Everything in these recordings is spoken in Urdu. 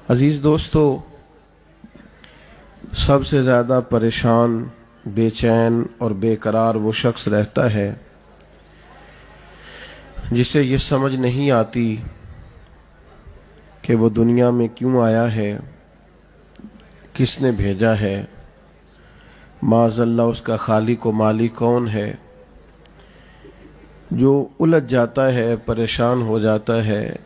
عزیز دوستو، سب سے زیادہ پریشان، بے چین اور بے قرار وہ شخص رہتا ہے جسے یہ سمجھ نہیں آتی کہ وہ دنیا میں کیوں آیا ہے، کس نے بھیجا ہے، معاذ اللہ اس کا خالق و مالک کون ہے۔ جو الجھ جاتا ہے، پریشان ہو جاتا ہے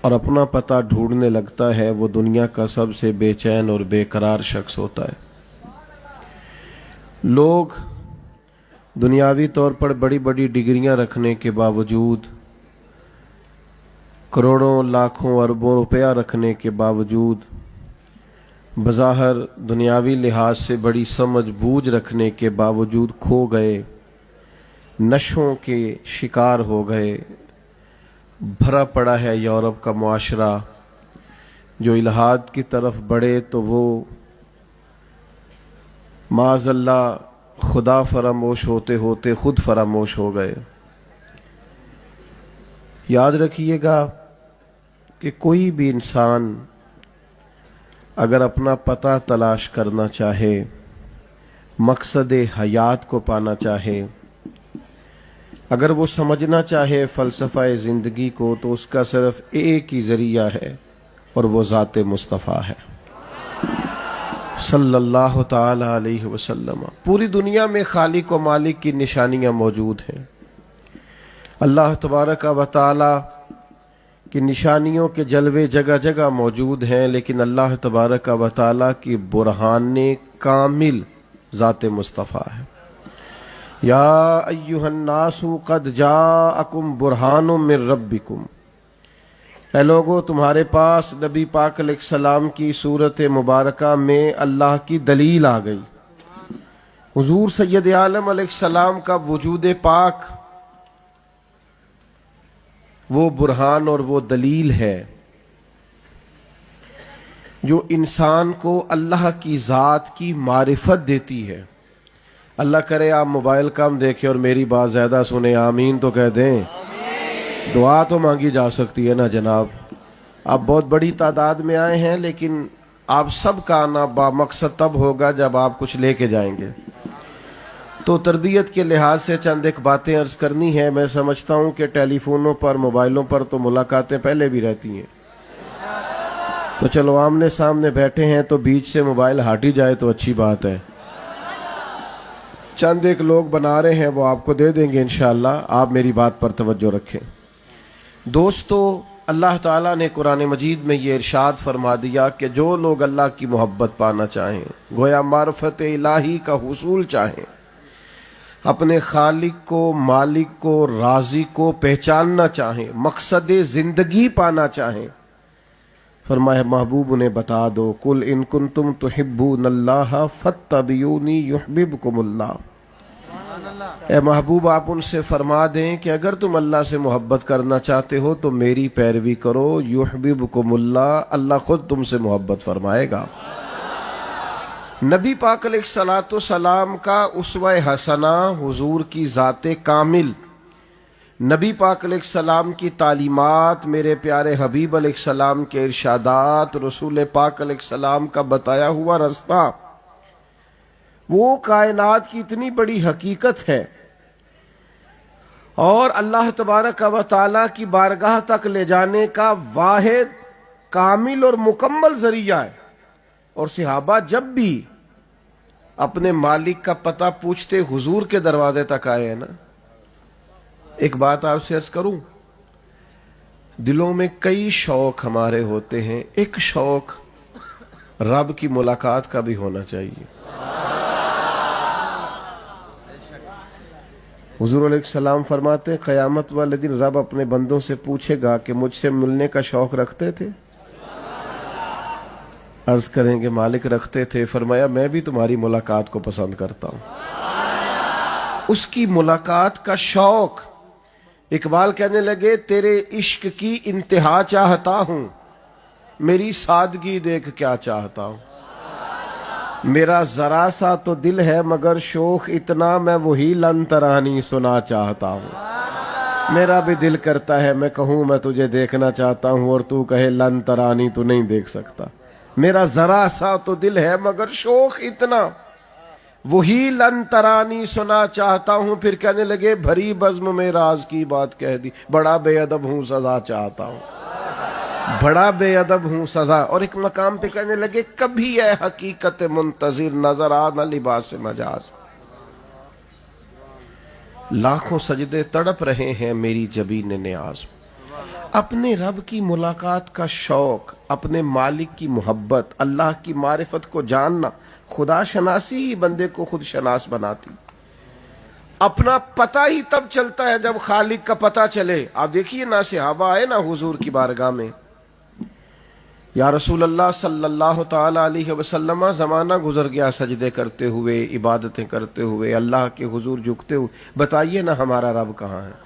اور اپنا پتہ ڈھونڈنے لگتا ہے، وہ دنیا کا سب سے بے چین اور بے قرار شخص ہوتا ہے۔ لوگ دنیاوی طور پر بڑی بڑی ڈگریاں رکھنے کے باوجود، کروڑوں لاکھوں اربوں روپیہ رکھنے کے باوجود، بظاہر دنیاوی لحاظ سے بڑی سمجھ بوجھ رکھنے کے باوجود کھو گئے، نشوں کے شکار ہو گئے۔ بھرا پڑا ہے یورپ کا معاشرہ، جو الحاد کی طرف بڑھے تو وہ معاذ اللہ خدا فراموش ہوتے ہوتے خود فراموش ہو گئے۔ یاد رکھیے گا کہ کوئی بھی انسان اگر اپنا پتہ تلاش کرنا چاہے، مقصد حیات کو پانا چاہے، اگر وہ سمجھنا چاہے فلسفہ زندگی کو، تو اس کا صرف ایک ہی ذریعہ ہے اور وہ ذات مصطفیٰ ہے صلی اللہ تعالی علیہ وسلم۔ پوری دنیا میں خالق و مالک کی نشانیاں موجود ہیں۔ اللہ تبارک و تعالی کی نشانیوں کے جلوے جگہ جگہ موجود ہیں، لیکن اللہ تبارک و تعالی کی برہان کامل ذات مصطفیٰ ہے۔ یا ایھا الناس قد جاءکم برہان من ربکم، اے لوگو تمہارے پاس نبی پاک علیہ السلام کی صورت مبارکہ میں اللہ کی دلیل آ گئی۔ حضور سید عالم علیہ السلام کا وجود پاک وہ برہان اور وہ دلیل ہے جو انسان کو اللہ کی ذات کی معرفت دیتی ہے۔ اللہ کرے آپ موبائل کم دیکھیں اور میری بات زیادہ سنیں، آمین تو کہہ دیں۔ دعا تو مانگی جا سکتی ہے نا جناب۔ آپ بہت بڑی تعداد میں آئے ہیں، لیکن آپ سب کا آنا با مقصد تب ہوگا جب آپ کچھ لے کے جائیں گے۔ تو تربیت کے لحاظ سے چند ایک باتیں عرض کرنی ہے۔ میں سمجھتا ہوں کہ ٹیلی فونوں پر، موبائلوں پر تو ملاقاتیں پہلے بھی رہتی ہیں، تو چلو آمنے سامنے بیٹھے ہیں تو بیچ سے موبائل ہٹ ہی جائے تو اچھی بات ہے۔ چند ایک لوگ بنا رہے ہیں، وہ آپ کو دے دیں گے انشاءاللہ۔ آپ میری بات پر توجہ رکھیں۔ دوستو، اللہ تعالیٰ نے قرآن مجید میں یہ ارشاد فرما دیا کہ جو لوگ اللہ کی محبت پانا چاہیں، گویا معرفت الہی کا حصول چاہیں، اپنے خالق کو، مالک کو، رازق کو پہچاننا چاہیں، مقصد زندگی پانا چاہیں، فرمایا محبوب انہیں بتا دو، قل ان کنتم تحبون اللہ فاتبعونی یحببکم اللہ۔ اے محبوب آپ ان سے فرما دیں کہ اگر تم اللہ سے محبت کرنا چاہتے ہو تو میری پیروی کرو، یحببکم اللہ، اللہ خود تم سے محبت فرمائے گا۔ نبی پاک علیہ الصلاۃ والسلام کا اسوہ حسنہ حضور کی ذات کامل، نبی پاک علیہ السلام کی تعلیمات، میرے پیارے حبیب علیہ السلام کے ارشادات، رسول پاک علیہ السلام کا بتایا ہوا راستہ، وہ کائنات کی اتنی بڑی حقیقت ہے اور اللہ تبارک و تعالیٰ کی بارگاہ تک لے جانے کا واحد، کامل اور مکمل ذریعہ ہے۔ اور صحابہ جب بھی اپنے مالک کا پتہ پوچھتے حضور کے دروازے تک آئے ہیں نا، ایک بات آپ سے عرض کروں، دلوں میں کئی شوق ہمارے ہوتے ہیں، ایک شوق رب کی ملاقات کا بھی ہونا چاہیے۔ حضور علیہ السلام فرماتے ہیں قیامت والے دن رب اپنے بندوں سے پوچھے گا کہ مجھ سے ملنے کا شوق رکھتے تھے؟ عرض کریں گے مالک رکھتے تھے۔ فرمایا میں بھی تمہاری ملاقات کو پسند کرتا ہوں۔ اس کی ملاقات کا شوق، اقبال کہنے لگے تیرے عشق کی انتہا چاہتا ہوں، میری سادگی دیکھ کیا چاہتا ہوں، میرا ذرا سا تو دل ہے مگر شوق اتنا، میں وہی لن ترانی سنا چاہتا ہوں۔ میرا بھی دل کرتا ہے میں کہوں میں تجھے دیکھنا چاہتا ہوں اور تو کہے لن ترانی تو نہیں دیکھ سکتا. میرا ذرا سا تو دل ہے مگر شوق اتنا. وہی لن ترانی سنا چاہتا ہوں پھر کہنے لگے بھری بزم میں راز کی بات کہہ دی. بڑا بے ادب ہوں سزا چاہتا ہوں, بڑا بے ادب ہوں سزا. اور ایک مقام پہ کہنے لگے کبھی اے حقیقت منتظر نظر آنا لباس مجاز. لاکھوں سجدے تڑپ رہے ہیں میری جبین نیاز. اپنے رب کی ملاقات کا شوق, اپنے مالک کی محبت, اللہ کی معرفت کو جاننا, خدا شناسی ہی بندے کو خود شناس بناتی. اپنا پتہ ہی تب چلتا ہے جب خالق کا پتہ چلے. آپ دیکھیے نہ صحابہ آئے نہ حضور کی بارگاہ میں, یا رسول اللہ صلی اللہ تعالی علیہ وسلم, زمانہ گزر گیا سجدے کرتے ہوئے, عبادتیں کرتے ہوئے, اللہ کے حضور جھکتے ہوئے, بتائیے نا ہمارا رب کہاں ہے؟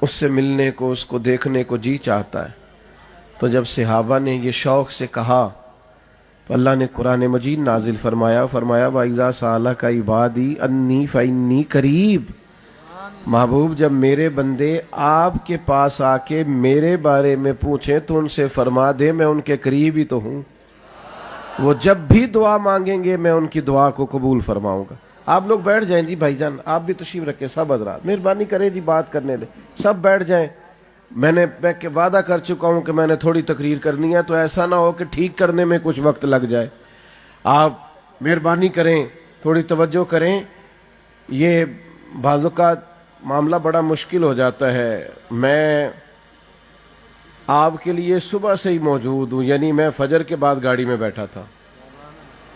اس سے ملنے کو, اس کو دیکھنے کو جی چاہتا ہے. تو جب صحابہ نے یہ شوق سے کہا تو اللہ نے قرآن مجید نازل فرمایا, وَإِذَا سَأَلَكَ عِبَادِي أَنِّي فَإِنِّي قَرِيبٌ. محبوب جب میرے بندے آپ کے پاس آ کے میرے بارے میں پوچھیں تو ان سے فرما دے میں ان کے قریب ہی تو ہوں. وہ جب بھی دعا مانگیں گے میں ان کی دعا کو قبول فرماؤں گا. آپ لوگ بیٹھ جائیں جی بھائی جان, آپ بھی تشریف رکھیں, سب حضرات مہربانی کریں جی بات کرنے دیں, سب بیٹھ جائیں. میں وعدہ کر چکا ہوں کہ میں نے تھوڑی تقریر کرنی ہے, تو ایسا نہ ہو کہ ٹھیک کرنے میں کچھ وقت لگ جائے. آپ مہربانی کریں, تھوڑی توجہ کریں. یہ بعض اوقات معاملہ بڑا مشکل ہو جاتا ہے. میں آپ کے لیے صبح سے ہی موجود ہوں, یعنی میں فجر کے بعد گاڑی میں بیٹھا تھا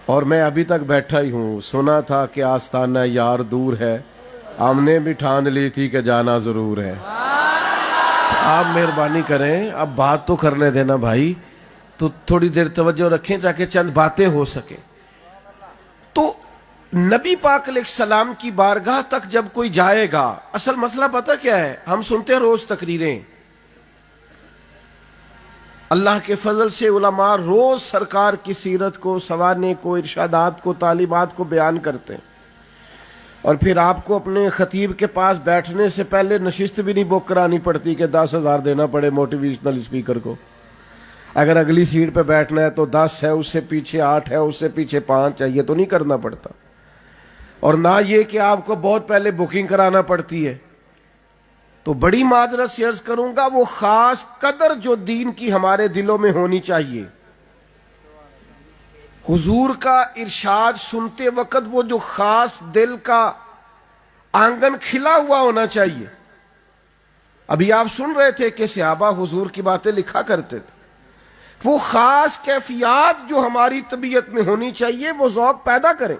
اور میں ابھی تک بیٹھا ہی ہوں. سنا تھا کہ آستانہ یار دور ہے, ہم نے بھی ٹھان لی تھی کہ جانا ضرور ہے. آپ مہربانی کریں, اب بات تو کرنے دینا بھائی, تو تھوڑی دیر توجہ رکھیں تاکہ چند باتیں ہو سکیں. تو نبی پاک علیہ السلام کی بارگاہ تک جب کوئی جائے گا, اصل مسئلہ پتہ کیا ہے؟ ہم سنتے ہیں روز تقریریں, اللہ کے فضل سے علماء روز سرکار کی سیرت کو, سوانے کو, ارشادات کو, تعلیمات کو بیان کرتے ہیں, اور پھر آپ کو اپنے خطیب کے پاس بیٹھنے سے پہلے نشست بھی نہیں بک کرانی پڑتی کہ 10,000 دینا پڑے موٹیویشنل اسپیکر کو. اگر اگلی سیٹ پہ بیٹھنا ہے تو 10 ہے, اس سے پیچھے 8 ہے, اس سے پیچھے 5 ہے, یہ تو نہیں کرنا پڑتا. اور نہ یہ کہ آپ کو بہت پہلے بکنگ کرانا پڑتی ہے. تو بڑی معذرت سے عرض کروں گا, وہ خاص قدر جو دین کی ہمارے دلوں میں ہونی چاہیے, حضور کا ارشاد سنتے وقت وہ جو خاص دل کا آنگن کھلا ہوا ہونا چاہیے. ابھی آپ سن رہے تھے کہ صحابہ حضور کی باتیں لکھا کرتے تھے. وہ خاص کیفیات جو ہماری طبیعت میں ہونی چاہیے وہ ذوق پیدا کریں.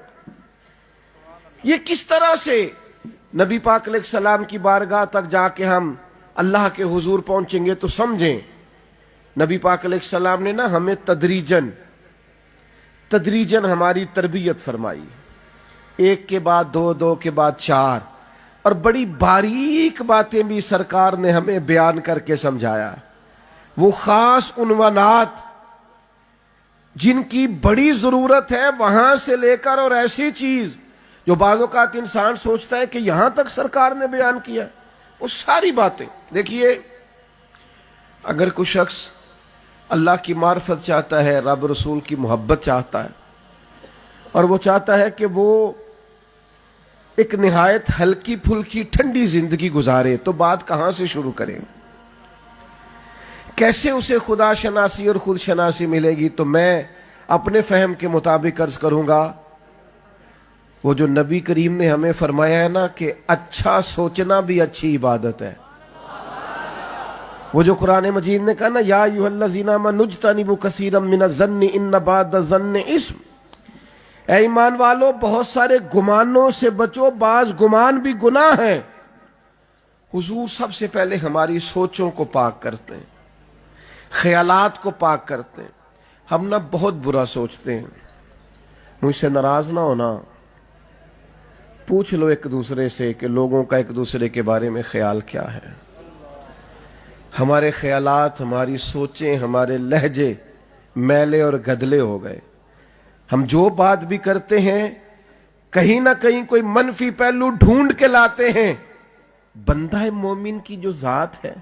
یہ کس طرح سے نبی پاک علیہ السلام کی بارگاہ تک جا کے ہم اللہ کے حضور پہنچیں گے؟ تو سمجھیں, نبی پاک علیہ السلام نے نا ہمیں تدریجن ہماری تربیت فرمائی, 1 کے بعد 2, 2 کے بعد 4, اور بڑی باریک باتیں بھی سرکار نے ہمیں بیان کر کے سمجھایا. وہ خاص عنوانات جن کی بڑی ضرورت ہے وہاں سے لے کر, اور ایسی چیز جو بعض اوقات انسان سوچتا ہے کہ یہاں تک سرکار نے بیان کیا, وہ ساری باتیں. دیکھیے, اگر کوئی شخص اللہ کی معرفت چاہتا ہے, رب رسول کی محبت چاہتا ہے, اور وہ چاہتا ہے کہ وہ ایک نہایت ہلکی پھلکی ٹھنڈی زندگی گزارے, تو بات کہاں سے شروع کریں؟ کیسے اسے خدا شناسی اور خود شناسی ملے گی؟ تو میں اپنے فہم کے مطابق عرض کروں گا, وہ جو نبی کریم نے ہمیں فرمایا ہے نا کہ اچھا سوچنا بھی اچھی عبادت ہے. وہ جو قرآن مجید نے کہا نا, یا ایھا الذین آمنوا اجتنبوا کثیرا من الظن ان بعض الظن اثم, اے ایمان والو بہت سارے گمانوں سے بچو, بعض گمان بھی گناہ ہیں. حضور سب سے پہلے ہماری سوچوں کو پاک کرتے ہیں, خیالات کو پاک کرتے ہیں. ہم نہ بہت برا سوچتے ہیں, مجھ سے ناراض نہ ہونا, پوچھ لو ایک دوسرے سے کہ لوگوں کا ایک دوسرے کے بارے میں خیال کیا ہے. ہمارے خیالات, ہماری سوچیں, ہمارے لہجے میلے اور گدلے ہو گئے. ہم جو بات بھی کرتے ہیں کہیں نہ کہیں کوئی منفی پہلو ڈھونڈ کے لاتے ہیں. بندہ مومن کی جو ذات ہے،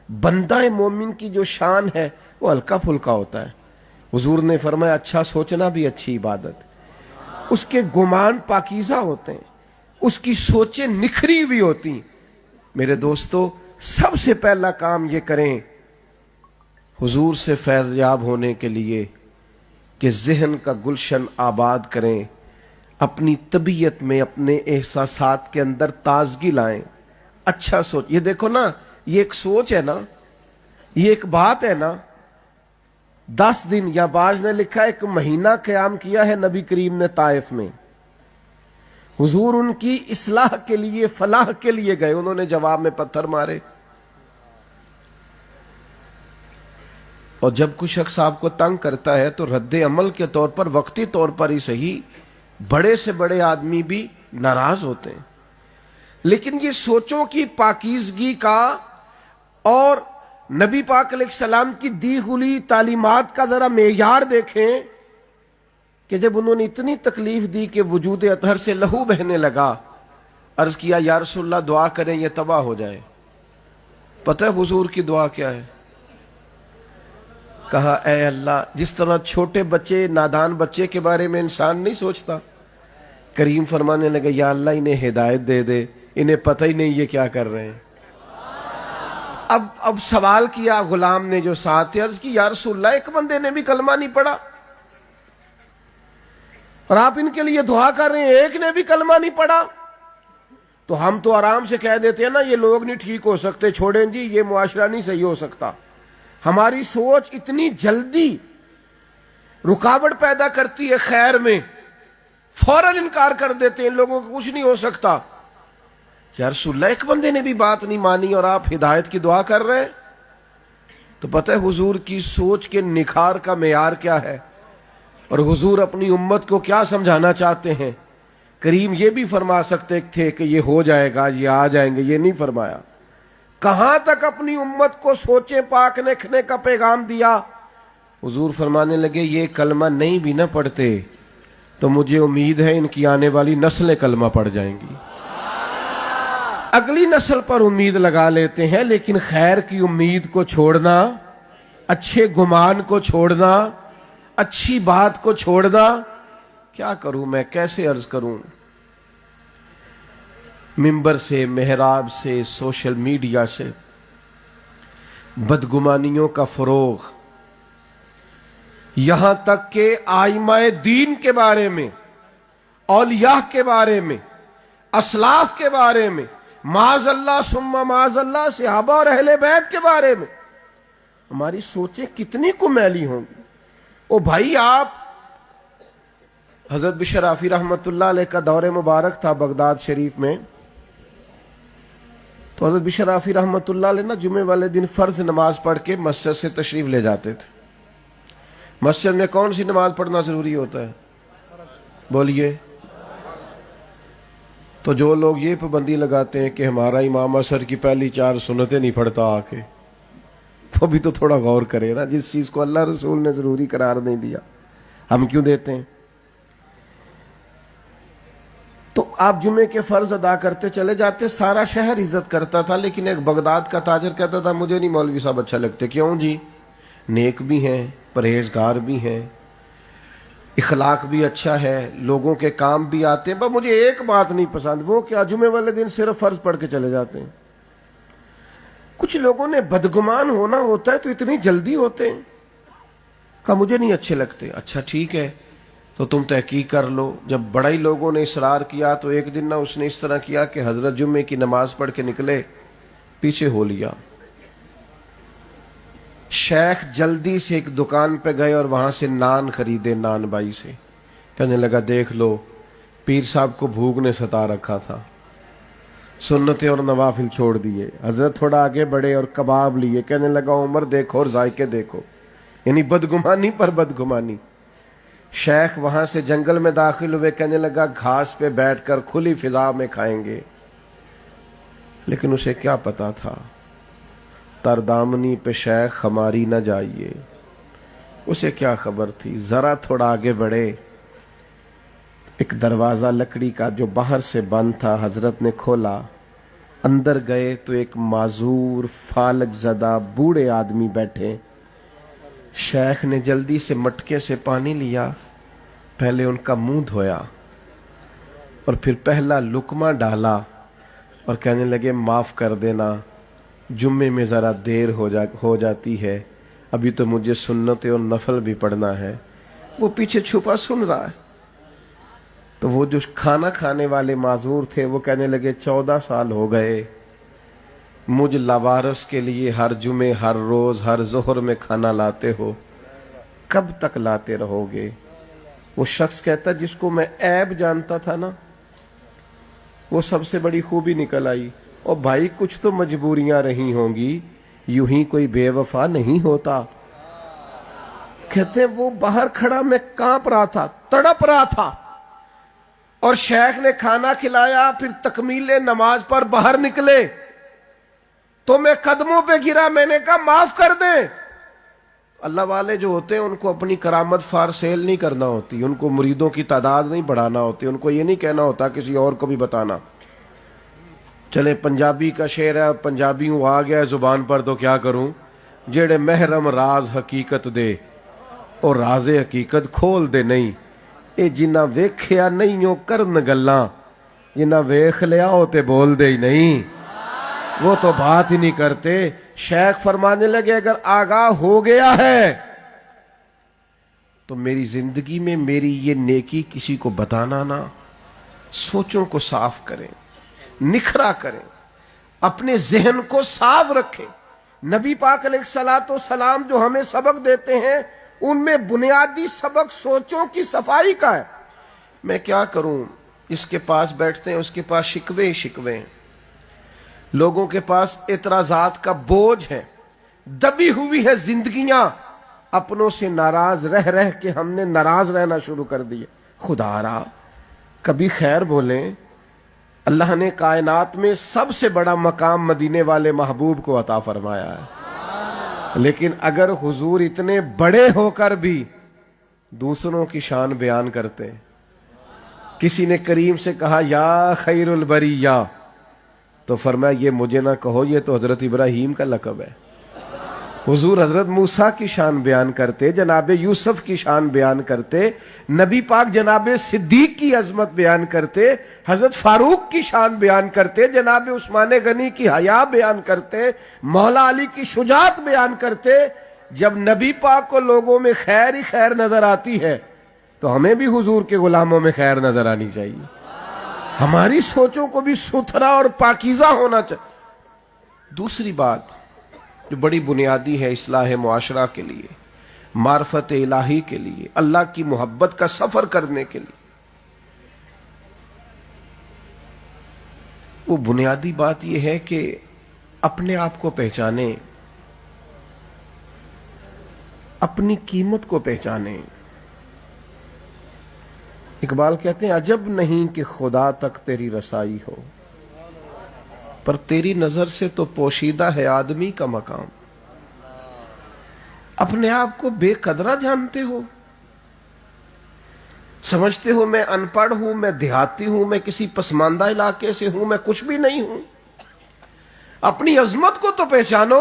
بندہ مومن کی جو شان ہے، وہ ہلکا پھلکا ہوتا ہے. حضور نے فرمایا اچھا سوچنا بھی اچھی عبادت، اس کے گمان پاکیزہ ہوتے ہیں، اس کی سوچیں نکھری ہوئی ہوتی ہیں. میرے دوستو، سب سے پہلا کام یہ کریں حضور سے فیض یاب ہونے کے لیے کہ ذہن کا گلشن آباد کریں، اپنی طبیعت میں، اپنے احساسات کے اندر تازگی لائیں. اچھا سوچ، یہ دیکھو نا، یہ ایک سوچ ہے نا، یہ ایک بات ہے نا. 10 دن یا بعض نے لکھا 1 مہینہ قیام کیا ہے نبی کریم نے طائف میں. حضور ان کی اصلاح کے لیے، فلاح کے لیے گئے، انہوں نے جواب میں پتھر مارے. اور جب کوئی شخص آپ کو تنگ کرتا ہے تو رد عمل کے طور پر، وقتی طور پر ہی صحیح، بڑے سے بڑے آدمی بھی ناراض ہوتے ہیں. لیکن یہ سوچوں کی پاکیزگی کا اور نبی پاک علیہ السلام کی دی ہوئی تعلیمات کا ذرا معیار دیکھیں کہ جب انہوں نے اتنی تکلیف دی کہ وجود اطہر سے لہو بہنے لگا، عرض کیا یا رسول اللہ دعا کریں یہ تباہ ہو جائے. پتہ ہے حضور کی دعا کیا ہے؟ کہا اے اللہ، جس طرح چھوٹے بچے، نادان بچے کے بارے میں انسان نہیں سوچتا، کریم فرمانے لگے یا اللہ انہیں ہدایت دے دے، انہیں پتہ ہی نہیں یہ کیا کر رہے ہیں. اب سوال کیا غلام نے جو ساتھ تھے، عرض کی یا رسول اللہ 1 بندے نے بھی کلمہ نہیں پڑھا اور آپ ان کے لیے دعا کر رہے ہیں، 1 نے بھی کلمہ نہیں پڑھا. تو ہم تو آرام سے کہہ دیتے ہیں نا یہ لوگ نہیں ٹھیک ہو سکتے، چھوڑیں جی، یہ معاشرہ نہیں صحیح ہو سکتا. ہماری سوچ اتنی جلدی رکاوٹ پیدا کرتی ہے خیر میں، فوراً انکار کر دیتے ہیں، ان لوگوں کو کچھ نہیں ہو سکتا. یا رسول اللہ 1 بندے نے بھی بات نہیں مانی اور آپ ہدایت کی دعا کر رہے ہیں. تو پتہ ہے حضور کی سوچ کے نکھار کا معیار کیا ہے، اور حضور اپنی امت کو کیا سمجھانا چاہتے ہیں. کریم یہ بھی فرما سکتے تھے کہ یہ ہو جائے گا، یہ آ جائیں گے، یہ نہیں فرمایا. کہاں تک اپنی امت کو سوچیں پاک رکھنے کا پیغام دیا. حضور فرمانے لگے یہ کلمہ نہیں بھی نہ پڑھتے تو مجھے امید ہے ان کی آنے والی نسلیں کلمہ پڑھ جائیں گی. اگلی نسل پر امید لگا لیتے ہیں، لیکن خیر کی امید کو چھوڑنا، اچھے گمان کو چھوڑنا، اچھی بات کو چھوڑنا، کیا کروں میں، کیسے عرض کروں. ممبر سے، محراب سے، سوشل میڈیا سے بدگمانیوں کا فروغ، یہاں تک کہ آئمہ دین کے بارے میں، اولیاء کے بارے میں، اسلاف کے بارے میں، معاذ اللہ ثم معاذ اللہ صحابہ اور اہل بیت کے بارے میں ہماری سوچیں کتنی کو میلی ہوں گی. او بھائی، آپ حضرت بشر رافی رحمت اللہ علیہ کا دور مبارک تھا بغداد شریف میں، تو حضرت بشر رافی رحمت اللہ علیہ جمعے والے دن فرض نماز پڑھ کے مسجد سے تشریف لے جاتے تھے. مسجد میں کون سی نماز پڑھنا ضروری ہوتا ہے؟ بولیے. تو جو لوگ یہ پابندی لگاتے ہیں کہ ہمارا امام عصر کی پہلی 4 سنتیں نہیں پڑھتا آ کے، وہ بھی تو تھوڑا غور کرے نا. جس چیز کو اللہ رسول نے ضروری قرار نہیں دیا ہم کیوں دیتے ہیں؟ تو آپ جمعے کے فرض ادا کرتے چلے جاتے، سارا شہر عزت کرتا تھا، لیکن ایک بغداد کا تاجر کہتا تھا مجھے نہیں مولوی صاحب اچھا لگتے. کیوں جی؟ نیک بھی ہیں، پرہیزگار بھی ہیں، اخلاق بھی اچھا ہے، لوگوں کے کام بھی آتے ہیں، پر مجھے ایک بات نہیں پسند. وہ کیا؟ جمعے والے دن صرف فرض پڑھ کے چلے جاتے ہیں. کچھ لوگوں نے بدگمان ہونا ہوتا ہے تو اتنی جلدی ہوتے ہیں. کہا مجھے نہیں اچھے لگتے. اچھا ٹھیک ہے، تو تم تحقیق کر لو. جب بڑائی لوگوں نے اصرار کیا تو ایک دن نہ اس نے اس طرح کیا کہ حضرت جمعے کی نماز پڑھ کے نکلے، پیچھے ہو لیا. شیخ جلدی سے ایک دکان پہ گئے اور وہاں سے نان خریدے، نان بائی سے. کہنے لگا دیکھ لو، پیر صاحب کو بھوک نے ستا رکھا تھا، سنتیں اور نوافل چھوڑ دیے. حضرت تھوڑا آگے بڑھے اور کباب لیے. کہنے لگا عمر دیکھو اور ذائقے دیکھو. یعنی بدگمانی پر بدگمانی. شیخ وہاں سے جنگل میں داخل ہوئے. کہنے لگا گھاس پہ بیٹھ کر کھلی فضا میں کھائیں گے. لیکن اسے کیا پتا تھا تردامنی پہ شیخ ہماری نہ جائیے. اسے کیا خبر تھی. ذرا تھوڑا آگے بڑھے، ایک دروازہ لکڑی کا جو باہر سے بند تھا حضرت نے کھولا، اندر گئے تو ایک معذور فالج زدہ بوڑھے آدمی بیٹھے. شیخ نے جلدی سے مٹکے سے پانی لیا, پہلے ان کا منہ دھویا اور پھر پہلا لقمہ ڈالا اور کہنے لگے معاف کر دینا, جمعے میں ذرا دیر ہو جاتی ہے, ابھی تو مجھے سنت اور نفل بھی پڑھنا ہے. وہ پیچھے چھپا سن رہا ہے. تو وہ جو کھانا کھانے والے معذور تھے وہ کہنے لگے 14 سال ہو گئے مجھ لاوارث کے لیے ہر جمعے ہر روز ہر ظہر میں کھانا لاتے ہو, کب تک لاتے رہو گے؟ وہ شخص کہتا جس کو میں عیب جانتا تھا نا, وہ سب سے بڑی خوبی نکل آئی. اور بھائی کچھ تو مجبوریاں رہی ہوں گی, یوں ہی کوئی بے وفا نہیں ہوتا. کہتے ہیں وہ باہر کھڑا میں کانپ رہا تھا, تڑپ رہا تھا, اور شیخ نے کھانا کھلایا, پھر تکمیل نماز پر باہر نکلے تو میں قدموں پہ گرا, میں نے کہا معاف کر دیں. اللہ والے جو ہوتے ہیں ان کو اپنی کرامت فار سیل نہیں کرنا ہوتی, ان کو مریدوں کی تعداد نہیں بڑھانا ہوتی, ان کو یہ نہیں کہنا ہوتا کسی اور کو بھی بتانا. چلے پنجابی کا شعر ہے, پنجابی ہوں آ گیا زبان پر تو کیا کروں, جیڑے محرم راز حقیقت دے اور راز حقیقت کھول دے نہیں, اے جنہ ویکھیا نہیں ہو کرن گلاں, جنہ ویکھ لیا ہو تے بول دے ہی نہیں, وہ تو بات ہی نہیں کرتے. شیخ فرمانے لگے اگر آگاہ ہو گیا ہے تو میری زندگی میں میری یہ نیکی کسی کو بتانا نہ, سوچوں کو صاف کریں, نکھرا کریں, اپنے ذہن کو صاف رکھیں. نبی پاک علیہ الصلوۃ والسلام جو ہمیں سبق دیتے ہیں ان میں بنیادی سبق سوچوں کی صفائی کا ہے. میں کیا کروں, اس کے پاس بیٹھتے ہیں اس کے پاس شکوے شکوے ہیں, لوگوں کے پاس اعتراضات کا بوجھ ہے, دبی ہوئی ہے زندگیاں, اپنوں سے ناراض رہ رہ کے ہم نے ناراض رہنا شروع کر دیا. خدا را کبھی خیر بولیں. اللہ نے کائنات میں سب سے بڑا مقام مدینے والے محبوب کو عطا فرمایا ہے, لیکن اگر حضور اتنے بڑے ہو کر بھی دوسروں کی شان بیان کرتے, کسی نے کریم سے کہا یا خیر البریہ, تو فرمایا یہ مجھے نہ کہو, یہ تو حضرت ابراہیم کا لقب ہے. حضور حضرت موسیٰ کی شان بیان کرتے, جناب یوسف کی شان بیان کرتے, نبی پاک جناب صدیق کی عظمت بیان کرتے, حضرت فاروق کی شان بیان کرتے, جناب عثمان غنی کی حیا بیان کرتے, مولا علی کی شجاعت بیان کرتے. جب نبی پاک کو لوگوں میں خیر ہی خیر نظر آتی ہے تو ہمیں بھی حضور کے غلاموں میں خیر نظر آنی چاہیے. ہماری سوچوں کو بھی ستھرا اور پاکیزہ ہونا چاہیے. دوسری بات جو بڑی بنیادی ہے اصلاح معاشرہ کے لیے, معرفت الہی کے لیے, اللہ کی محبت کا سفر کرنے کے لیے, وہ بنیادی بات یہ ہے کہ اپنے آپ کو پہچانیں, اپنی قیمت کو پہچانیں. اقبال کہتے ہیں عجب نہیں کہ خدا تک تیری رسائی ہو, پر تیری نظر سے تو پوشیدہ ہے آدمی کا مقام. اپنے آپ کو بے قدرہ جانتے ہو, سمجھتے ہو میں ان پڑھ ہوں, میں دیہاتی ہوں, میں کسی پسماندہ علاقے سے ہوں, میں کچھ بھی نہیں ہوں. اپنی عظمت کو تو پہچانو.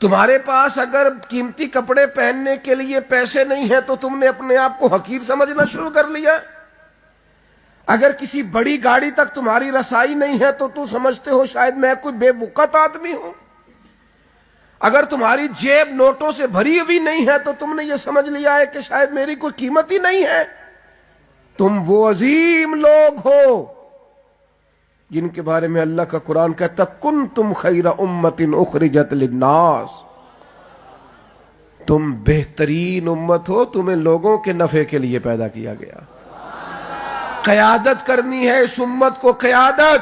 تمہارے پاس اگر قیمتی کپڑے پہننے کے لیے پیسے نہیں ہیں تو تم نے اپنے آپ کو حقیر سمجھنا شروع کر لیا. اگر کسی بڑی گاڑی تک تمہاری رسائی نہیں ہے تو تم سمجھتے ہو شاید میں کوئی بے وقت آدمی ہوں. اگر تمہاری جیب نوٹوں سے بھری ہوئی نہیں ہے تو تم نے یہ سمجھ لیا ہے کہ شاید میری کوئی قیمت ہی نہیں ہے. تم وہ عظیم لوگ ہو جن کے بارے میں اللہ کا قرآن کہتا کنتم خیر امت اخرجت للناس, تم بہترین امت ہو, تمہیں لوگوں کے نفع کے لیے پیدا کیا گیا. قیادت کرنی ہے اس امت کو, قیادت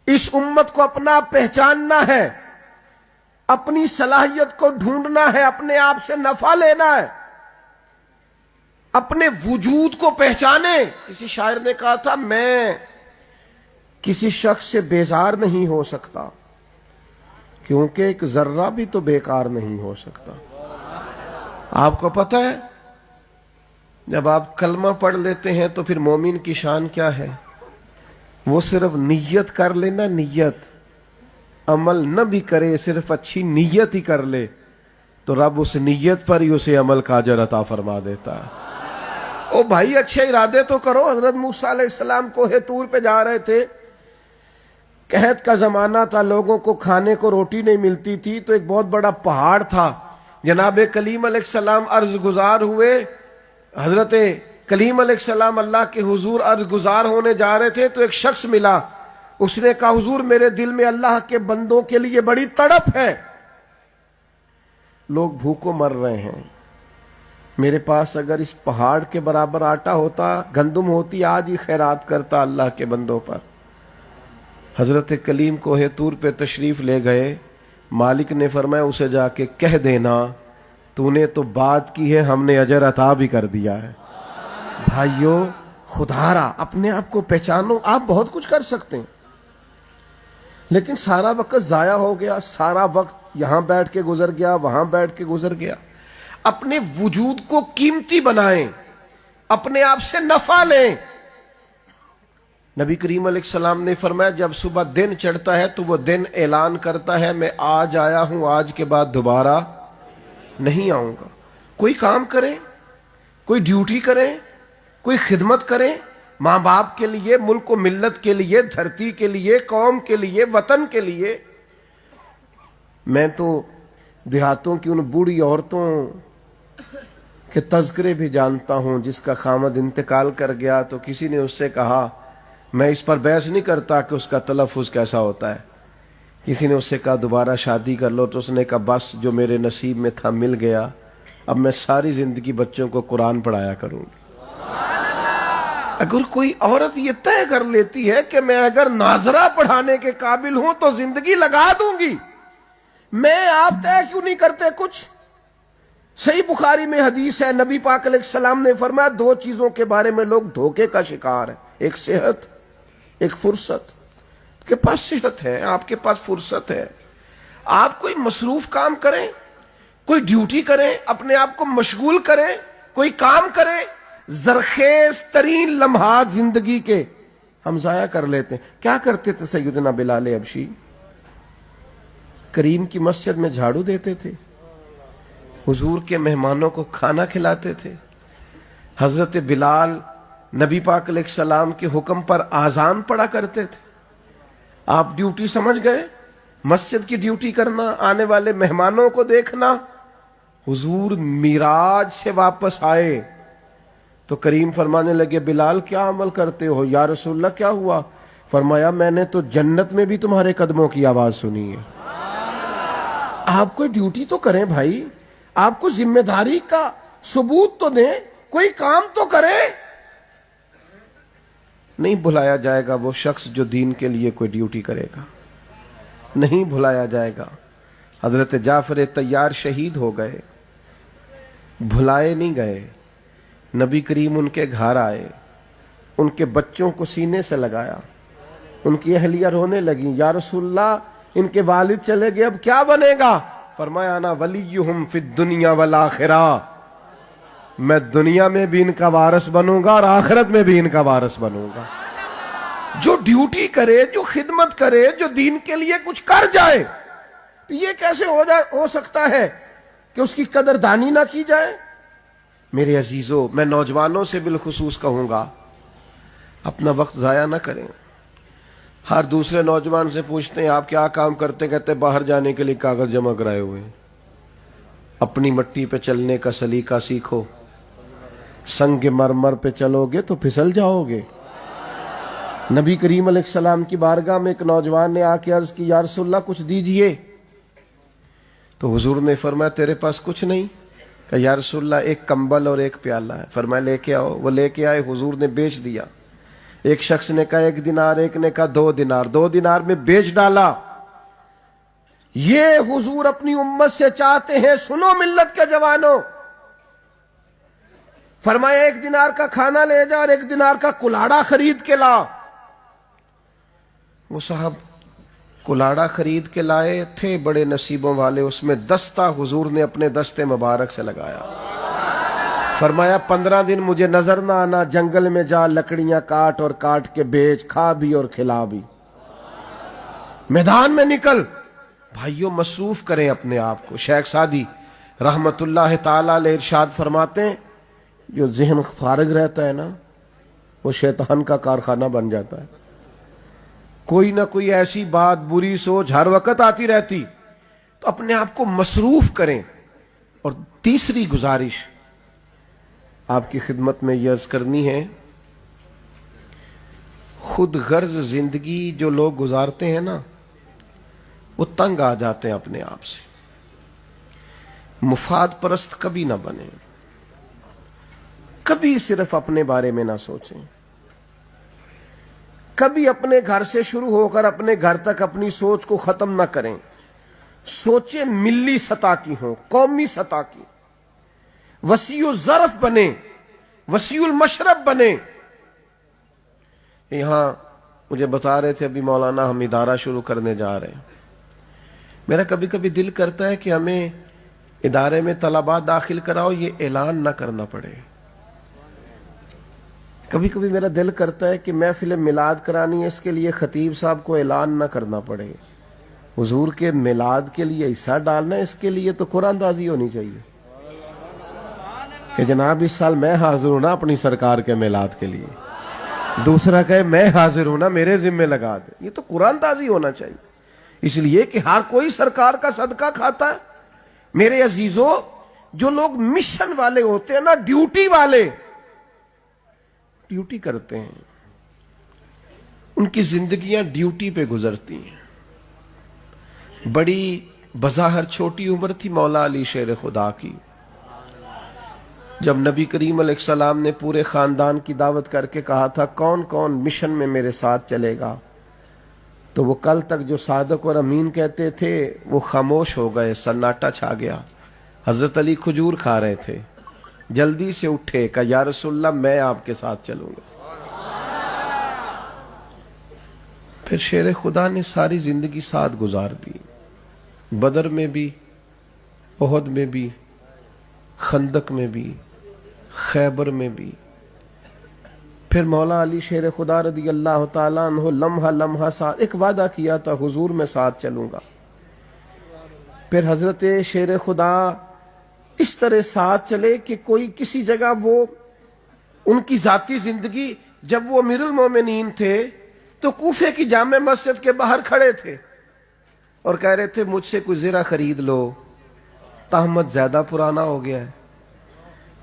اس امت کو اپنا پہچاننا ہے, اپنی صلاحیت کو ڈھونڈنا ہے, اپنے آپ سے نفع لینا ہے, اپنے وجود کو پہچانے. کسی شاعر نے کہا تھا میں کسی شخص سے بیزار نہیں ہو سکتا کیونکہ ایک ذرہ بھی تو بیکار نہیں ہو سکتا. آپ کو پتہ ہے جب آپ کلمہ پڑھ لیتے ہیں تو پھر مومن کی شان کیا ہے, وہ صرف نیت کر لینا، نیت، عمل نہ بھی کرے، صرف اچھی نیت ہی کر لے تو رب اس نیت پر ہی اسے عمل کا اجر عطا فرما دیتا ہے۔ او بھائی اچھے ارادے تو کرو۔ حضرت موسیٰ علیہ السلام کوہ طور پہ جا رہے تھے، قحط کا زمانہ تھا، لوگوں کو کھانے کو روٹی نہیں ملتی تھی، تو ایک بہت بڑا پہاڑ تھا۔ جناب کلیم علیہ السلام عرض گزار ہوئے، حضرت کلیم علیہ السلام اللہ کے حضور عرض گزار ہونے جا رہے تھے تو ایک شخص ملا، اس نے کہا حضور میرے دل میں اللہ کے بندوں کے لیے بڑی تڑپ ہے، لوگ بھوکوں مر رہے ہیں، میرے پاس اگر اس پہاڑ کے برابر آٹا ہوتا، گندم ہوتی، آج ہی خیرات کرتا اللہ کے بندوں پر۔ حضرت کلیم کوہ طور پہ تشریف لے گئے، مالک نے فرمایا اسے جا کے کہہ دینا تو نے تو بات کی ہے، ہم نے اجر عطا بھی کر دیا ہے۔ بھائیو خدا را اپنے آپ کو پہچانو، آپ بہت کچھ کر سکتے ہیں لیکن سارا وقت ضائع ہو گیا، سارا وقت یہاں بیٹھ کے گزر گیا، وہاں بیٹھ کے گزر گیا۔ اپنے وجود کو قیمتی بنائیں، اپنے آپ سے نفع لیں۔ نبی کریم علیہ السلام نے فرمایا جب صبح دن چڑھتا ہے تو وہ دن اعلان کرتا ہے میں آج آیا ہوں، آج کے بعد دوبارہ نہیں آؤں گا۔ کوئی کام کریں، کوئی ڈیوٹی کریں، کوئی خدمت کریں، ماں باپ کے لیے، ملک و ملت کے لیے، دھرتی کے لیے، قوم کے لیے، وطن کے لیے۔ میں تو دیہاتوں کی ان بوڑھی عورتوں کے تذکرے بھی جانتا ہوں جس کا خامد انتقال کر گیا تو کسی نے اس سے کہا، میں اس پر بحث نہیں کرتا کہ اس کا تلفظ کیسا ہوتا ہے، کسی نے اس سے کہا دوبارہ شادی کر لو تو اس نے کہا بس جو میرے نصیب میں تھا مل گیا، اب میں ساری زندگی بچوں کو قرآن پڑھایا کروں گی۔ اگر کوئی عورت یہ طے کر لیتی ہے کہ میں اگر ناظرہ پڑھانے کے قابل ہوں تو زندگی لگا دوں گی، میں آپ طے کیوں نہیں کرتے کچھ؟ صحیح بخاری میں حدیث ہے، نبی پاک علیہ السلام نے فرمایا دو چیزوں کے بارے میں لوگ دھوکے کا شکار ہیں، ایک صحت، ایک فرصت۔ آپ کے پاس صحت ہے، آپ کے پاس فرصت ہے، آپ کوئی مصروف کام کریں، کوئی ڈیوٹی کریں، اپنے آپ کو مشغول کریں، کوئی کام کریں۔ زرخیز ترین لمحات زندگی کے ہم ضائع کر لیتے ہیں۔ کیا کرتے تھے سیدنا بلال حبشی؟ کریم کی مسجد میں جھاڑو دیتے تھے، حضور کے مہمانوں کو کھانا کھلاتے تھے۔ حضرت بلال نبی پاک علیہ السلام کے حکم پر آذان پڑھا کرتے تھے۔ آپ ڈیوٹی سمجھ گئے، مسجد کی ڈیوٹی کرنا، آنے والے مہمانوں کو دیکھنا۔ حضور معراج سے واپس آئے تو کریم فرمانے لگے بلال کیا عمل کرتے ہو؟ یا رسول اللہ کیا ہوا؟ فرمایا میں نے تو جنت میں بھی تمہارے قدموں کی آواز سنی ہے۔ آپ کوئی ڈیوٹی تو کریں بھائی، آپ کو ذمہ داری کا ثبوت تو دیں، کوئی کام تو کریں۔ نہیں بھلایا جائے گا وہ شخص جو دین کے لیے کوئی ڈیوٹی کرے گا، نہیں بھلایا جائے گا۔ حضرت جعفر طیار شہید ہو گئے، بھلائے نہیں گئے۔ نبی کریم ان کے گھر آئے، ان کے بچوں کو سینے سے لگایا، ان کی اہلیہ رونے لگی، یا رسول اللہ ان کے والد چلے گئے اب کیا بنے گا؟ فرمایا انا ولیہم فی الدنیا والآخرہ، میں دنیا میں بھی ان کا وارث بنوں گا اور آخرت میں بھی ان کا وارث بنوں گا۔ جو ڈیوٹی کرے، جو خدمت کرے، جو دین کے لیے کچھ کر جائے، یہ کیسے ہو سکتا ہے کہ اس کی قدر دانی نہ کی جائے؟ میرے عزیزو، میں نوجوانوں سے بالخصوص کہوں گا اپنا وقت ضائع نہ کریں۔ ہر دوسرے نوجوان سے پوچھتے ہیں آپ کیا کام کرتے، کہتے باہر جانے کے لیے کاغذ جمع کرائے ہوئے۔ اپنی مٹی پہ چلنے کا سلیقہ سیکھو، سنگ مرمر پہ چلو گے تو پھسل جاؤ گے۔ نبی کریم علیہ السلام کی بارگاہ میں ایک نوجوان نے آ کے عرض کی یا رسول اللہ کچھ دیجئے، تو حضور نے فرمایا تیرے پاس کچھ نہیں؟ کہ یا رسول اللہ ایک کمبل اور ایک پیالہ ہے۔ فرمایا لے کے آؤ۔ وہ لے کے آئے، حضور نے بیچ دیا۔ ایک شخص نے کہا 1 دینار، ایک نے کہا 2 دینار، 2 دینار میں بیچ ڈالا۔ یہ حضور اپنی امت سے چاہتے ہیں، سنو ملت کے جوانوں، فرمایا 1 دینار کا کھانا لے جا اور 1 دینار کا کلاڑا خرید کے لا۔ وہ صاحب کلاڑا خرید کے لائے تھے، بڑے نصیبوں والے، اس میں دستہ حضور نے اپنے دستے مبارک سے لگایا۔ فرمایا 15 دن مجھے نظر نہ آنا، جنگل میں جا لکڑیاں کاٹ اور کاٹ کے بیچ، کھا بھی اور کھلا بھی، میدان میں نکل۔ بھائیوں مصروف کریں اپنے آپ کو۔ شیخ سعدی رحمت اللہ تعالی علیہ ارشاد فرماتے ہیں جو ذہن فارغ رہتا ہے نا وہ شیطان کا کارخانہ بن جاتا ہے۔ کوئی نہ کوئی ایسی بات، بری سوچ ہر وقت آتی رہتی، تو اپنے آپ کو مصروف کریں۔ اور تیسری گزارش آپ کی خدمت میں یہ عرض کرنی ہے، خود غرض زندگی جو لوگ گزارتے ہیں نا وہ تنگ آ جاتے ہیں اپنے آپ سے۔ مفاد پرست کبھی نہ بنے، کبھی صرف اپنے بارے میں نہ سوچیں، کبھی اپنے گھر سے شروع ہو کر اپنے گھر تک اپنی سوچ کو ختم نہ کریں۔ سوچیں ملی سطح کی ہوں، قومی سطح کی، وسیع الظرف بنے، وسیع المشرب بنے۔ یہاں مجھے بتا رہے تھے ابھی مولانا ہم ادارہ شروع کرنے جا رہے ہیں۔ میرا کبھی کبھی دل کرتا ہے کہ ہمیں ادارے میں طلباء داخل کراؤ یہ اعلان نہ کرنا پڑے۔ کبھی کبھی میرا دل کرتا ہے کہ محفل میلاد کرانی ہے، اس کے لیے خطیب صاحب کو اعلان نہ کرنا پڑے۔ حضور کے میلاد کے لیے حصہ ڈالنا ہے، اس کے لیے تو قرآن اندازی ہونی چاہیے کہ جناب اس سال میں حاضر ہوں نا اپنی سرکار کے میلاد کے لیے، دوسرا کہے میں حاضر ہوں نا میرے ذمہ لگا دے۔ یہ تو قرآن اندازی ہونا چاہیے، اس لیے کہ ہر کوئی سرکار کا صدقہ کھاتا ہے۔ میرے عزیزوں، جو لوگ مشن والے ہوتے ہیں نا، ڈیوٹی والے، ڈیوٹی کرتے ہیں، ان کی زندگیاں ڈیوٹی پہ گزرتی ہیں۔ بڑی بظاہر چھوٹی عمر تھی مولا علی شیر خدا کی، جب نبی کریم علیہ السلام نے پورے خاندان کی دعوت کر کے کہا تھا کون کون مشن میں میرے ساتھ چلے گا، تو وہ کل تک جو صادق اور امین کہتے تھے وہ خاموش ہو گئے، سناٹا چھا گیا۔ حضرت علی کھجور کھا رہے تھے، جلدی سے اٹھے، کہا یا رسول اللہ میں آپ کے ساتھ چلوں گا۔ پھر شیر خدا نے ساری زندگی ساتھ گزار دی، بدر میں بھی، احد میں بھی، خندق میں بھی، خیبر میں بھی۔ پھر مولا علی شیر خدا رضی اللہ تعالیٰ عنہ لمحہ لمحہ ساتھ، ایک وعدہ کیا تھا حضور میں ساتھ چلوں گا۔ پھر حضرت شیر خدا اس طرح ساتھ چلے کہ کوئی کسی جگہ، وہ ان کی ذاتی زندگی، جب وہ امیر المومنین تھے تو کوفے کی جامع مسجد کے باہر کھڑے تھے اور کہہ رہے تھے مجھ سے کوئی زرہ خرید لو، تہمت زیادہ پرانا ہو گیا ہے،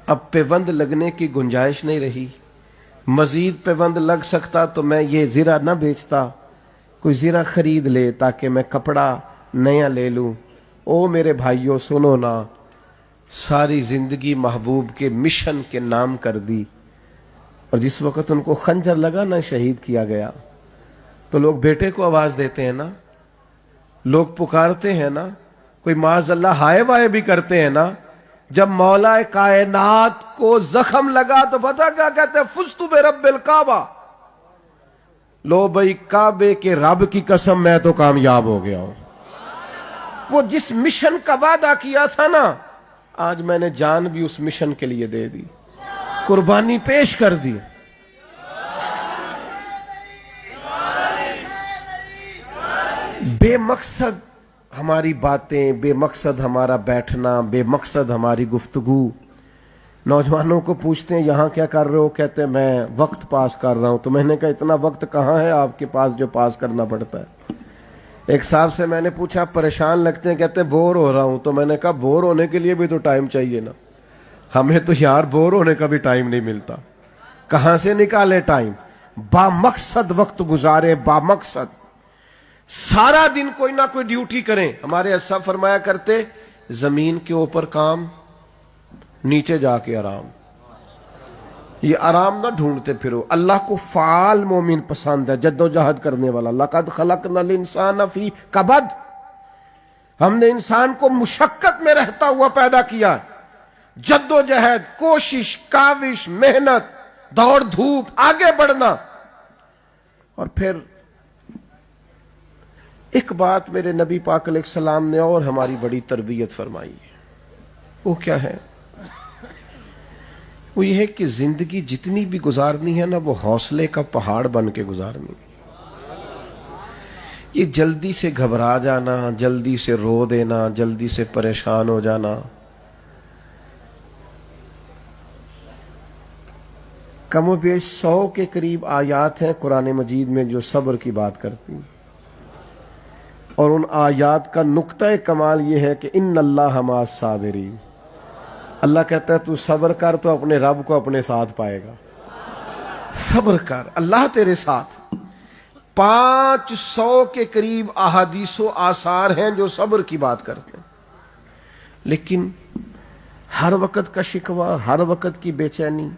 اب پیوند لگنے کی گنجائش نہیں رہی، مزید پیوند لگ سکتا تو میں یہ زرہ نہ بیچتا، کوئی زرہ خرید لے تاکہ میں کپڑا نیا لے لوں۔ او میرے بھائیوں سنو نا، ساری زندگی محبوب کے مشن کے نام کر دی، اور جس وقت ان کو خنجر لگا نا، شہید کیا گیا، تو لوگ بیٹے کو آواز دیتے ہیں نا، لوگ پکارتے ہیں نا، کوئی معاذ اللہ ہائے وائے بھی کرتے ہیں نا۔ جب مولا کائنات کو زخم لگا تو پتہ کیا کہتے ہیں؟ فزت برب الکعبہ، لو بھائی کعبے کے رب کی قسم میں تو کامیاب ہو گیا ہوں۔ وہ جس مشن کا وعدہ کیا تھا نا، آج میں نے جان بھی اس مشن کے لیے دے دی، قربانی پیش کر دی۔ بے مقصد ہماری باتیں، بے مقصد ہمارا بیٹھنا، بے مقصد ہماری گفتگو۔ نوجوانوں کو پوچھتے ہیں یہاں کیا کر رہے ہو، کہتے ہیں میں وقت پاس کر رہا ہوں۔ تو میں نے کہا اتنا وقت کہاں ہے آپ کے پاس جو پاس کرنا پڑتا ہے؟ ایک صاحب سے میں نے پوچھا پریشان لگتے ہیں، کہتے ہیں بور ہو رہا ہوں۔ تو میں نے کہا بور ہونے کے لیے بھی تو ٹائم چاہیے نا، ہمیں تو یار بور ہونے کا بھی ٹائم نہیں ملتا، کہاں سے نکالے ٹائم؟ با مقصد وقت گزارے، با مقصد سارا دن کوئی نہ کوئی ڈیوٹی کریں۔ ہمارے اسلاف فرمایا کرتے زمین کے اوپر کام، نیچے جا کے آرام۔ یہ آرام نہ ڈھونڈتے پھرو، اللہ کو فعال مومن پسند ہے، جد و جہد کرنے والا۔ لقد خلقنا الانسان فی کبد، ہم نے انسان کو مشقت میں رہتا ہوا پیدا کیا، جد و جہد، کوشش، کاوش، محنت، دوڑ دھوپ، آگے بڑھنا۔ اور پھر ایک بات میرے نبی پاک علیہ السلام نے اور ہماری بڑی تربیت فرمائی ہے، وہ کیا ہے؟ وہ یہ ہے کہ زندگی جتنی بھی گزارنی ہے نا وہ حوصلے کا پہاڑ بن کے گزارنی. یہ جلدی سے گھبرا جانا، جلدی سے رو دینا، جلدی سے پریشان ہو جانا، کم و بیش 100 کے قریب آیات ہیں قرآن مجید میں جو صبر کی بات کرتی ہیں، اور ان آیات کا نقطہ کمال یہ ہے کہ ان اللہ مع الصابرین. اللہ کہتا ہے تو صبر کر تو اپنے رب کو اپنے ساتھ پائے گا. صبر کر، اللہ تیرے ساتھ. 500 کے قریب احادیث و آثار ہیں جو صبر کی بات کرتے ہیں، لیکن ہر وقت کا شکوہ، ہر وقت کی بے چینی.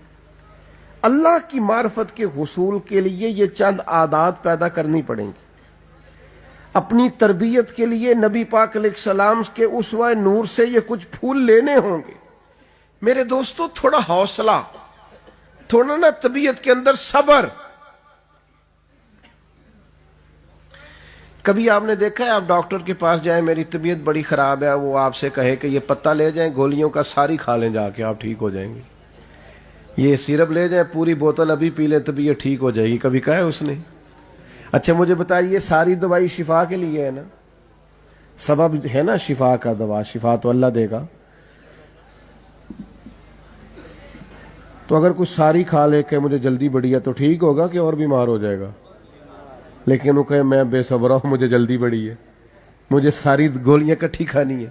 اللہ کی معرفت کے حصول کے لیے یہ چند عادات پیدا کرنی پڑیں گی. اپنی تربیت کے لیے نبی پاک علیہ السلام کے اسوہ نور سے یہ کچھ پھول لینے ہوں گے. میرے دوستو، تھوڑا حوصلہ، تھوڑا نا طبیعت کے اندر صبر. کبھی آپ نے دیکھا ہے آپ ڈاکٹر کے پاس جائیں، میری طبیعت بڑی خراب ہے، وہ آپ سے کہے کہ یہ پتہ لے جائیں، گولیوں کا ساری کھا لیں، جا کے آپ ٹھیک ہو جائیں گے. یہ سیرپ لے جائیں، پوری بوتل ابھی پی لیں، طبیعت ٹھیک ہو جائے گی. کبھی کہا ہے اس نے؟ اچھا مجھے بتائیے، ساری دوائی شفا کے لیے ہے نا، سبب ہے نا شفا کا، دوا شفا تو اللہ دے گا. تو اگر کچھ ساری کھا لے کہ مجھے جلدی بڑی ہے تو ٹھیک ہوگا کہ اور بیمار ہو جائے گا؟ لیکن وہ کہے میں بے صبر ہوں، مجھے جلدی بڑی ہے، مجھے ساری گولیاں کٹھی کھانی ہے.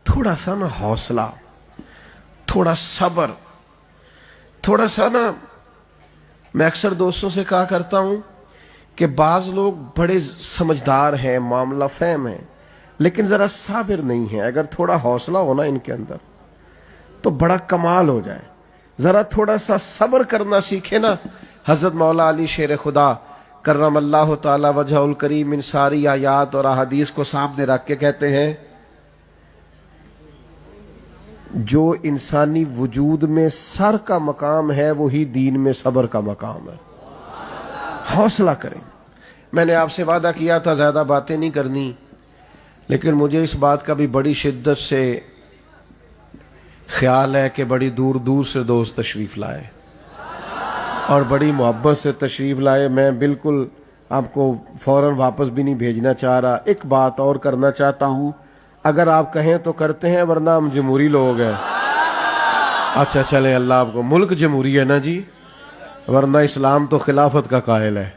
تھوڑا سا نا حوصلہ، تھوڑا صبر، تھوڑا سا نا. میں اکثر دوستوں سے کہا کرتا ہوں کہ بعض لوگ بڑے سمجھدار ہیں، معاملہ فہم ہیں، لیکن ذرا صابر نہیں ہیں. اگر تھوڑا حوصلہ ہونا ان کے اندر تو بڑا کمال ہو جائے. ذرا تھوڑا سا صبر کرنا سیکھے نا. حضرت مولا علی شیر خدا کرم اللہ تعالی وجہ الکریم ان ساری آیات اور احادیث کو سامنے رکھ کے کہتے ہیں جو انسانی وجود میں سر کا مقام ہے وہی دین میں صبر کا مقام ہے. حوصلہ کریں. میں نے آپ سے وعدہ کیا تھا زیادہ باتیں نہیں کرنی، لیکن مجھے اس بات کا بھی بڑی شدت سے خیال ہے کہ بڑی دور دور سے دوست تشریف لائے اور بڑی محبت سے تشریف لائے. میں بالکل آپ کو فوراً واپس بھی نہیں بھیجنا چاہ رہا. ایک بات اور کرنا چاہتا ہوں، اگر آپ کہیں تو کرتے ہیں، ورنہ ہم جمہوری لوگ ہیں. اچھا چلیں، اللہ آپ کو، ملک جمہوری ہے نا جی، ورنہ اسلام تو خلافت کا قائل ہے،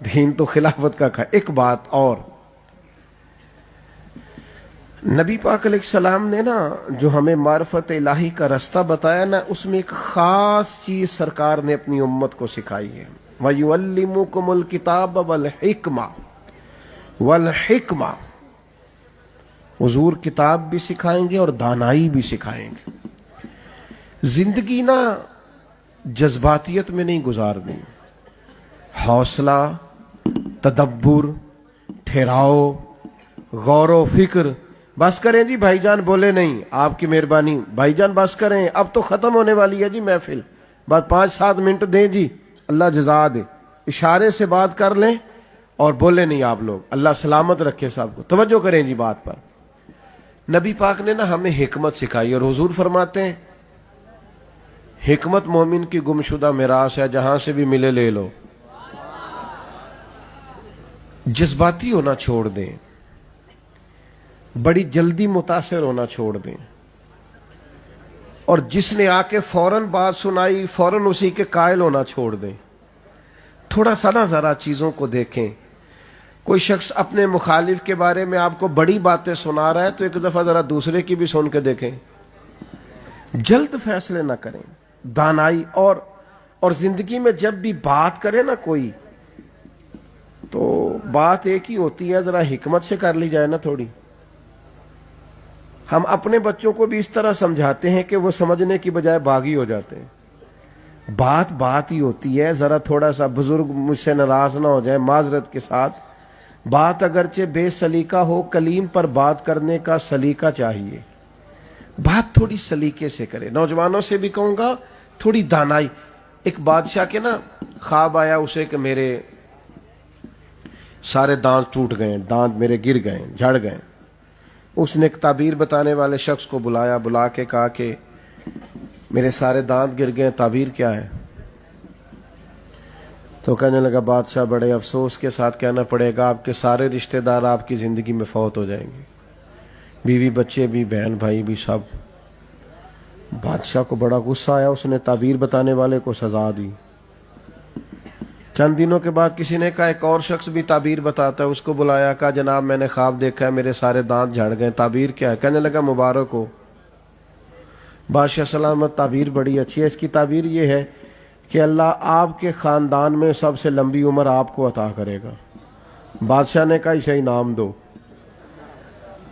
دین تو خلافت کا قائل. ایک بات اور، نبی پاک علیہ السلام نے نا جو ہمیں معرفت الہی کا رستہ بتایا نا، اس میں ایک خاص چیز سرکار نے اپنی امت کو سکھائی ہے. وَيُعَلِّمُكُمُ الْكِتَابَ وَالْحِکْمَةَ. حضور کتاب بھی سکھائیں گے اور دانائی بھی سکھائیں گے. زندگی نا جذباتیت میں نہیں گزارنی. حوصلہ، تدبر، ٹھہراؤ، غور و فکر. بس کریں جی بھائی جان، بولے نہیں، آپ کی مہربانی بھائی جان، بس کریں، اب تو ختم ہونے والی ہے جی محفل، بس 5-7 منٹ دیں جی، اللہ جزا دے. اشارے سے بات کر لیں اور بولے نہیں آپ لوگ. اللہ سلامت رکھے سب کو. توجہ کریں جی بات پر. نبی پاک نے نا ہمیں حکمت سکھائی، اور حضور فرماتے ہیں حکمت مومن کی گمشدہ میراث ہے، جہاں سے بھی ملے لے لو. جذباتی ہونا چھوڑ دیں، بڑی جلدی متاثر ہونا چھوڑ دیں، اور جس نے آ کے فوراً بات سنائی فوراً اسی کے قائل ہونا چھوڑ دیں. تھوڑا سا نا ذرا چیزوں کو دیکھیں. کوئی شخص اپنے مخالف کے بارے میں آپ کو بڑی باتیں سنا رہا ہے تو ایک دفعہ ذرا دوسرے کی بھی سن کے دیکھیں. جلد فیصلے نہ کریں. دانائی اور زندگی میں جب بھی بات کرے نا کوئی، تو بات ایک ہی ہوتی ہے، ذرا حکمت سے کر لی جائے نا تھوڑی. ہم اپنے بچوں کو بھی اس طرح سمجھاتے ہیں کہ وہ سمجھنے کی بجائے باغی ہو جاتے ہیں. بات ہی ہوتی ہے. ذرا تھوڑا سا بزرگ مجھ سے ناراض نہ ہو جائے، معذرت کے ساتھ، بات اگرچہ بے سلیقہ ہو، کلیم پر بات کرنے کا سلیقہ چاہیے. بات تھوڑی سلیقے سے کرے. نوجوانوں سے بھی کہوں گا تھوڑی دانائی. ایک بادشاہ کے نا خواب آیا اسے کہ میرے سارے دانت ٹوٹ گئے، دانت میرے گر گئے، جھڑ گئے. اس نے ایک تعبیر بتانے والے شخص کو بلایا، بلا کے کہا کہ میرے سارے دانت گر گئے، تعبیر کیا ہے؟ تو کہنے لگا بادشاہ بڑے افسوس کے ساتھ کہنا پڑے گا آپ کے سارے رشتہ دار آپ کی زندگی میں فوت ہو جائیں گے، بیوی بچے بھی، بہن بھائی بھی، سب۔ بادشاہ کو بڑا غصہ آیا، اس نے تعبیر بتانے والے کو سزا دی۔ چند دنوں کے بعد کسی نے کہا ایک اور شخص بھی تعبیر بتاتا ہے، اس کو بلایا، کہا جناب میں نے خواب دیکھا ہے میرے سارے دانت جھڑ گئے، تعبیر کیا ہے؟ کہنے لگا مبارک ہو بادشاہ سلامت، تعبیر بڑی اچھی ہے، اس کی تعبیر یہ ہے کہ اللہ آپ کے خاندان میں سب سے لمبی عمر آپ کو عطا کرے گا۔ بادشاہ نے کہا اسے انعام دو۔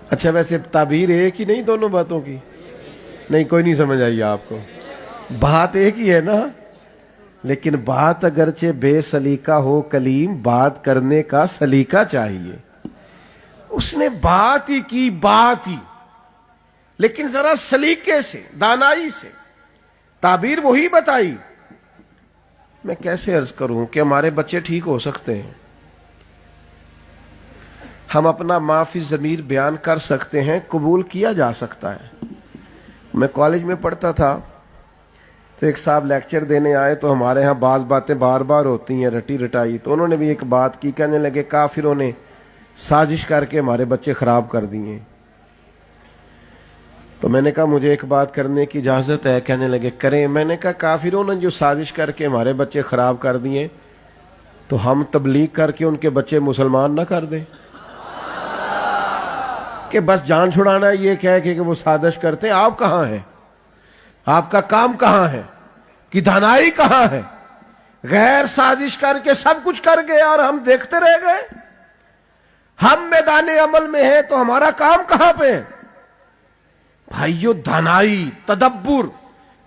اچھا ویسے تعبیر ایک ہی نہیں دونوں باتوں کی؟ نہیں، کوئی نہیں سمجھ آئی آپ کو؟ بات ایک ہی ہے نا، لیکن بات اگرچہ بے سلیقہ ہو کلیم، بات کرنے کا سلیقہ چاہیے۔ اس نے بات ہی کی، بات ہی، لیکن ذرا سلیقے سے، دانائی سے تعبیر وہی بتائی۔ میں کیسے عرض کروں کہ ہمارے بچے ٹھیک ہو سکتے ہیں، ہم اپنا ما فی الضمیر بیان کر سکتے ہیں، قبول کیا جا سکتا ہے۔ میں کالج میں پڑھتا تھا تو ایک صاحب لیکچر دینے آئے، تو ہمارے ہاں بعض باتیں بار بار ہوتی ہیں رٹی رٹائی، تو انہوں نے بھی ایک بات کی، کہنے لگے کافروں نے سازش کر کے ہمارے بچے خراب کر دیے۔ تو میں نے کہا مجھے ایک بات کرنے کی اجازت ہے؟ کہنے لگے کریں۔ میں نے کہا کافروں نے جو سازش کر کے ہمارے بچے خراب کر دیے، تو ہم تبلیغ کر کے ان کے بچے مسلمان نہ کر دیں کہ بس جان چھڑانا یہ کہہ کہ وہ سازش کرتے ہیں؟ آپ کہاں ہیں؟ آپ کا کام کہاں ہے؟ کہ دانائی کہاں ہے؟ غیر سازش کر کے سب کچھ کر گئے اور ہم دیکھتے رہ گئے۔ ہم میدان عمل میں ہیں تو ہمارا کام کہاں پہ ہے؟ بھائیو، دانائی، تدبر،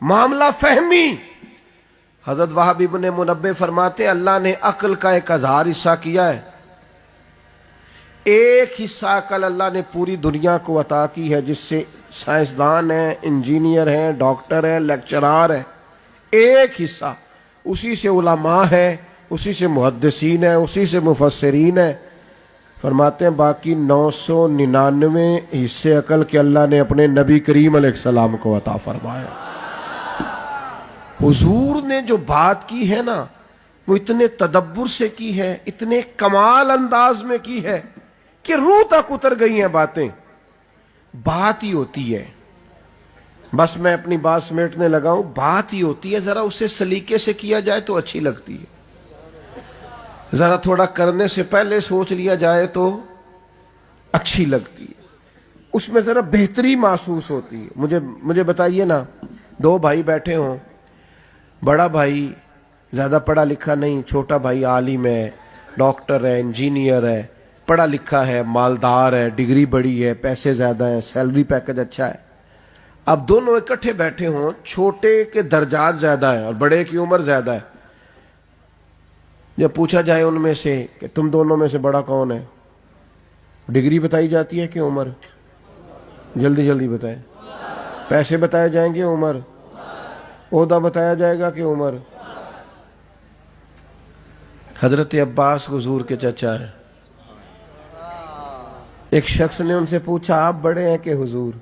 معاملہ فہمی۔ حضرت وہب ابن منبہ فرماتے ہیں اللہ نے عقل کا 1000 حصہ کیا ہے، ایک حصہ عقل اللہ نے پوری دنیا کو عطا کی ہے، جس سے سائنسدان ہیں، انجینئر ہیں، ڈاکٹر ہیں، لیکچرار ہیں، ایک حصہ اسی سے علماء ہیں، اسی سے محدثین ہیں، اسی سے مفسرین ہیں۔ فرماتے ہیں باقی 999 حصے عقل کے اللہ نے اپنے نبی کریم علیہ السلام کو عطا فرمایا۔ حضور نے جو بات کی ہے نا، وہ اتنے تدبر سے کی ہے، اتنے کمال انداز میں کی ہے کہ روح تک اتر گئی ہیں باتیں۔ بات ہی ہوتی ہے، بس میں اپنی بات سمیٹنے لگا ہوں، بات ہی ہوتی ہے، ذرا اسے سلیقے سے کیا جائے تو اچھی لگتی ہے، ذرا تھوڑا کرنے سے پہلے سوچ لیا جائے تو اچھی لگتی ہے، اس میں ذرا بہتری محسوس ہوتی ہے۔ مجھے بتائیے نا، 2 بھائی بیٹھے ہوں، بڑا بھائی زیادہ پڑھا لکھا نہیں، چھوٹا بھائی عالم ہے، ڈاکٹر ہے، انجینئر ہے، پڑھا لکھا ہے، مالدار ہے، ڈگری بڑی ہے، پیسے زیادہ ہیں، سیلری پیکج اچھا ہے۔ اب دونوں اکٹھے بیٹھے ہوں، چھوٹے کے درجات زیادہ ہیں اور بڑے کی عمر زیادہ ہے، جب پوچھا جائے ان میں سے کہ تم دونوں میں سے بڑا کون ہے، ڈگری بتائی جاتی ہے کہ عمر؟ جلدی جلدی بتائیں۔ پیسے بتائے جائیں گے عمر؟ عہدہ بتایا جائے گا کہ عمر؟ حضرت عباس حضور کے چچا ہیں۔ ایک شخص نے ان سے پوچھا آپ بڑے ہیں کہ حضور؟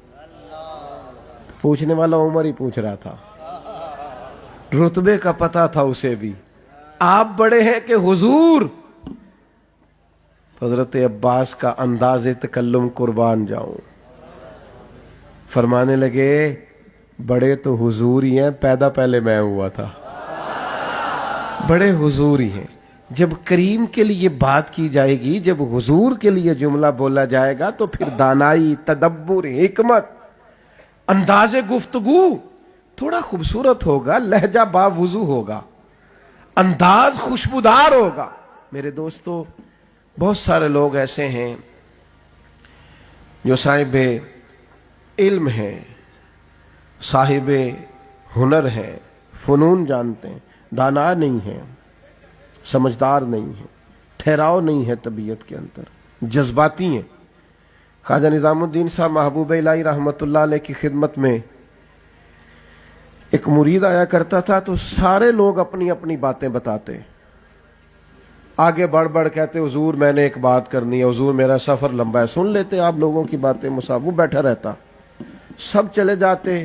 پوچھنے والا عمر ہی پوچھ رہا تھا، رتبے کا پتہ تھا اسے بھی، آپ بڑے ہیں کہ حضور؟ حضرت عباس کا انداز تکلم قربان جاؤں، فرمانے لگے بڑے تو حضور ہی ہیں، پیدا پہلے میں ہوا تھا، بڑے حضور ہی ہیں۔ جب کریم کے لیے بات کی جائے گی، جب حضور کے لیے جملہ بولا جائے گا تو پھر دانائی، تدبر، حکمت، انداز گفتگو تھوڑا خوبصورت ہوگا، لہجہ باوضو ہوگا، انداز خوشبودار ہوگا۔ میرے دوستو، بہت سارے لوگ ایسے ہیں جو صاحب علم ہیں، صاحب ہنر ہیں، فنون جانتے ہیں، دانا نہیں ہیں، سمجھدار نہیں ہیں، ٹھہراؤ نہیں ہے طبیعت کے اندر، جذباتی ہیں۔ خواجہ نظام الدین صاحب محبوب الہی رحمت اللہ علیہ کی خدمت میں ایک مرید آیا کرتا تھا، تو سارے لوگ اپنی اپنی باتیں بتاتے، آگے بڑھ بڑھ کہتے حضور میں نے ایک بات کرنی ہے، حضور میرا سفر لمبا ہے، سن لیتے آپ لوگوں کی باتیں، وہ بیٹھا رہتا، سب چلے جاتے،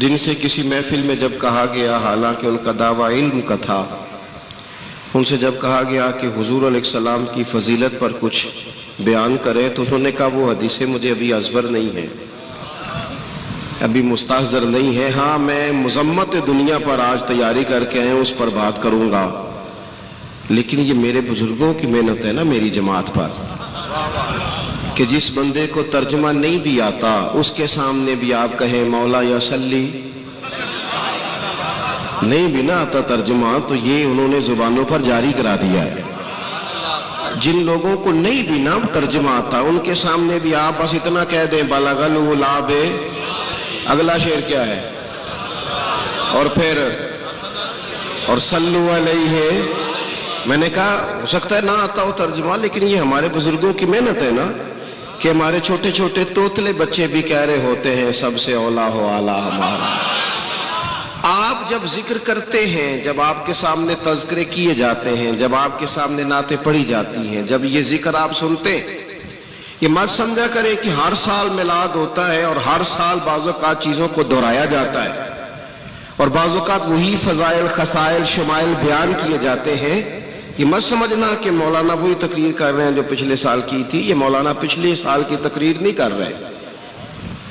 جن سے کسی محفل میں جب کہا گیا، حالانکہ ان کا دعویٰ علم کا تھا، ان سے جب کہا گیا کہ حضور علیہ السلام کی فضیلت پر کچھ بیان کرے، تو انہوں نے کہا وہ حدیثیں مجھے ابھی ازبر نہیں ہیں، ابھی مستحضر نہیں ہے، ہاں میں مذمت دنیا پر آج تیاری کر کے آئے اس پر بات کروں گا، لیکن یہ میرے بزرگوں کی محنت ہے نا میری جماعت پر، کہ جس بندے کو ترجمہ نہیں بھی آتا اس کے سامنے بھی آپ کہیں مولا یا صلی، نہیں بھی نہ آتا ترجمہ تو یہ انہوں نے زبانوں پر جاری کرا دیا ہے۔ جن لوگوں کو نہیں بھی نہ ترجمہ آتا ان کے سامنے بھی آپ بس اتنا کہہ دیں بلغ الغلاب، اگلا شعر کیا ہے، اور پھر اور صلو علیہ، میں نے کہا ہو سکتا ہے نہ آتا ہو ترجمہ، لیکن یہ ہمارے بزرگوں کی محنت ہے نا، کہ ہمارے چھوٹے چھوٹے توتلے بچے بھی کہہ رہے ہوتے ہیں سب سے اولا ہو اعلیٰ ہمارا۔ آپ جب ذکر کرتے ہیں، جب آپ کے سامنے تذکرے کیے جاتے ہیں، جب آپ کے سامنے نعتیں پڑھی جاتی ہیں، جب یہ ذکر آپ سنتے ہیں، یہ مت سمجھا کریں کہ ہر سال میلاد ہوتا ہے اور ہر سال بعض اوقات چیزوں کو دہرایا جاتا ہے اور بعض اوقات وہی فضائل، خصائل، شمائل بیان کیے جاتے ہیں۔ یہ مت سمجھنا کہ مولانا وہی تقریر کر رہے ہیں جو پچھلے سال کی تھی، یہ مولانا پچھلے سال کی تقریر نہیں کر رہے،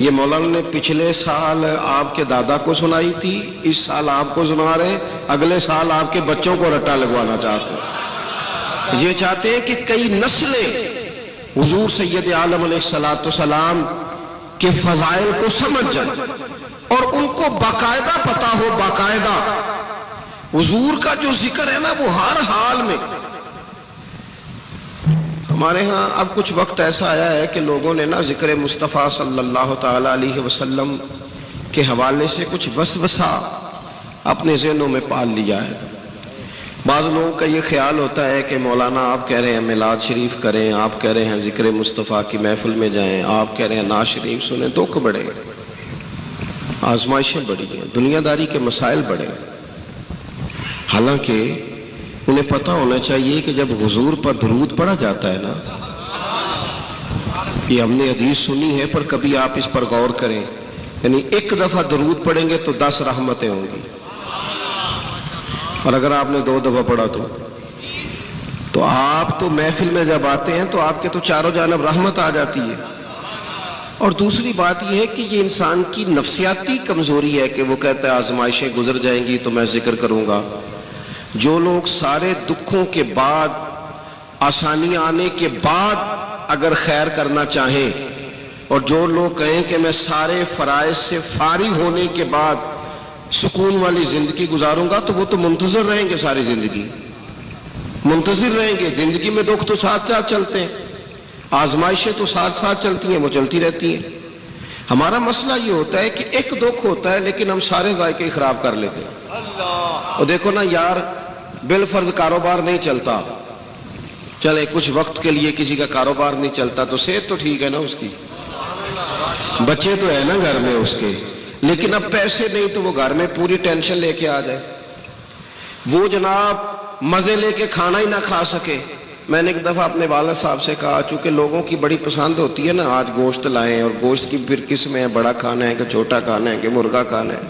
یہ مولانا نے پچھلے سال آپ کے دادا کو سنائی تھی، اس سال آپ کو سنا رہے ہیں، اگلے سال آپ کے بچوں کو رٹا لگوانا چاہتے ہیں۔ یہ چاہتے ہیں کہ کئی نسلیں حضور سید عالم علیہ السلام کے فضائل کو سمجھ جائیں اور ان کو باقاعدہ پتا ہو، باقاعدہ حضور کا جو ذکر ہے نا وہ ہر حال میں۔ ہمارے ہاں اب کچھ وقت ایسا آیا ہے کہ لوگوں نے نا ذکر مصطفیٰ صلی اللہ تعالی علیہ وسلم کے حوالے سے کچھ وسوسہ اپنے ذہنوں میں پال لیا ہے۔ بعض لوگوں کا یہ خیال ہوتا ہے کہ مولانا آپ کہہ رہے ہیں میلاد شریف کریں، آپ کہہ رہے ہیں ذکر مصطفیٰ کی محفل میں جائیں، آپ کہہ رہے ہیں نعت شریف سنیں، دکھ بڑھے گا، آزمائشیں بڑھی ہیں، دنیا داری کے مسائل بڑھے ہیں۔ حالانکہ انہیں پتہ ہونا چاہیے کہ جب حضور پر درود پڑھا جاتا ہے نا، یہ ہم نے حدیث سنی ہے پر کبھی آپ اس پر غور کریں، یعنی ایک دفعہ درود پڑھیں گے تو 10 رحمتیں ہوں گی، اور اگر آپ نے 2 دفعہ پڑھا تو آپ تو محفل میں جب آتے ہیں تو آپ کے تو چاروں جانب رحمت آ جاتی ہے۔ اور دوسری بات یہ ہے کہ یہ انسان کی نفسیاتی کمزوری ہے کہ وہ کہتا ہے آزمائشیں گزر جائیں گی تو میں ذکر کروں گا۔ جو لوگ سارے دکھوں کے بعد، آسانیاں آنے کے بعد اگر خیر کرنا چاہیں، اور جو لوگ کہیں کہ میں سارے فرائض سے فارغ ہونے کے بعد سکون والی زندگی گزاروں گا، تو وہ تو منتظر رہیں گے، ساری زندگی منتظر رہیں گے۔ زندگی میں دکھ تو ساتھ ساتھ چلتے ہیں، آزمائشیں تو ساتھ ساتھ چلتی ہیں، وہ چلتی رہتی ہیں۔ ہمارا مسئلہ یہ ہوتا ہے کہ ایک دکھ ہوتا ہے لیکن ہم سارے ذائقے خراب کر لیتے ہیں۔ اور دیکھو نا یار، بالفرض کاروبار نہیں چلتا، چلے کچھ وقت کے لیے کسی کا کاروبار نہیں چلتا تو صحت تو ٹھیک ہے نا اس کی، بچے تو ہے نا گھر میں اس کے، لیکن اب پیسے نہیں تو وہ گھر میں پوری ٹینشن لے کے آ جائے، وہ جناب مزے لے کے کھانا ہی نہ کھا سکے۔ میں نے ایک دفعہ اپنے والد صاحب سے کہا، چونکہ لوگوں کی بڑی پسند ہوتی ہے نا آج گوشت لائیں، اور گوشت کی پھر قسمیں ہیں، بڑا کھانا ہے کہ چھوٹا کھانا ہے کہ مرغا کھانا ہے،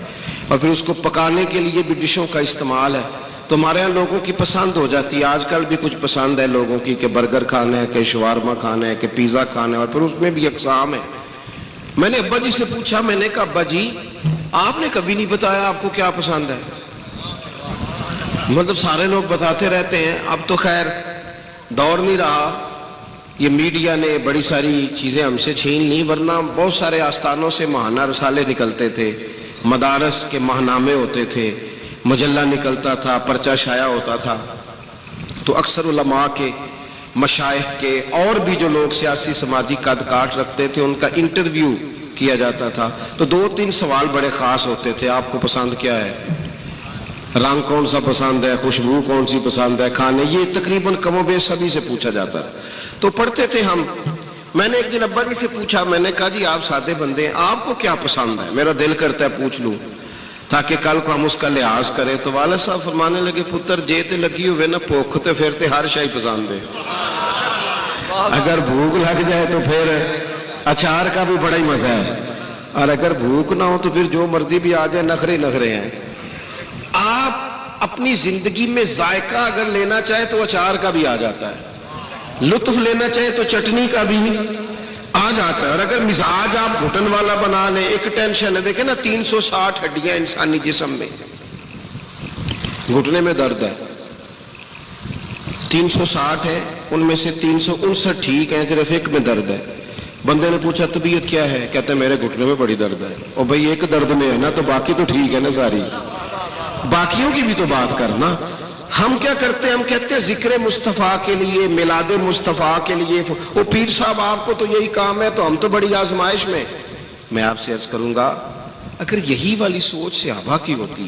اور پھر اس کو پکانے کے لیے بھی ڈشوں کا استعمال ہے، تو ہمارے یہاں لوگوں کی پسند ہو جاتی ہے۔ آج کل بھی کچھ پسند ہے لوگوں کی کہ برگر کھانا ہے کہ شوارما کھانا ہے کہ پیزا کھانا ہے، اور پھر اس میں بھی اقسام ہے۔ میں نے ابا جی سے پوچھا، میں نے کہا ابا جی آپ نے کبھی نہیں بتایا آپ کو کیا پسند ہے؟ مطلب سارے لوگ بتاتے رہتے ہیں، اب تو خیر دور نہیں رہا، یہ میڈیا نے بڑی ساری چیزیں ہم سے چھین لی، ورنہ بہت سارے آستانوں سے ماہانہ رسالے نکلتے تھے، مدارس کے ماہنامے ہوتے تھے، مجلہ نکلتا تھا، پرچہ شائع ہوتا تھا، تو اکثر علماء کے، مشائخ کے اور بھی جو لوگ سیاسی سماجی قد کاٹ رکھتے تھے ان کا انٹرویو کیا جاتا تھا، تو 2-3 سوال بڑے خاص ہوتے تھے۔ آپ کو پسند کیا ہے؟ رنگ کون سا پسند ہے؟ خوشبو کون سی پسند ہے؟ کھانے، یہ تقریباً کم و بیش سبھی سے پوچھا جاتا ہے، تو پڑھتے تھے ہم۔ میں نے ایک دن ابا جی سے پوچھا، میں نے کہا جی آپ سادے بندے ہیں، آپ کو کیا پسند ہے؟ میرا دل کرتا ہے پوچھ لوں تاکہ کل کو ہم اس کا لحاظ کریں۔ تو والد صاحب فرمانے لگے، پتر جے تے لگی ہوئے نا بھوک تے پھر تے ہر شے پسند ہے، اگر بھوک لگ جائے تو پھر اچار کا بھی بڑا ہی مزہ ہے، اور اگر بھوک نہ ہو تو پھر جو مرضی بھی آ جائے نخرے نخرے ہیں. آپ اپنی زندگی میں ذائقہ اگر لینا چاہے تو اچار کا بھی آ جاتا ہے, لطف لینا چاہے تو چٹنی کا بھی آ جاتا ہے. اور اگر مزاج آپ گھٹن والا بنا لیں, ایک ٹینشن ہے, دیکھیں نا 360 ہڈیاں انسانی جسم میں, گھٹنے میں درد ہے 360 ہے, ان میں سے 359 ٹھیک ہیں, صرف ایک میں درد ہے. بندے نے پوچھا طبیعت کیا ہے, کہتے ہیں میرے گھٹنے میں بڑی درد ہے. اور بھائی ایک درد میں ہے نا تو باقی تو ٹھیک ہے نا ساری, باقیوں کی بھی تو بات کرنا. ہم کیا کرتے ہیں, ہم کہتے ہیں ذکر مصطفیٰ کے لیے, میلاد مصطفیٰ کے لیے, وہ پیر صاحب آپ کو تو یہی کام ہے, تو ہم تو بڑی آزمائش میں. میں آپ سے عرض کروں گا, اگر یہی والی سوچ صحابہ کی ہوتی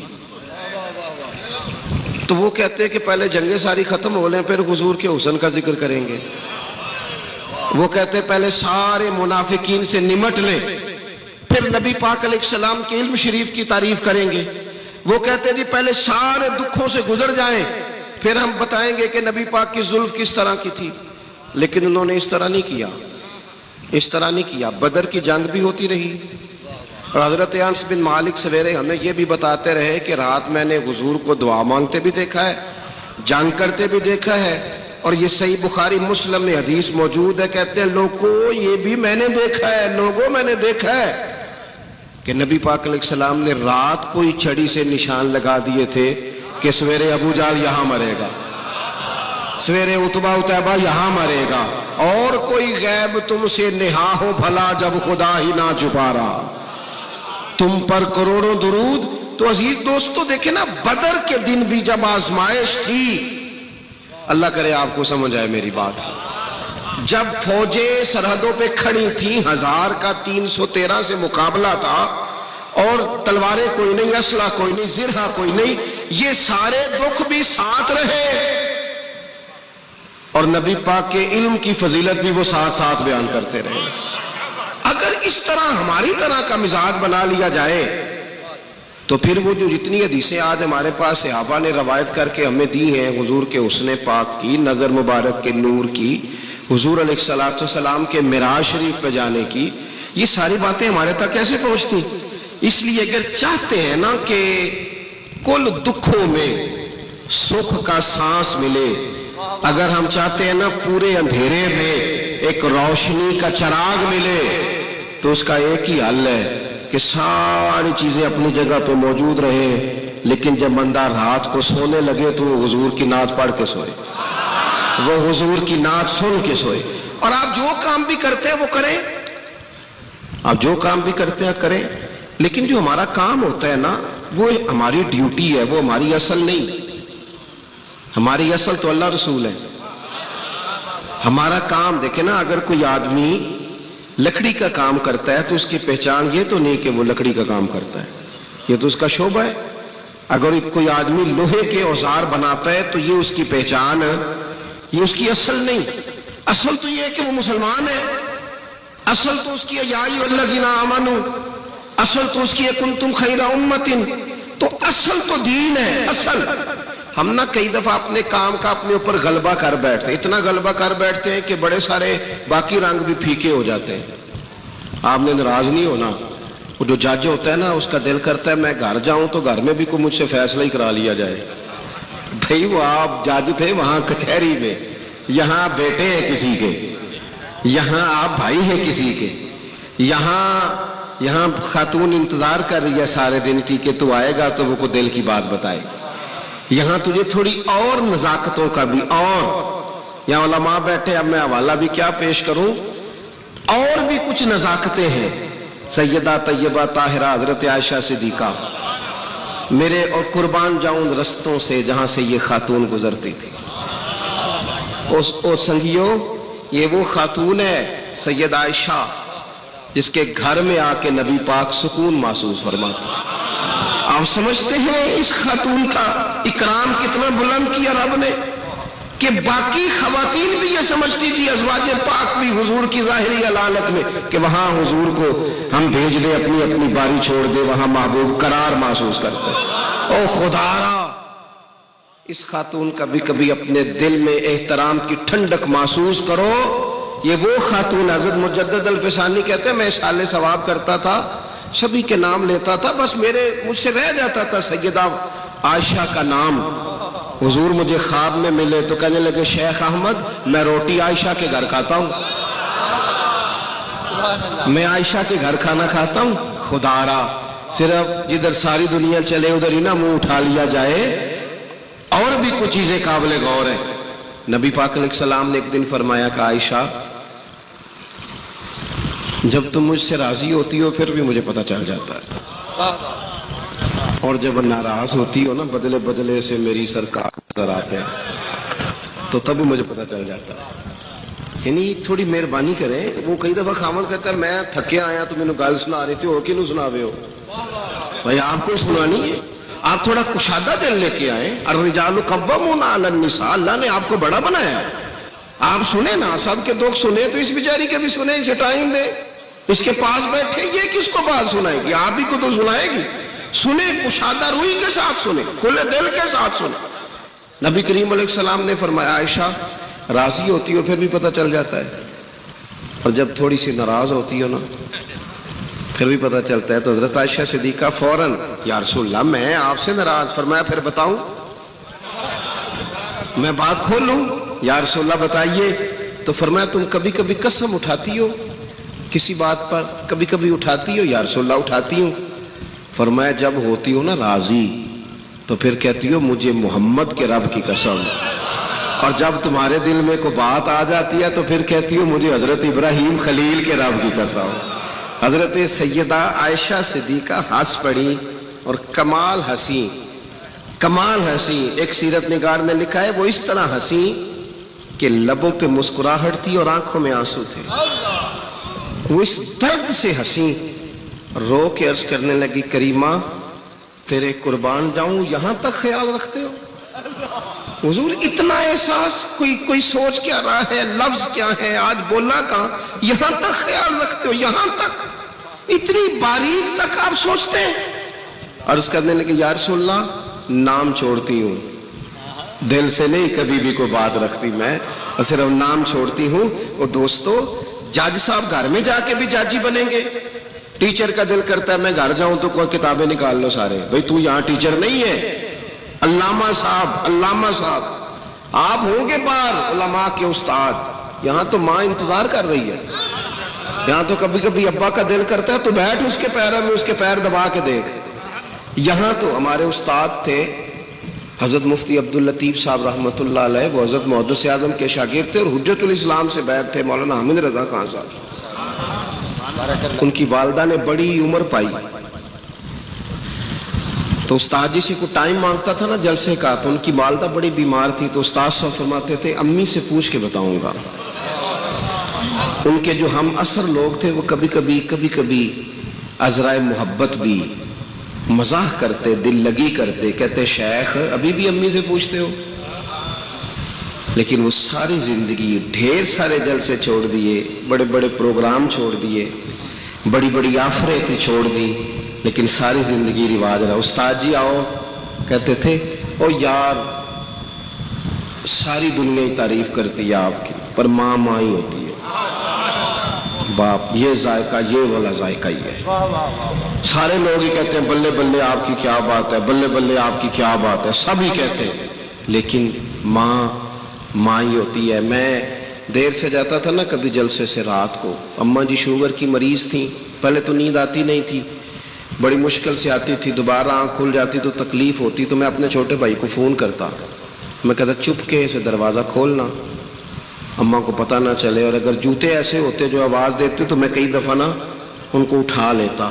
تو وہ کہتے ہیں کہ پہلے جنگیں ساری ختم ہو لیں پھر حضور کے حسن کا ذکر کریں گے. وہ کہتے ہیں پہلے سارے منافقین سے نمٹ لیں پھر نبی پاک علیہ السلام کے علم شریف کی تعریف کریں گے. وہ کہتے ہیں جی پہلے سارے دکھوں سے گزر جائیں پھر ہم بتائیں گے کہ نبی پاک کی زلف کس طرح کی تھی. لیکن انہوں نے اس طرح نہیں کیا, اس طرح نہیں کیا. بدر کی جنگ بھی ہوتی رہی, اور حضرت انس بن مالک سویرے ہمیں یہ بھی بتاتے رہے کہ رات میں نے حضور کو دعا مانگتے بھی دیکھا ہے, جنگ کرتے بھی دیکھا ہے. اور یہ صحیح بخاری مسلم میں حدیث موجود ہے, کہتے ہیں لوگوں یہ بھی میں نے دیکھا ہے, لوگوں میں نے دیکھا ہے کہ نبی پاک علیہ السلام نے رات کو ہی چھڑی سے نشان لگا دیے تھے کہ سویرے ابو جہل یہاں مرے گا, سویرے عتبہ عتیبہ یہاں مرے گا, اور کوئی غیب تم سے نہا ہو بھلا جب خدا ہی نہ چھپا رہا, تم پر کروڑوں درود. تو عزیز دوستو دیکھیں نا, بدر کے دن بھی جب آزمائش تھی, اللہ کرے آپ کو سمجھ آئے میری بات کی, جب فوجیں سرحدوں پہ کھڑی تھیں, 1000 کا 313 سے مقابلہ تھا, اور تلواریں کوئی نہیں, اسلحہ کوئی نہیں, زرہ کوئی نہیں, یہ سارے دکھ بھی ساتھ رہے, اور نبی پاک کے علم کی فضیلت بھی وہ ساتھ ساتھ بیان کرتے رہے. اگر اس طرح ہماری طرح کا مزاج بنا لیا جائے تو پھر وہ جو جتنی حدیثیں آج ہمارے پاس صحابہ نے روایت کر کے ہمیں دی ہیں, حضور کے حسن پاک کی, نظر مبارک کے نور کی, حضور علیہ الصلوۃ والسلام کے معراج شریف پہ جانے کی, یہ ساری باتیں ہمارے تک کیسے پہنچتی؟ اس لیے اگر چاہتے ہیں نا کہ کل دکھوں میں سکھ کا سانس ملے, اگر ہم چاہتے ہیں نا پورے اندھیرے میں ایک روشنی کا چراغ ملے, تو اس کا ایک ہی حل ہے کہ ساری چیزیں اپنی جگہ پہ موجود رہے, لیکن جب بندہ رات کو سونے لگے تو وہ حضور کی نعت پڑھ کے سوئے, وہ حضور کی نعت سن کے سوئے. اور آپ جو کام بھی کرتے ہیں وہ کریں, آپ جو کام بھی کرتے ہیں کریں, لیکن جو ہمارا کام ہوتا ہے نا وہ ہماری ڈیوٹی ہے, وہ ہماری اصل نہیں. ہماری اصل تو اللہ رسول ہے. ہمارا کام دیکھیں نا, اگر کوئی آدمی لکڑی کا کام کرتا ہے تو اس کی پہچان یہ تو نہیں کہ وہ لکڑی کا کام کرتا ہے, یہ تو اس کا شعبہ ہے. اگر کوئی آدمی لوہے کے اوزار بناتا ہے تو یہ اس کی پہچان ہے, یہ اس کی اصل نہیں. اصل تو یہ ہے کہ وہ مسلمان ہے, اصل تو اس کی یا ایھا الذین آمنوا, اصل تو اس کی کنتم خیر امۃ, تو اصل تو دین ہے. اصل ہم نہ کئی دفعہ اپنے کام کا اپنے اوپر غلبہ کر بیٹھتے ہیں, اتنا غلبہ کر بیٹھتے ہیں کہ بڑے سارے باقی رنگ بھی پھیکے ہو جاتے ہیں. آپ نے ناراض نہیں ہونا, وہ جو جج ہوتا ہے نا اس کا دل کرتا ہے میں گھر جاؤں تو گھر میں بھی کوئی مجھ سے فیصلہ ہی کرا لیا جائے. بھئی وہ آپ جج تھے وہاں کچہری میں, یہاں بیٹے ہیں کسی کے, یہاں آپ بھائی ہیں کسی کے, یہاں خاتون انتظار کر رہی ہے سارے دن کی کہ تو آئے گا تو وہ کو دل کی بات بتائے. یہاں تجھے تھوڑی اور نزاکتوں کا بھی, اور یہاں علماء بیٹھے, اب میں حوالہ بھی کیا پیش کروں, اور بھی کچھ نزاکتیں ہیں. سیدہ طیبہ طاہرہ حضرت عائشہ صدیقہ, میرے اور قربان جاؤں رستوں سے جہاں سے یہ خاتون گزرتی تھی. او سنگیو, یہ وہ خاتون ہے سیدہ عائشہ جس کے گھر میں آ کے نبی پاک سکون محسوس فرماتے. آپ سمجھتے ہیں اس خاتون کا اکرام کتنا بلند کیا رب نے, کہ باقی خواتین بھی یہ سمجھتی تھی, ازواج پاک بھی حضور کی ظاہری علالت میں, کہ وہاں حضور کو ہم بھیج دیں, اپنی اپنی باری چھوڑ دیں, وہاں محبوب قرار محسوس کرتے. او خدا را, اس خاتون کا بھی کبھی اپنے دل میں احترام کی ٹھنڈک محسوس کرو. یہ وہ خاتون, حضرت مجدد الفسانی کہتے ہیں میں سال ثواب کرتا تھا سبھی کے نام لیتا تھا، بس مجھ سے رہ جاتا تھا سیدہ عائشہ کا نام۔ حضور مجھے خواب میں ملے تو کہنے لگے شیخ احمد میں روٹی عائشہ کے گھر کھاتا ہوں، میں عائشہ کے گھر کھانا کھاتا ہوں، خدا را صرف جدھر ساری دنیا چلے ادھر ہی نہ منہ اٹھا لیا جائے۔ اور بھی کچھ چیزیں قابل غور ہیں۔ نبی پاک علیہ السلام نے ایک دن فرمایا کہ عائشہ جب تم مجھ سے راضی ہوتی ہو پھر بھی مجھے پتہ چل جاتا ہے، اور جب ناراض ہوتی ہو نا بدلے بدلے سے میری سرکار نظر آتے ہیں تو تب بھی مجھے پتہ چل جاتا ہے۔ یعنی تھوڑی مہربانی کریں۔ وہ کئی دفعہ خامن کہتا ہے میں تھکے آیا تو مینوں گل سنا رہی تھی، ہو کینوں سناوے ہو بھائی، آپ کو سنانی ہے؟ آپ تھوڑا کشادہ دل لے کے آئیں۔ الرجال قوامون علی النساء، اللہ نے آپ کو بڑا بنایا ہے، آپ سنیں نا، سب کے دکھ سنیں تو اس بیچاری کے بھی سنیں، اسے ٹائم دیں۔ اس کے پاس بیٹھے یہ کس کو بات سنائے گی؟ آپ ہی کو تو سنائے گی۔ سنیں، کشادہ روئی کے ساتھ سنیں، کھلے دل کے ساتھ سنیں۔ نبی کریم علیہ السلام نے فرمایا عائشہ راضی ہوتی ہو پھر بھی پتہ چل جاتا ہے، اور جب تھوڑی سی ناراض ہوتی ہو نا پھر بھی پتہ چلتا ہے۔ تو حضرت عائشہ صدیقہ فوراً یا رسول اللہ میں آپ سے ناراض، فرمایا پھر بتاؤں، میں بات کھولوں؟ یا رسول اللہ بتائیے۔ تو فرمایا تم کبھی کبھی قسم اٹھاتی ہو کسی بات پر، کبھی کبھی اٹھاتی ہو؟ یا رسول اللہ اٹھاتی ہوں۔ فرمایا جب ہوتی ہو نا راضی تو پھر کہتی ہو مجھے محمد کے رب کی قسم، اور جب تمہارے دل میں کوئی بات آ جاتی ہے تو پھر کہتی ہو مجھے حضرت ابراہیم خلیل کے رب کی قسم۔ حضرت سیدہ عائشہ صدیقہ ہنس پڑی، اور کمال ہنسی، کمال ہنسی۔ ایک سیرت نگار نے لکھا ہے وہ اس طرح ہنسی کہ لبوں پہ مسکراہٹ تھی اور آنکھوں میں آنسو تھے، وہ اس درد سے ہنسی، رو کے عرض کرنے لگی کریمہ تیرے قربان جاؤں یہاں تک خیال رکھتے ہو؟ حضور اتنا احساس، کوئی سوچ کیا رہا ہے، لفظ کیا ہے، آج بولا کہاں، یہاں تک خیال رکھتے ہو، یہاں تک، اتنی باریک تک آپ سوچتے ہیں؟ عرض کرنے لگے یا رسول اللہ نام چھوڑتی ہوں، دل سے نہیں کبھی بھی کوئی بات رکھتی میں، صرف نام چھوڑتی ہوں۔ اور دوستو جج صاحب گھر میں جا کے بھی جج ہی بنیں گے؟ ٹیچر کا دل کرتا ہے میں گھر جاؤں تو کوئی کتابیں نکال لو سارے، بھئی تو یہاں ٹیچر نہیں ہے، علامہ صاحب آپ ہوں گے باہر علماء کے استاد، یہاں تو ماں انتظار کر رہی ہے، یہاں تو کبھی کبھی ابا کا دل کرتا ہے تو بیٹھ اس کے پیروں میں، اس کے پیر دبا کے دیکھ۔ یہاں تو ہمارے استاد تھے حضرت مفتی عبداللطیف صاحب رحمۃ اللہ علیہ، وہ حضرت محدث اعظم کے شاگرد تھے اور حجت الاسلام سے بیعت تھے مولانا حامد رضا خان صاحب۔ ان کی والدہ نے بڑی عمر پائی تو استاد جی سے کوئی ٹائم مانگتا تھا نا جلسے کا، تو ان کی والدہ بڑی بیمار تھی تو استاد صاحب فرماتے تھے امی سے پوچھ کے بتاؤں گا۔ ان کے جو ہم اثر لوگ تھے وہ کبھی کبھی عذرائے محبت بھی مزاح کرتے، دل لگی کرتے، کہتے شیخ ابھی بھی امی سے پوچھتے ہو؟ لیکن وہ ساری زندگی ڈھیر سارے جلسے چھوڑ دیے، بڑے بڑے پروگرام چھوڑ دیے، بڑی بڑی آفریں چھوڑ دی، لیکن ساری زندگی رواج رہا۔ استاد جی آؤ، کہتے تھے او یار ساری دنیا ہی تعریف کرتی ہے آپ کی، پر ماں ہی ہوتی ہے، باپ یہ ذائقہ، یہ والا ذائقہ ہی ہے۔ سارے لوگ ہی کہتے ہیں بلے بلے آپ کی کیا بات ہے، بلے بلے آپ کی کیا بات ہے، سب ہی کہتے ہیں، لیکن ماں ہی ہوتی ہے۔ میں دیر سے جاتا تھا نا کبھی جلسے سے رات کو، اماں جی شوگر کی مریض تھیں، پہلے تو نیند آتی نہیں تھی، بڑی مشکل سے آتی تھی، دوبارہ آنکھ کھل جاتی تو تکلیف ہوتی، تو میں اپنے چھوٹے بھائی کو فون کرتا، میں کہتا چپ کے سے دروازہ کھولنا، اماں کو پتہ نہ چلے، اور اگر جوتے ایسے ہوتے جو آواز دیتے تو میں کئی دفعہ نا ان کو اٹھا لیتا،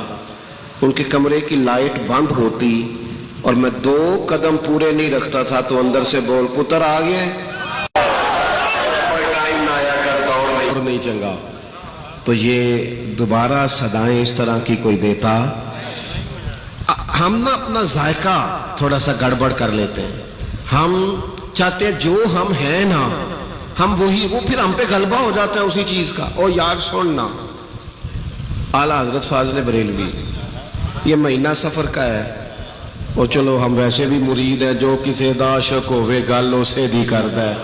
ان کے کمرے کی لائٹ بند ہوتی اور میں 2 قدم پورے نہیں رکھتا تھا تو اندر سے بول پتر آ گیا ٹائم نہ آیا کر دوڑ نہیں چنگا۔ تو یہ دوبارہ صدائیں اس طرح کی کوئی دیتا، ہم نا اپنا ذائقہ تھوڑا سا گڑبڑ کر لیتے ہیں، ہم چاہتے ہیں جو ہم ہیں نا ہم وہی، وہ پھر ہم پہ غلبہ ہو جاتا ہے اسی چیز کا۔ او یار سننا، اعلیٰ حضرت فاضل بریلوی، یہ مہینہ سفر کا ہے، اور چلو ہم ویسے بھی مرید ہیں، جو کسی دا عاشق ہوئے گل اسے دی کردا ہے،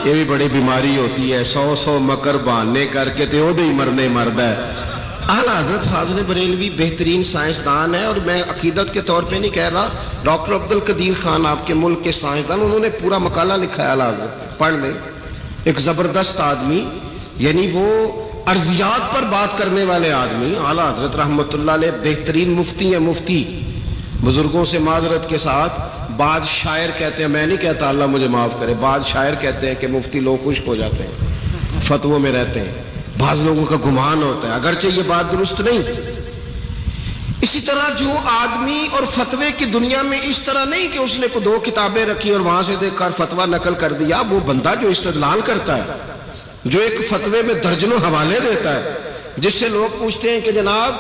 یہ بھی بڑی بیماری ہوتی ہے، 100 مکر بہانے کر کے تے او دے ہی مرنے مردا ہے، اعلیٰ حضرت فاضل بریلوی بہترین سائنسدان ہے، اور میں عقیدت کے طور پہ نہیں کہہ رہا، ڈاکٹر عبد القدیر خان آپ کے ملک کے سائنسدان، انہوں نے پورا مقالہ لکھا ہے اعلیٰ حضرت، پڑھ لیں۔ ایک زبردست آدمی، یعنی وہ ارضیات پر بات کرنے والے آدمی، اعلیٰ حضرت رحمۃ اللہ علیہ بہترین مفتی ہیں، مفتی بزرگوں سے معذرت کے ساتھ بعض شاعر کہتے ہیں، میں نہیں کہتا اللہ مجھے معاف کرے، بعض شاعر کہتے ہیں کہ مفتی لوگ خشک ہو جاتے ہیں، فتووں میں رہتے ہیں، بعض لوگوں کا گمان ہوتا ہے، اگرچہ یہ بات درست نہیں۔ اسی طرح جو آدمی اور فتوے کی دنیا میں اس طرح نہیں کہ اس نے کو 2 کتابیں رکھی اور وہاں سے دیکھ کر فتویٰ نقل کر دیا، وہ بندہ جو استدلال کرتا ہے، جو ایک فتوے میں درجنوں حوالے دیتا ہے، جس سے لوگ پوچھتے ہیں کہ جناب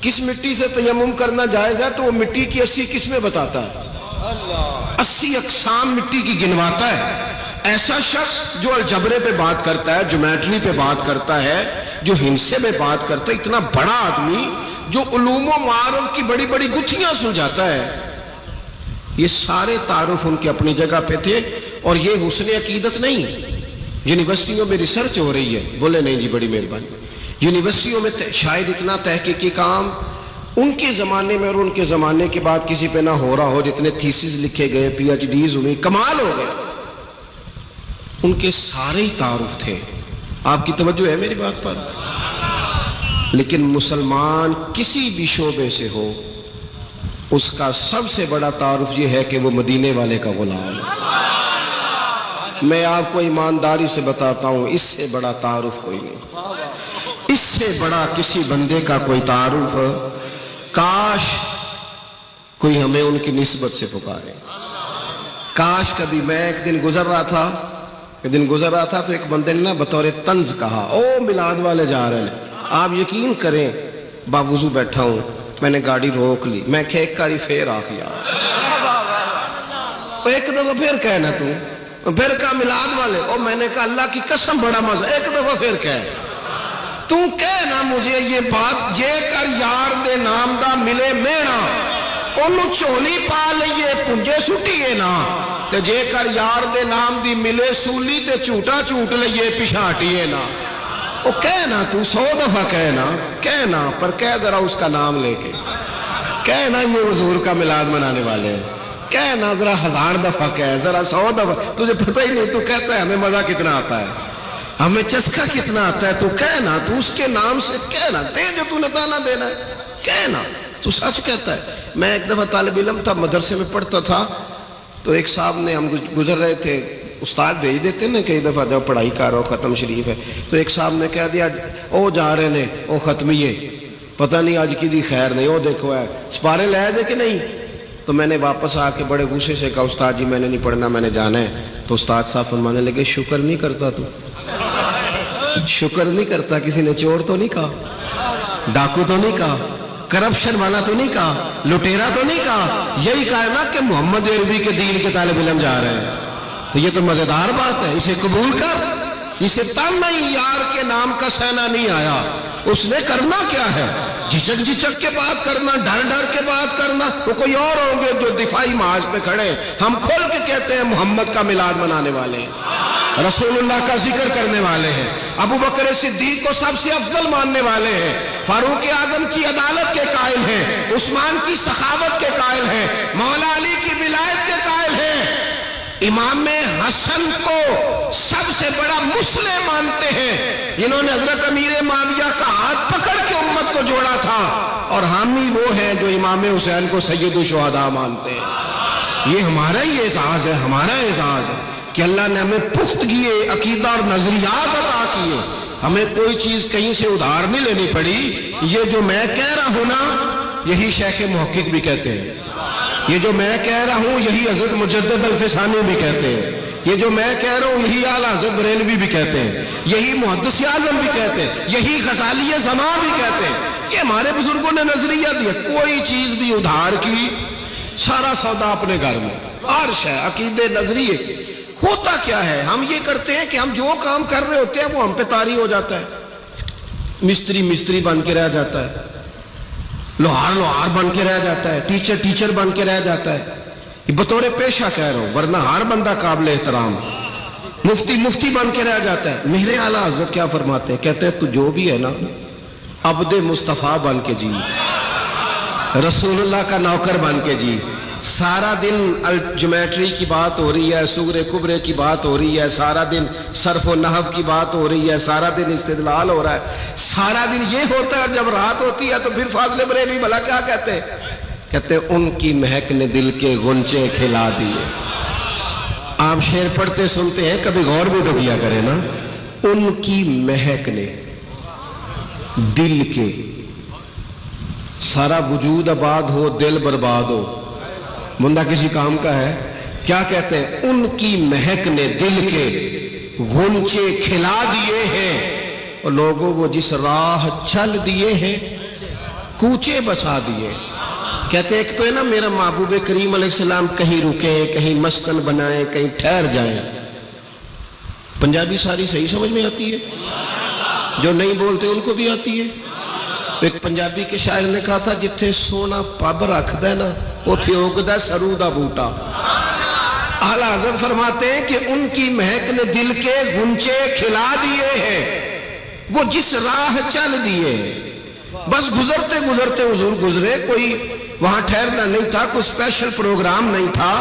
کس مٹی سے تیمم کرنا جائز ہے، تو وہ مٹی کی 80 قسمیں بتاتا ہے، 80 اقسام مٹی کی گنواتا ہے۔ ایسا شخص جو الجبرے پہ بات کرتا ہے، جیومیٹری پہ بات کرتا ہے، جو ہندسے پہ بات کرتا ہے، اتنا بڑا آدمی جو علوم و معارف کی بڑی بڑی گتھیاں سلجھاتا ہے، یہ سارے تعارف ان کے اپنی جگہ پہ تھے۔ اور یہ حسن عقیدت نہیں، یونیورسٹیوں میں ریسرچ ہو رہی ہے، بولے نہیں جی بڑی مہربانی، یونیورسٹیوں میں شاید اتنا تحقیقی کام ان کے زمانے میں اور ان کے زمانے کے بعد کسی پہ نہ ہو رہا ہو، جتنے تھیسز لکھے گئے، پی ایچ ڈیز ہوئی، کمال ہو گئے، ان کے سارے ہی تعارف تھے۔ آپ کی توجہ ہے میری بات پر؟ لیکن مسلمان کسی بھی شعبے سے ہو، اس کا سب سے بڑا تعارف یہ ہے کہ وہ مدینے والے کا غلام ہے۔ میں آپ کو ایمانداری سے بتاتا ہوں، اس سے بڑا تعارف کوئی نہیں، اس سے بڑا کسی بندے کا کوئی تعارف، کاش کوئی ہمیں ان کی نسبت سے پکارے، کاش کبھی۔ میں ایک دن گزر رہا تھا تو ایک بندے نے نا بطور طنز کہا، او میلاد والے جا رہے ہیں۔ آپ یقین کریں باوضو بیٹھا ہوں، میں نے گاڑی روک لی، میں کہ ایک کاری پھر آ گیا، ایک دفعہ پھر کہنا تو پھر کہا میلاد والے، اور میں نے کہا اللہ کی قسم بڑا مزہ، ایک دفعہ پھر تو کہنا مجھے یہ بات، جے کر یار دے نام دا ملے مینا، انہوں چولی پا لئیے پنجے سٹیے نا، تے جے کر یار دے نام دی ملے سولی تے چوٹا چوٹ لئیے پشاٹیے نا۔ وہ کہنا تو 100 دفعہ کہنا پر کہہ ذرا اس کا نام لے کے، کہنا یہ حضور کا میلاد منانے والے ہیں، کہنا ذرا 1000 دفعہ کہہ، ذرا 100 دفعہ، تجھے پتہ ہی نہیں، تو کہتا ہے ہمیں مزہ کتنا آتا ہے، ہمیں چسکا کتنا آتا ہے، تو کہنا، تو اس کے نام سے کہنا، دے جو تو نے دانا دینا ہے، کہنا، تو سچ کہتا ہے۔ میں ایک دفعہ طالب علم تھا، مدرسے میں پڑھتا تھا، تو ایک صاحب نے، ہم گزر رہے تھے، استاد بھیج دیتے ہیں نا کئی دفعہ جب پڑھائی کر رہا ہو، ختم شریف ہے، تو ایک صاحب نے کہہ دیا او جا رہے نے او ختمیے، پتہ نہیں آج کی دی خیر نہیں، او دیکھو ہے سپارے لے دے کہ نہیں۔ تو میں نے واپس آ کے بڑے غصے سے کہا استاد جی میں نے نہیں پڑھنا، میں نے جانا ہے۔ تو استاد صاحب فرمانے لگے شکر نہیں کرتا، تو شکر نہیں کرتا، کسی نے چور تو نہیں کہا، ڈاکو تو نہیں کہا، کرپشن والا تو نہیں کہا، لٹیرا تو نہیں کہا، یہی کہا ہے نا کہ محمد عربی کے دین کے طالب علم جا رہے ہیں۔ تو یہ تو مزیدار بات ہے، اسے قبول کر، اسے تانا ہی یار کے نام کا سینہ نہیں آیا، اس نے کرنا کیا ہے؟ جھچک کے بات کرنا، ڈر کے بات کرنا۔ وہ کوئی اور ہوں گے جو دفاعی محاذ پہ کھڑے، ہم کھول کے کہتے ہیں محمد کا میلاد منانے والے ہیں، رسول اللہ کا ذکر کرنے والے ہیں، ابو بکر صدیق کو سب سے افضل ماننے والے ہیں، فاروق اعظم کی عدالت کے قائل ہیں، عثمان کی سخاوت کے قائل ہیں، مولا علی کی ولایت کے قائل ہیں، امام حسن کو سب سے بڑا مسلم مانتے ہیں، جنہوں نے حضرت امیر معاویہ کا ہاتھ پکڑ کے امت کو جوڑا تھا، اور ہم ہی وہ ہیں جو امام حسین کو سید الشہداء مانتے ہیں۔ یہ ہمارا ہی اعزاز ہے، ہمارا اعزاز ہے کہ اللہ نے ہمیں پختگی عقیدہ اور نظریات عطا کیے، ہمیں کوئی چیز کہیں سے ادھار نہیں لینی پڑی۔ یہ جو میں کہہ رہا ہوں نا، یہی شیخ محقق بھی کہتے ہیں، یہ جو میں کہہ رہا ہوں یہی حضرت مجدد الفسانی بھی کہتے ہیں، یہ جو میں کہہ رہا ہوں یہی اعلیٰ حضرت بریلوی بھی کہتے ہیں، یہی محدث اعظم بھی کہتے ہیں، یہی غزالی زمان بھی کہتے ہیں۔ یہ ہمارے بزرگوں نے نظریہ دیا، کوئی چیز بھی ادھار کی، سارا سودا اپنے گھر میں، عرش ہے، عقیدے، نظریے۔ ہوتا کیا ہے، ہم یہ کرتے ہیں کہ ہم جو کام کر رہے ہوتے ہیں وہ ہم پہ طاری ہو جاتا ہے، مستری بن کے رہ جاتا ہے، لوہار بن کے رہ جاتا ہے، ٹیچر بن کے رہ جاتا ہے۔ یہ بطور پیشہ کہہ رہا ہوں، ورنہ ہر بندہ قابل احترام۔ مفتی بن کے رہ جاتا ہے۔ میرے اعلیٰ حضرت کیا فرماتے ہیں، کہتے ہیں تو جو بھی ہے نا، عبد مصطفیٰ بن کے جی، رسول اللہ کا نوکر بن کے جی، سارا دن جیومیٹری کی بات ہو رہی ہے، سورہ کبرے کی بات ہو رہی ہے، سارا دن صرف و نحو کی بات ہو رہی ہے، سارا دن استدلال ہو رہا ہے، سارا دن یہ ہوتا ہے، جب رات ہوتی ہے تو پھر فاضل بریلوی بھلا کیا کہتے ہیں؟ کہتے ہیں ان کی مہک نے دل کے غنچے کھلا دیے۔ آپ شعر پڑھتے سنتے ہیں، کبھی غور بھی تو کیا کریں نا، ان کی مہک نے دل کے، سارا وجود آباد ہو دل برباد ہو، بندہ کسی کام کا ہے، کیا کہتے ہیں؟ ان کی مہک نے دل کے غنچے کھلا دیے ہیں، اور لوگوں وہ جس راہ چل دیے ہیں کوچے بسا دیے۔ کہتے ہیں ایک تو ہے نا میرا محبوب کریم علیہ السلام کہیں رکیں، کہیں مسکن بنائیں، کہیں ٹھہر جائیں۔ پنجابی ساری صحیح سمجھ میں آتی ہے، جو نہیں بولتے ان کو بھی آتی ہے۔ ایک پنجابی کے شاعر نے کہا تھا جتھے سونا پب رکھ دے نا اتھے اگدا سرو دا بوٹا۔ اعلیٰ حضرت فرماتے ہیں کہ ان کی مہک نے دل کے غنچے کھلا دیے ہیں، وہ جس راہ چل دیے ہیں، بس گزرتے گزرتے حضور گزرے، کوئی وہاں ٹھہرنا نہیں تھا، کوئی اسپیشل پروگرام نہیں تھا۔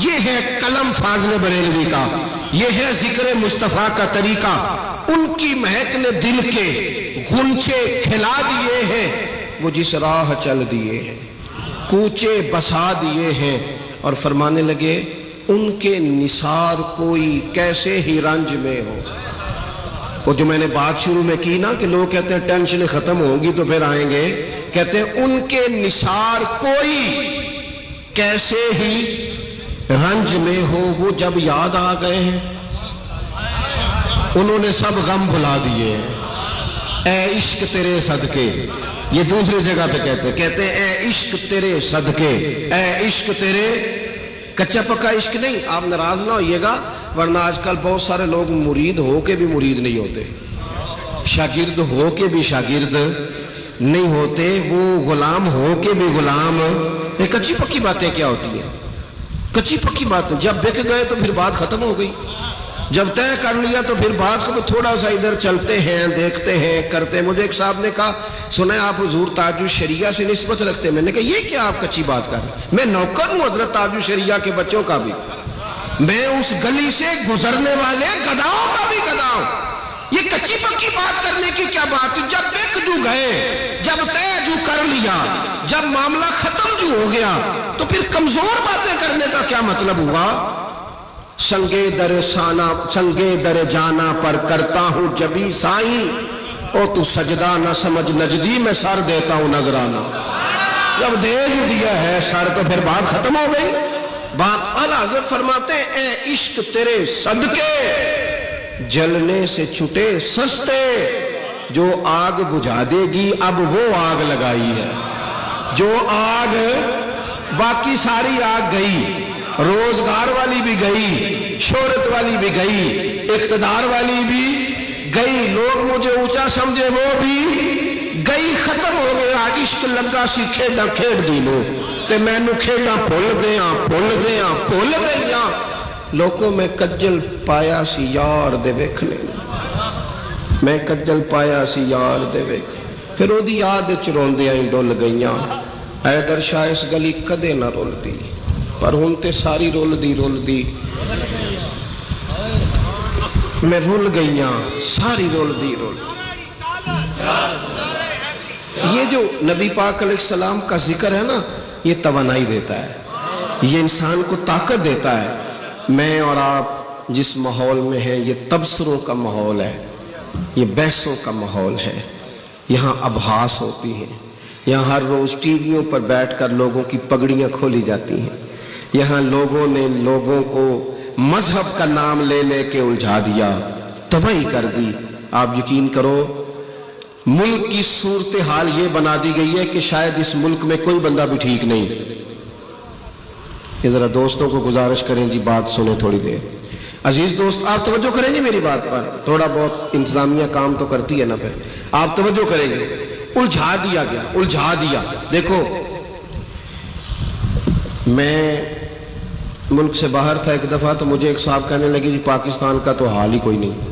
یہ ہے قلم فاضل بریلوی کا، یہ ہے ذکر مصطفیٰ کا طریقہ۔ ان کی مہک نے دل کے غنچے کھلا دیے ہیں، وہ جس راہ چل دیے ہیں کوچے بسا دیے ہیں، اور فرمانے لگے ان کے نثار کوئی کیسے ہی رنج میں ہو۔ وہ جو میں نے بات شروع میں کی نا کہ لوگ کہتے ہیں ٹینشن ختم ہوگی تو پھر آئیں گے، کہتے ہیں ان کے نثار کوئی کیسے ہی رنج میں ہو، وہ جب یاد آ گئے ہیں انہوں نے سب غم بھلا دیے ہیں۔ اے عشق تیرے صدقے، یہ دوسری جگہ پہ کہتے ہیں اے عشق تیرے صدقے، اے عشق تیرے، کچا پکا عشق نہیں، آپ ناراض نہ ہوئیے گا، ورنہ آج کل بہت سارے لوگ مرید ہو کے بھی مرید نہیں ہوتے، شاگرد ہو کے بھی شاگرد نہیں ہوتے، وہ غلام ہو کے بھی غلام۔ یہ کچی پکی باتیں کیا ہوتی ہیں؟ کچی پکی باتیں جب بک گئے تو پھر بات ختم ہو گئی، جب طے کر لیا تو پھر بات کو تھوڑا سا ادھر چلتے ہیں، دیکھتے ہیں، کرتے ہیں۔ مجھے ایک صاحب نے کہا سنا ہے آپ حضور تاج الشریعہ سے نسبت رکھتے ہیں، میں نے کہا یہ کیا آپ کچی بات کر رہے ہیں، میں نوکر ہوں حضرت تاج الشریعہ کے بچوں کا بھی، میں اس گلی سے گزرنے والے گداؤں کا بھی گدا ہوں، یہ کچی پکی بات کرنے کی کیا بات؟ جب بک جو گئے، جب طے جو کر لیا، جب معاملہ ختم جو ہو گیا تو پھر کمزور باتیں کرنے کا کیا مطلب ہوا؟ سنگے در جانا پر کرتا ہوں جبی سائیں، او تو سجدہ نہ سمجھ نجدی میں سر دیتا ہوں نظرانہ۔ جب دے دیا ہے سر تو پھر بات ختم ہو گئی۔ بات اعلیٰ حضرت فرماتے ہیں اے عشق تیرے صدقے، جلنے سے چھٹے سستے، جو آگ بجھا دے گی اب وہ آگ لگائی ہے، جو آگ باقی ساری آگ گئی، روزگار والی بھی گئی، شہرت والی بھی گئی، اقتدار والی بھی گئی، لوگ مجھے اونچا سمجھے وہ بھی گئی، ختم ہو گیا۔ عشق لگا سی کھیڈا کھیڈ دی لو تے مینو کھیڈا بھول گیا، لوگوں میں کجل پایا سی یار دے ویکھنے، میں کجل پایا سی یار دے ویکھ، پھر او دی یاد وچ روندیاں ہی ڈل گئیاں، اے درشا اس گلی کدے نہ رلدی، پر ہن تے ساری رول دی میں رول گئیاں، ساری رول دی یہ جو نبی پاک علیہ السلام کا ذکر ہے نا، یہ توانائی دیتا ہے، یہ انسان کو طاقت دیتا ہے۔ میں اور آپ جس ماحول میں ہیں یہ تبصروں کا ماحول ہے، یہ بحثوں کا ماحول ہے، یہاں ابحاث ہوتی ہیں، یہاں ہر روز ٹی ویوں پر بیٹھ کر لوگوں کی پگڑیاں کھولی جاتی ہیں، یہاں لوگوں نے لوگوں کو مذہب کا نام لے لے کے الجھا دیا، تباہی کر دی۔ آپ یقین کرو ملک کی صورتحال یہ بنا دی گئی ہے کہ شاید اس ملک میں کوئی بندہ بھی ٹھیک نہیں۔ یہ ذرا دوستوں کو گزارش کریں جی، بات سنیں تھوڑی دیر۔ عزیز دوست آپ توجہ کریں گے میری بات پر، تھوڑا بہت انتظامیہ کام تو کرتی ہے نا، پھر آپ توجہ کریں گے۔ الجھا دیا گیا، الجھا دیا۔ دیکھو میں ملک سے باہر تھا ایک دفعہ، تو مجھے ایک صاحب کہنے لگے جی پاکستان کا تو حال ہی کوئی نہیں،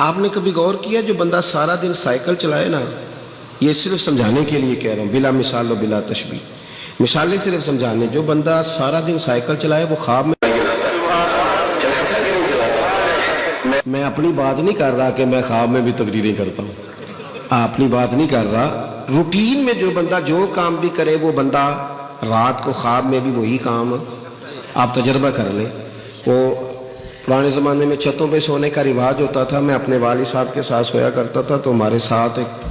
آپ نے کبھی غور کیا جو بندہ سارا دن سائیکل چلائے نا، یہ صرف سمجھانے کے لیے کہہ رہا ہوں، بلا مثال و بلا تشبیہ، مثالیں صرف سمجھانے، جو بندہ سارا دن سائیکل چلائے وہ خواب میں، میں اپنی بات نہیں کر رہا کہ میں خواب میں بھی تقریریں کرتا ہوں، اپنی بات نہیں کر رہا، روٹین میں جو بندہ جو کام بھی کرے وہ بندہ رات کو خواب میں بھی وہی کام، آپ تجربہ کر لیں۔ وہ پرانے زمانے میں چھتوں پہ سونے کا رواج ہوتا تھا، میں اپنے والد صاحب کے ساتھ سویا کرتا تھا، تو ہمارے ساتھ ایک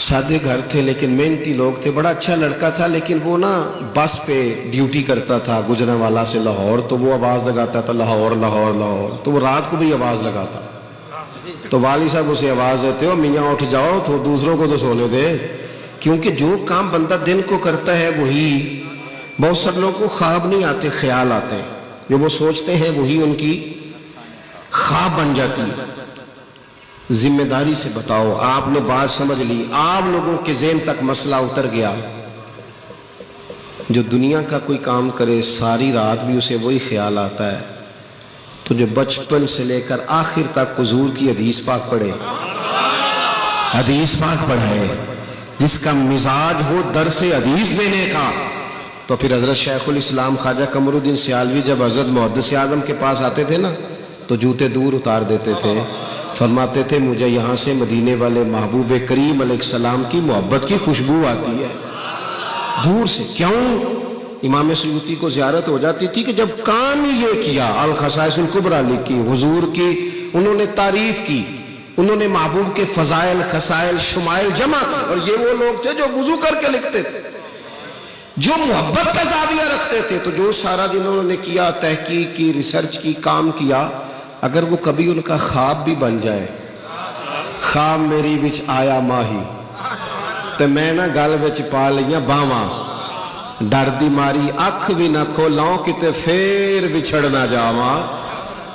سادے گھر تھے لیکن محنتی لوگ تھے، بڑا اچھا لڑکا تھا، لیکن وہ نا بس پہ ڈیوٹی کرتا تھا گجرانوالہ سے لاہور، تو وہ آواز لگاتا تھا لاہور لاہور لاہور، تو وہ رات کو بھی آواز لگاتا، تو والد صاحب اسے آواز دیتے ہو میاں اٹھ جاؤ تو دوسروں کو تو سونے دے، کیونکہ جو کام بندہ دن کو کرتا ہے وہی، بہت سارے لوگوں کو خواب نہیں آتے، خیال آتے ہیں، جو وہ سوچتے ہیں وہی ان کی خواب بن جاتی ہے۔ ذمہ داری سے بتاؤ، آپ نے بات سمجھ لی، آپ لوگوں کے ذہن تک مسئلہ اتر گیا، جو دنیا کا کوئی کام کرے ساری رات بھی اسے وہی خیال آتا ہے، تو جو بچپن سے لے کر آخر تک حضور کی حدیث پاک پڑھے، حدیث پاک پڑھائے، جس کا مزاج ہو درس حدیث دینے کا، تو پھر حضرت شیخ الاسلام خواجہ قمر الدین سیالوی جب حضرت محدث اعظم کے پاس آتے تھے نا تو جوتے دور اتار دیتے تھے، فرماتے تھے مجھے یہاں سے مدینے والے محبوب کریم علیہ السلام کی محبت کی خوشبو آتی ہے دور سے۔ کیوں؟ امام سیوطی کو زیارت ہو جاتی تھی کہ جب کام یہ کیا، الخصائص الکبریٰ لکھی، حضور کی انہوں نے تعریف کی، انہوں نے محبوب کے فضائل خصائل شمائل جمع کی، اور یہ وہ لوگ تھے جو وضو کر کے لکھتے تھے، جو محبت کا زاویہ رکھتے تھے، تو جو سارا دن انہوں نے کیا، تحقیق کی، ریسرچ کی، کام کیا، اگر وہ کبھی ان کا خواب بھی بن جائے، خواب میری وچ آیا ماہی تے میں نہ گل وچ پا لیاں باواں، ڈر دی ماری اکھ بھی نہ کھولاں کتے پھر بچھڑ نہ جاواں،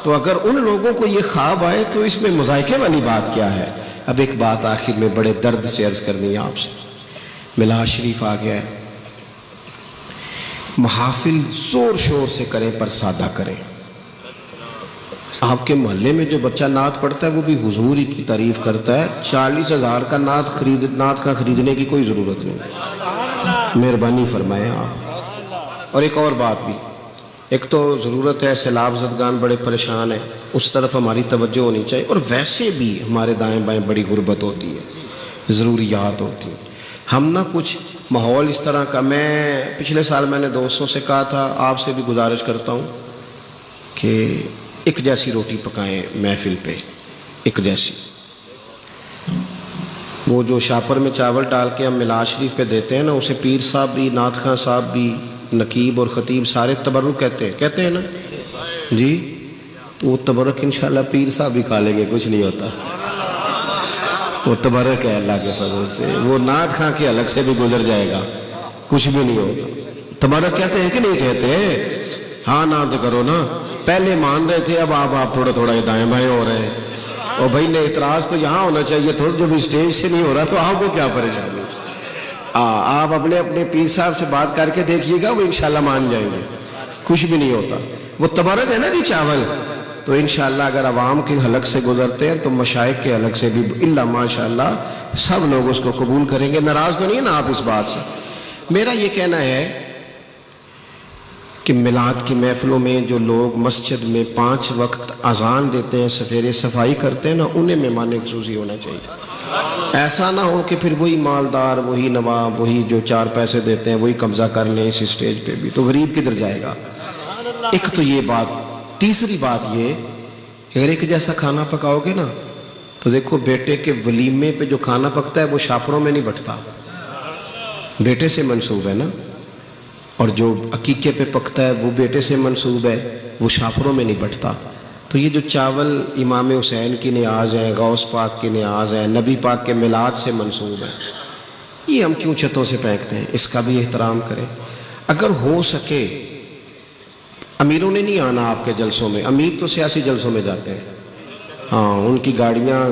تو اگر ان لوگوں کو یہ خواب آئے تو اس میں مذائقے والی بات کیا ہے؟ اب ایک بات آخر میں بڑے درد سے عرض کرنی ہے آپ سے، میلاد شریف آ گیا ہے، محافل زور شور سے کریں پر سادہ کریں۔ آپ کے محلے میں جو بچہ نعت پڑھتا ہے وہ بھی حضور ہی کی تعریف کرتا ہے، 40,000 کا نعت کا خریدنے کی کوئی ضرورت نہیں، مہربانی فرمائیں آپ۔ اور ایک اور بات بھی، ایک تو ضرورت ہے، سیلاب زدگان بڑے پریشان ہیں، اس طرف ہماری توجہ ہونی چاہیے، اور ویسے بھی ہمارے دائیں بائیں بڑی غربت ہوتی ہے، ضروریات ہوتی ہیں، ہم نہ کچھ ماحول اس طرح کا، میں پچھلے سال میں نے دوستوں سے کہا تھا، آپ سے بھی گزارش کرتا ہوں کہ ایک جیسی روٹی پکائیں محفل پہ، ایک جیسی، وہ جو شاپر میں چاول ڈال کے ہم میلاد شریف پہ دیتے ہیں نا، اسے پیر صاحب بھی، نعت خواں صاحب بھی، نقیب اور خطیب سارے تبرک کہتے ہیں نا جی، تو وہ تبرک انشاءاللہ پیر صاحب بھی کھا لیں گے، کچھ نہیں ہوتا، وہ تبرک ہے اللہ کے فضل سے، وہ نعت خواں کے الگ سے بھی گزر جائے گا، کچھ بھی نہیں ہوگا۔ تبرک کہتے ہیں کہ نہیں کہتے؟ ہاں نعت کرو نا، پہلے مان رہے تھے، اب آپ تھوڑا تھوڑا دائیں بائیں ہو رہے ہیں، اور بھائی نے اعتراض تو یہاں ہونا چاہیے تھوڑا، جو بھی اسٹیج سے نہیں ہو رہا تو آپ کو کیا پریشانی؟ آپ اپنے پیر صاحب سے بات کر کے دیکھیے گا، وہ انشاءاللہ مان جائیں گے، کچھ بھی نہیں ہوتا۔ وہ تبرک ہے نا جی چاول، تو انشاءاللہ اگر عوام کے حلق سے گزرتے ہیں تو مشائخ کے حلق سے بھی الا ماشاءاللہ سب لوگ اس کو قبول کریں گے۔ ناراض تو نہیں ہے نا آپ اس بات سے؟ میرا یہ کہنا ہے کہ میلاد کی محفلوں میں جو لوگ مسجد میں 5 وقت اذان دیتے ہیں، سفیرے صفائی کرتے ہیں نا، انہیں مہمان خصوصی ہونا چاہیے، ایسا نہ ہو کہ پھر وہی مالدار، وہی نواب، وہی جو 4 پیسے دیتے ہیں وہی قبضہ کر لیں اس اسٹیج پہ بھی، تو غریب کدھر جائے گا؟ ایک تو یہ بات، تیسری بات یہ، اگر ایک جیسا کھانا پکاؤ گے نا تو دیکھو بیٹے کے ولیمے پہ جو کھانا پکتا ہے وہ شاپروں میں نہیں بٹتا، بیٹے سے منسوب ہے نا، اور جو عقیقے پہ پکتا ہے وہ بیٹے سے منسوب ہے، وہ شاپروں میں نہیں بٹتا۔ تو یہ جو چاول امام حسین کی نیاز ہے، غوث پاک کی نیاز ہے، نبی پاک کے میلاد سے منسوب ہے، یہ ہم کیوں چھتوں سے پھینکتے ہیں؟ اس کا بھی احترام کریں۔ اگر ہو سکے، امیروں نے نہیں آنا آپ کے جلسوں میں، امیر تو سیاسی جلسوں میں جاتے ہیں، ہاں ان کی گاڑیاں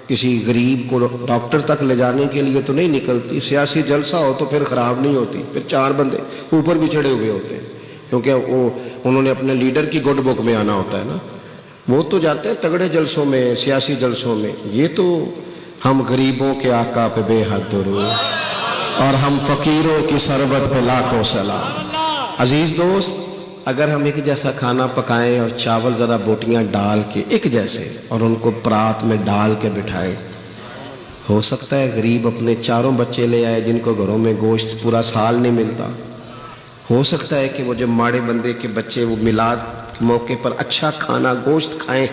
کسی غریب کو ڈاکٹر تک لے جانے کے لیے تو نہیں نکلتی، سیاسی جلسہ ہو تو پھر خراب نہیں ہوتی، پھر 4 بندے اوپر بھی چڑھے ہوئے ہوتے ہیں، کیونکہ انہوں نے اپنے لیڈر کی گڈ بک میں آنا ہوتا ہے نا، وہ تو جاتے ہیں تگڑے جلسوں میں، سیاسی جلسوں میں، یہ تو ہم غریبوں کے آقا پہ بے حد درود اور ہم فقیروں کی سربت پہ لاکھوں سلام۔ عزیز دوست، اگر ہم ایک جیسا کھانا پکائیں اور چاول ذرا بوٹیاں ڈال کے ایک جیسے اور ان کو پرات میں ڈال کے بٹھائے، ہو سکتا ہے غریب اپنے 4 بچے لے آئے جن کو گھروں میں گوشت پورا سال نہیں ملتا، ہو سکتا ہے کہ وہ جب ماڑے بندے کے بچے وہ میلاد کے موقع پر اچھا کھانا گوشت کھائیں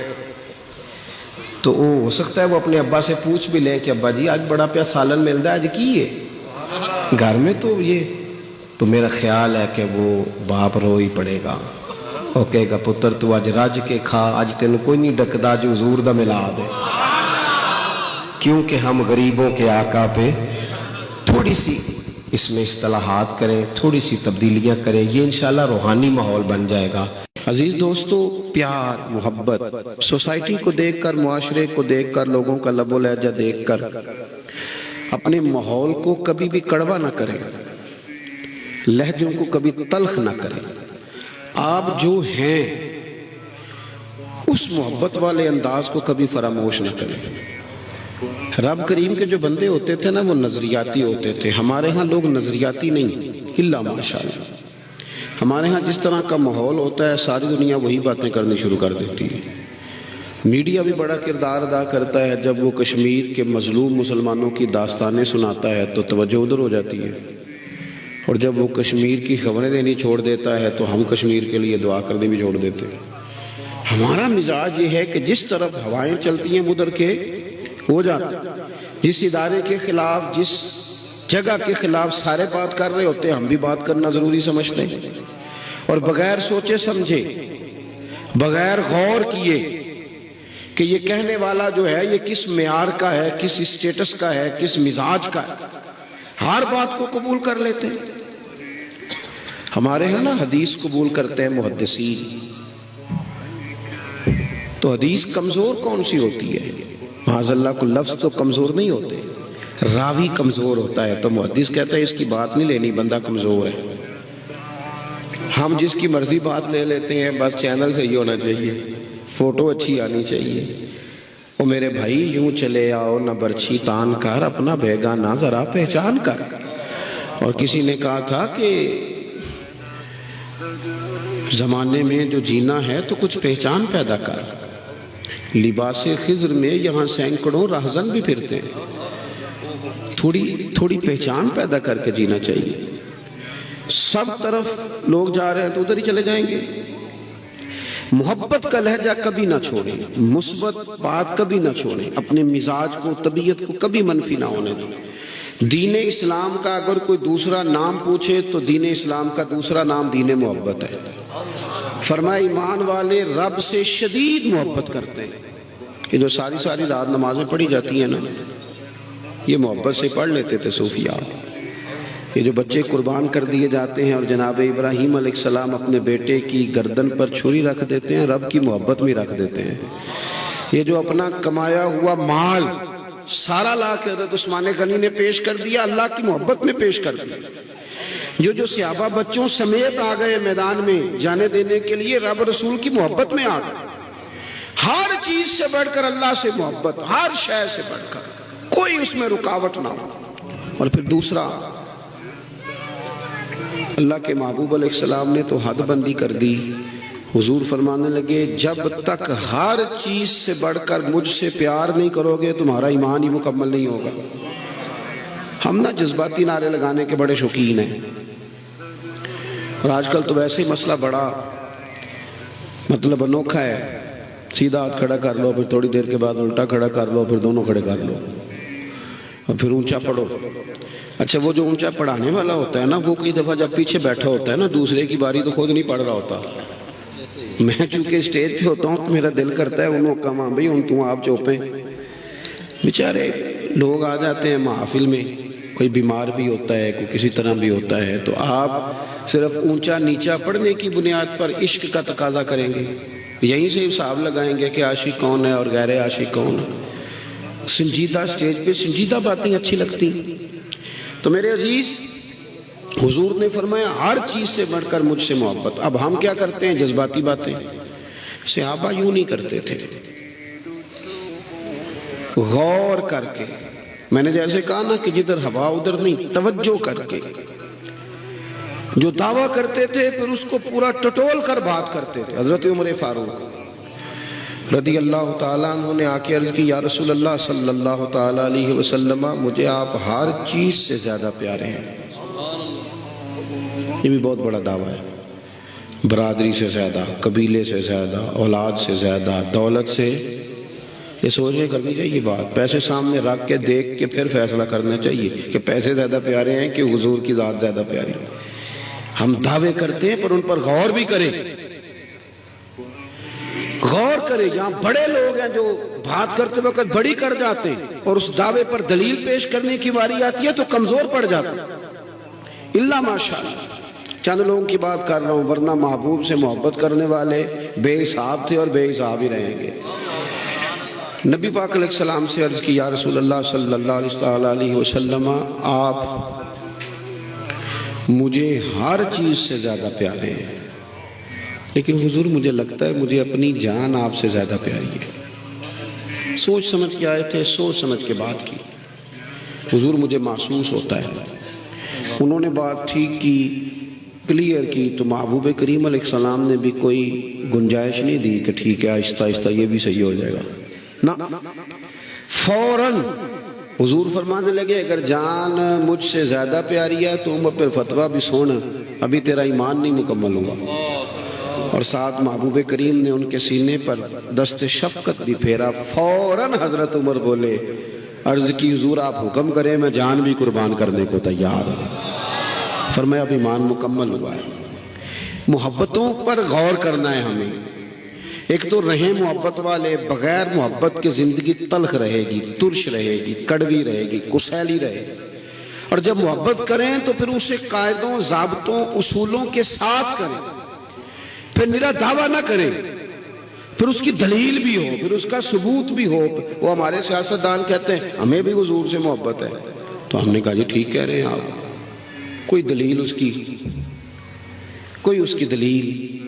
تو وہ ہو سکتا ہے وہ اپنے ابا سے پوچھ بھی لیں کہ ابا جی آج بڑا پیا سالن ملتا ہے، آج کی ہے گھر میں تو یہ، تو میرا خیال ہے کہ وہ باپ رو ہی پڑے گا، وہ کہے گا پتر تو آج رج کے کھا، آج تین کوئی نہیں ڈکدا جو حضور دا میلاد ہے۔ کیونکہ ہم غریبوں کے آقا پہ تھوڑی سی اس میں اصطلاحات کریں، تھوڑی سی تبدیلیاں کریں، یہ انشاءاللہ روحانی ماحول بن جائے گا۔ عزیز دوستو، پیار، محبت، سوسائٹی کو دیکھ کر، معاشرے کو دیکھ کر، لوگوں کا لب و لہجہ دیکھ کر اپنے ماحول کو کبھی بھی کڑوا نہ کریں، لہجوں کو کبھی تلخ نہ کریں۔ آپ جو ہیں اس محبت والے انداز کو کبھی فراموش نہ کریں۔ رب کریم کے جو بندے ہوتے تھے نا وہ نظریاتی ہوتے تھے، ہمارے ہاں لوگ نظریاتی نہیں، الا ماشاءاللہ۔ ہمارے ہاں جس طرح کا ماحول ہوتا ہے ساری دنیا وہی باتیں کرنی شروع کر دیتی ہے۔ میڈیا بھی بڑا کردار ادا کرتا ہے، جب وہ کشمیر کے مظلوم مسلمانوں کی داستانیں سناتا ہے تو توجہ ادھر ہو جاتی ہے، اور جب وہ کشمیر کی خبریں دینی چھوڑ دیتا ہے تو ہم کشمیر کے لیے دعا کرنی بھی چھوڑ دیتے ہیں۔ ہمارا مزاج یہ ہے کہ جس طرف ہوائیں چلتی ہیں ادھر کے ہو جاتا ہے، جس ادارے کے خلاف، جس جگہ کے خلاف سارے بات کر رہے ہوتے ہیں ہم بھی بات کرنا ضروری سمجھتے ہیں، اور بغیر سوچے سمجھے، بغیر غور کیے کہ یہ کہنے والا جو ہے یہ کس معیار کا ہے، کس اسٹیٹس کا ہے، کس مزاج کا ہے، ہر بات کو قبول کر لیتے ہیں۔ ہمارے ہاں نا حدیث قبول کرتے ہیں محدثین، تو حدیث کمزور کون سی ہوتی ہے؟ معاذ اللہ کو لفظ تو کمزور نہیں ہوتے، راوی کمزور ہوتا ہے، تو محدث کہتا ہے اس کی بات نہیں لینی، بندہ کمزور ہے۔ ہم جس کی مرضی بات لے لیتے ہیں، بس چینل سے ہی ہونا چاہیے، فوٹو اچھی آنی چاہیے۔ او میرے بھائی یوں چلے آؤ نہ برچھی تان کر، اپنا بیگانہ ذرا پہچان کر۔ اور کسی نے کہا تھا کہ زمانے میں جو جینا ہے تو کچھ پہچان پیدا کر، لباس خضر میں یہاں سینکڑوں راہزن بھی پھرتے ہیں، تھوڑی پہچان پیدا کر کے جینا چاہیے۔ سب طرف لوگ جا رہے ہیں تو ادھر ہی چلے جائیں گے۔ محبت کا لہجہ کبھی نہ چھوڑیں، مثبت بات کبھی نہ چھوڑیں، اپنے مزاج کو، طبیعت کو کبھی منفی نہ ہونے دیں۔ دین اسلام کا اگر کوئی دوسرا نام پوچھے تو دین اسلام کا دوسرا نام دین محبت ہے۔ فرمایا ایمان والے رب سے شدید محبت کرتے ہیں۔ یہ جو ساری رات نمازیں پڑھی جاتی ہیں نا، یہ محبت سے پڑھ لیتے تھے صوفیاء۔ یہ جو بچے قربان کر دیے جاتے ہیں اور جناب ابراہیم علیہ السلام اپنے بیٹے کی گردن پر چھری رکھ دیتے ہیں، رب کی محبت میں رکھ دیتے ہیں۔ یہ جو اپنا کمایا ہوا مال سارا لا کے حضرت عثمان غنی نے پیش کر دیا، اللہ کی محبت میں پیش کر دیا۔ جو صحابہ بچوں سمیت آ گئے میدان میں جانے دینے کے لیے، رب رسول کی محبت میں آ گئے۔ ہر چیز سے بڑھ کر اللہ سے محبت، ہر شے سے بڑھ کر، کوئی اس میں رکاوٹ نہ ہو۔ اور پھر دوسرا، اللہ کے محبوب علیہ السلام نے تو حد بندی کر دی۔ حضور فرمانے لگے جب تک ہر چیز سے بڑھ کر مجھ سے پیار نہیں کرو گے تمہارا ایمان ہی مکمل نہیں ہوگا۔ ہم نا جذباتی نعرے لگانے کے بڑے شوقین ہیں، اور آج کل تو ویسے ہی مسئلہ بڑا انوکھا ہے، سیدھا ہاتھ کھڑا کر لو، پھر تھوڑی دیر کے بعد الٹا کھڑا کر لو، پھر دونوں کھڑے کر لو، اور پھر اونچا پڑھو۔ اچھا وہ جو اونچا پڑھانے والا ہوتا ہے نا، وہ کئی دفعہ جب پیچھے بیٹھا ہوتا ہے نا، دوسرے کی باری تو خود نہیں پڑھ رہا ہوتا۔ میں چونکہ اسٹیج پہ ہوتا ہوں تو میرا دل کرتا ہے انہوں کا ماں بھائی ان تو آپ چوپیں۔ بیچارے لوگ آ جاتے ہیں محافل میں، کوئی بیمار بھی ہوتا ہے، کوئی کسی طرح بھی ہوتا ہے، تو آپ صرف اونچا نیچا پڑھنے کی بنیاد پر عشق کا تقاضا کریں گے، یہیں سے حساب لگائیں گے کہ عاشق کون ہے اور غیر عاشق کون ہے۔ سنجیدہ اسٹیج پہ سنجیدہ باتیں اچھی لگتی۔ تو میرے عزیز، حضور نے فرمایا ہر چیز سے بڑھ کر مجھ سے محبت۔ اب ہم کیا کرتے ہیں؟ جذباتی باتیں، صحابہ یوں نہیں کرتے تھے، غور کر کے، میں نے جیسے کہا نا کہ جدھر ہوا ادھر نہیں، توجہ کر کے جو دعویٰ کرتے تھے پھر اس کو پورا ٹٹول کر بات کرتے تھے۔ حضرت عمر فاروق رضی اللہ تعالیٰ عنہ نے آ کے عرض کی، یا رسول اللہ صلی اللہ تعالیٰ علیہ وسلم، مجھے آپ ہر چیز سے زیادہ پیارے ہیں۔ یہ بھی بہت بڑا دعویٰ ہے، برادری سے زیادہ، قبیلے سے زیادہ، اولاد سے زیادہ، دولت سے، یہ سوچ کے کرنی چاہیے بات، پیسے سامنے رکھ کے دیکھ کے پھر فیصلہ کرنا چاہیے کہ پیسے زیادہ پیارے ہیں کہ حضور کی ذات زیادہ پیاری ہے۔ ہم دعوے کرتے ہیں پر ان پر غور بھی کریں، غور کریں۔ یہاں بڑے لوگ ہیں جو بات کرتے وقت بڑی کر جاتے ہیں اور اس دعوے پر دلیل پیش کرنے کی باری آتی ہے تو کمزور پڑ جاتے ہیں۔ اللہ ماشاءاللہ چند لوگوں کی بات کر رہا ہوں، ورنہ محبوب سے محبت کرنے والے بے حساب تھے اور بے حساب ہی رہیں گے۔ نبی پاک علیہ السلام سے عرض کی، یا رسول اللہ صلی اللہ علیہ وسلم، آپ مجھے ہر چیز سے زیادہ پیارے ہیں، لیکن حضور مجھے لگتا ہے مجھے اپنی جان آپ سے زیادہ پیاری ہے۔ سوچ سمجھ کے آئے تھے، سوچ سمجھ کے بات کی، حضور مجھے محسوس ہوتا ہے۔ انہوں نے بات ٹھیک کی، کلیئر کی، تو محبوب کریم علیہ السلام نے بھی کوئی گنجائش نہیں دی کہ ٹھیک ہے آہستہ آہستہ یہ بھی صحیح ہو جائے گا، نہ، فوراً حضور فرمانے لگے، اگر جان مجھ سے زیادہ پیاری ہے تو عمر پر فتویٰ بھی سن، ابھی تیرا ایمان نہیں مکمل ہوا۔ اور ساتھ محبوب کریم نے ان کے سینے پر دست شفقت بھی پھیرا۔ فوراً حضرت عمر بولے، عرض کی حضور آپ حکم کریں، میں جان بھی قربان کرنے کو تیار ہوں۔ فرمایا اب ایمان مکمل ہوا ہے۔ محبتوں پر غور کرنا ہے ہمیں۔ ایک تو رہیں محبت والے، بغیر محبت کے زندگی تلخ رہے گی، ترش رہے گی، کڑوی رہے گی، کسیلی رہے گی۔ اور جب محبت کریں تو پھر اسے قاعدوں، ضابطوں، اصولوں کے ساتھ کریں، پھر نرا دعویٰ نہ کریں، پھر اس کی دلیل بھی ہو، پھر اس کا ثبوت بھی ہو۔ وہ ہمارے سیاستدان کہتے ہیں ہمیں بھی حضور سے محبت ہے، تو ہم نے کہا جی ٹھیک کہہ رہے ہیں آپ، کوئی دلیل اس کی، کوئی اس کی دلیل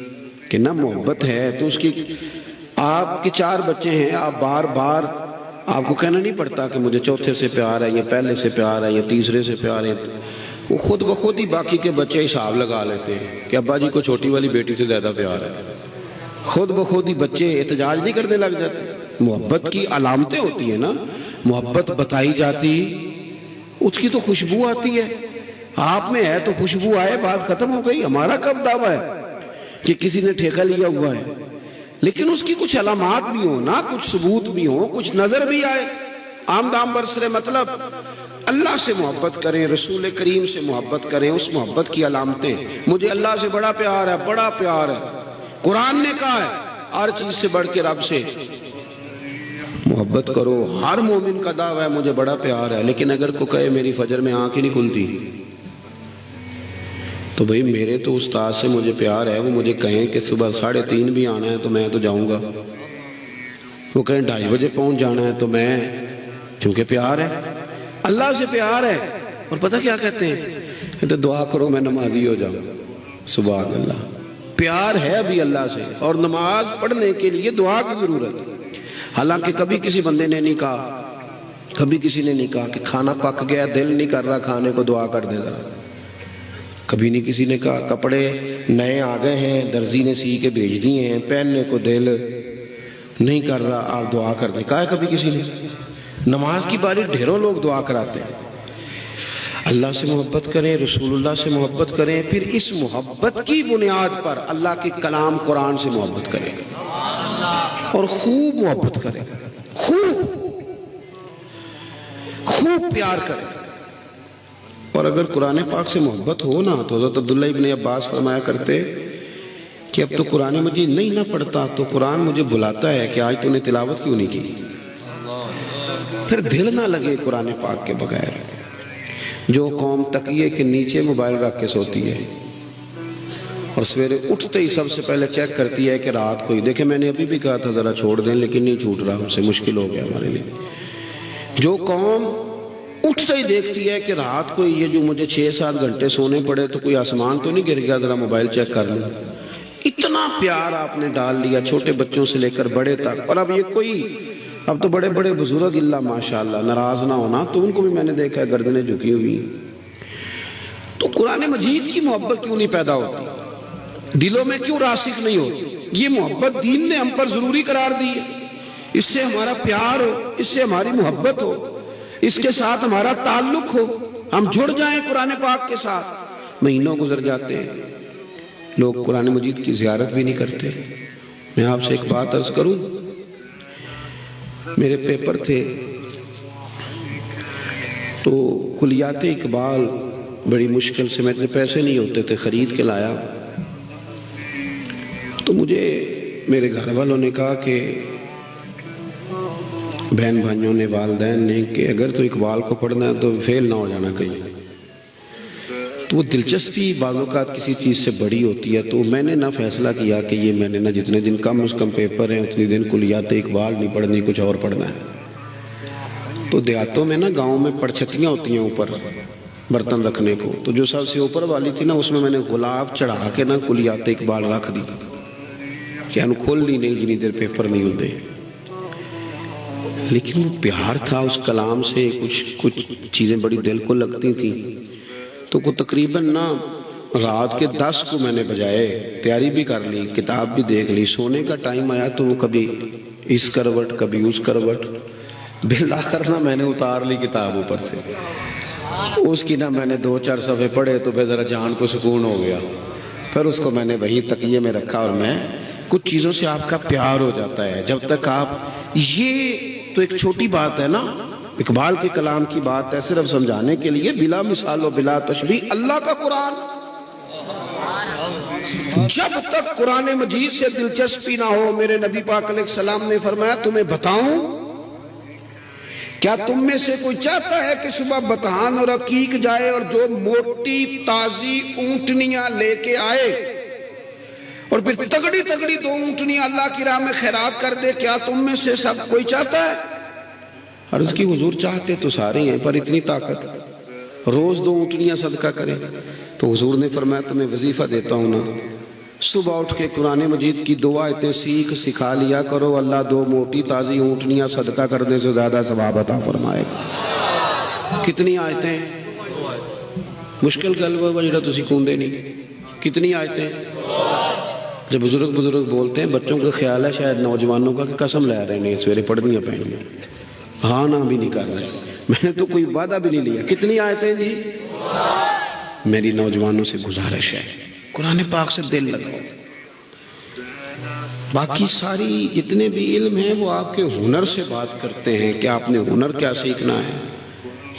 کہ نہ محبت ہے تو اس کی۔ آپ کے 4 بچے ہیں، آپ بار بار آپ کو کہنا نہیں پڑتا کہ مجھے چوتھے سے پیار ہے، یا پہلے سے پیار ہے، یا تیسرے سے پیار ہے۔ وہ خود بخود ہی باقی کے بچے حساب لگا لیتے ہیں کہ ابا جی کو چھوٹی والی بیٹی سے زیادہ پیار ہے۔ خود بخود ہی بچے احتجاج نہیں کرنے لگ جاتے۔ محبت کی علامتیں ہوتی ہیں نا، محبت بتائی جاتی، اس کی تو خوشبو آتی ہے۔ آپ میں ہے تو خوشبو آئے، بات ختم ہو گئی۔ ہمارا کب دعویٰ ہے کہ کسی نے ٹھیکہ لیا ہوا ہے، لیکن اس کی کچھ علامات بھی ہوں نا، کچھ ثبوت بھی ہوں، کچھ نظر بھی آئے۔ عام دام برسرے مطلب اللہ سے محبت کریں، رسول کریم سے محبت کریں، اس محبت کی علامتیں۔ مجھے اللہ سے بڑا پیار ہے، بڑا پیار ہے، قرآن نے کہا ہے ہر چیز سے بڑھ کے رب سے محبت کرو۔ ہر مومن کا دعویٰ ہے مجھے بڑا پیار ہے، لیکن اگر کوئی کہے میری فجر میں آنکھ ہی نہیں کھلتی، تو بھئی میرے تو استاد سے مجھے پیار ہے، وہ مجھے کہیں کہ صبح 3:30 بھی آنا ہے تو میں تو جاؤں گا، وہ کہیں 2:30 بجے پہنچ جانا ہے تو میں، کیونکہ پیار ہے، اللہ سے پیار ہے۔ اور پتہ کیا کہتے ہیں؟ کہتے دعا کرو میں نمازی ہو جاؤں۔ سبحان اللہ، پیار ہے ابھی اللہ سے، اور نماز پڑھنے کے لیے دعا کی ضرورت ہے۔ حالانکہ کبھی کسی بندے نے نہیں کہا، کبھی کسی نے نہیں کہا کہ کھانا پک گیا، دل نہیں کر رہا کھانے کو، دعا کر دے ذرا۔ کبھی نہیں کسی نے کہا کپڑے نئے آ گئے ہیں، درزی نے سی کے بھیج دیے ہیں، پہننے کو دل نہیں کر رہا، آپ دعا کر دیں، کہا ہے کبھی کسی نے؟ نماز کی باری ڈھیروں لوگ دعا کراتے ہیں۔ اللہ سے محبت کریں، رسول اللہ سے محبت کریں، پھر اس محبت کی بنیاد پر اللہ کے کلام قرآن سے محبت کریں اور خوب محبت کریں، خوب پیار کریں۔ اور اگر قرآن پاک سے محبت ہو نا، تو حضرت عبداللہ ابن عباس فرمایا کرتے کہ اب تو قرآن مجید نہیں نہ پڑھتا تو قرآن مجھے بلاتا ہے کہ آج تو نے تلاوت کیوں نہیں کی۔ پھر دل نہ لگے قرآن پاک کے بغیر۔ جو قوم تکیے کے نیچے موبائل رکھ کے سوتی ہے اور سویرے اٹھتے ہی سب سے پہلے چیک کرتی ہے کہ رات کو ہی، دیکھیں میں نے ابھی بھی کہا تھا ذرا چھوڑ دیں، لیکن نہیں چھوٹ رہا، ہم سے مشکل ہو گیا ہمارے لیے۔ جو قوم اٹھتے ہی دیکھتی ہے کہ رات کو یہ جو مجھے 6-7 گھنٹے سونے پڑے تو کوئی آسمان تو نہیں گر گیا، ذرا موبائل چیک کر لیں، اتنا پیار آپ نے ڈال لیا چھوٹے بچوں سے لے کر بڑے تک. اور اب یہ کوئی اب تو بڑے بڑے بزرگ اللہ ماشاءاللہ ناراض نہ ہونا تو ان کو بھی میں نے دیکھا ہے گردنیں جھکی ہوئی. تو قرآن مجید کی محبت کیوں نہیں پیدا ہوتی؟ دلوں میں کیوں راسخ نہیں ہوتی؟ یہ محبت دین نے ہم پر ضروری قرار دی ہے. اس سے ہمارا پیار ہو، اس سے ہماری محبت ہو، اس کے ساتھ ہمارا تعلق ہو، ہم جڑ جائیں قرآن پاک کے ساتھ. مہینوں گزر جاتے ہیں، لوگ قرآن مجید کی زیارت بھی نہیں کرتے. میں آپ سے ایک بات عرض کروں، میرے پیپر تھے تو کلیات اقبال بڑی مشکل سے، میرے پیسے نہیں ہوتے تھے، خرید کے لایا. تو مجھے میرے گھر والوں نے کہا کہ بہن بھائیوں نے، والدین نے، کہ اگر تو اقبال کو پڑھنا ہے تو فیل نہ ہو جانا کہیں. تو وہ دلچسپی بعض اوقات کسی چیز سے بڑی ہوتی ہے. تو میں نے نہ فیصلہ کیا کہ یہ میں نے نہ جتنے دن کم از کم پیپر ہیں اتنے دن کلیات اقبال نہیں پڑھنی، کچھ اور پڑھنا ہے. تو دیہاتوں میں نا، گاؤں میں پڑچھتیاں ہوتی ہیں اوپر برتن رکھنے کو، تو جو سب سے اوپر والی تھی نا، اس میں نے غلاف چڑھا کے نا کلیات اقبال رکھ دی کہ انو کھولنی نہیں جنی دیر پیپر نہیں ہوتے. لیکن وہ پیار تھا اس کلام سے، کچھ چیزیں بڑی دل کو لگتی تھیں. تو کو تقریباً نا رات کے 10 کو میں نے بجائے، تیاری بھی کر لی، کتاب بھی دیکھ لی. سونے کا ٹائم آیا تو وہ کبھی اس کروٹ کبھی اس کروٹ. بالآخر نا میں نے اتار لی کتاب اوپر سے، اس کی نا میں نے 2-4 صفحے پڑھے تو پھر ذرا جان کو سکون ہو گیا. پھر اس کو میں نے وہیں تکیے میں رکھا. اور میں کچھ چیزوں سے آپ کا پیار ہو جاتا ہے جب تک آپ، یہ تو ایک چھوٹی بات ہے نا، اقبال کے کلام کی بات ہے صرف سمجھانے کے لیے، بلا مثال و بلا تشبیہ اللہ کا قرآن. جب تک قرآن مجید سے دلچسپی نہ ہو، میرے نبی پاک علیہ السلام نے فرمایا تمہیں بتاؤں، کیا تم میں سے کوئی چاہتا ہے کہ صبح بتان اور عقیق جائے اور جو موٹی تازی اونٹنیاں لے کے آئے اور پھر تگڑی 2 اونٹنیاں اللہ کی راہ میں خیرات کر دے؟ کیا تم میں سے سب کوئی چاہتا ہے؟ عرض کی حضور چاہتے تو سارے ہیں، پر اتنی طاقت، روز 2 اونٹنیاں صدقہ کریں. تو حضور نے فرمایا تمہیں وظیفہ دیتا ہوں نا، صبح اٹھ کے قرآن مجید کی 2 آیتیں سکھا لیا کرو، اللہ 2 موٹی تازی اونٹنیاں صدقہ کرنے سے زیادہ ثواب عطا فرمائے گا. کتنی آیتیں؟ مشکل گل وہ جڑا تسی کوندے نہیں. کتنی آیتیں؟ جب بزرگ بولتے ہیں بچوں کا خیال ہے شاید نوجوانوں کا کہ قسم لے رہے ہیں سویرے پڑھنی پڑیں گے، ہاں نہ بھی نہیں کر رہے. میں نے تو کوئی وعدہ بھی نہیں لیا. کتنی آیتیں جی؟ میری نوجوانوں سے گزارش ہے قرآن پاک سے دل لگاؤ. باقی ساری جتنے بھی علم ہیں وہ آپ کے ہنر سے بات کرتے ہیں کہ آپ نے ہنر کیا سیکھنا ہے.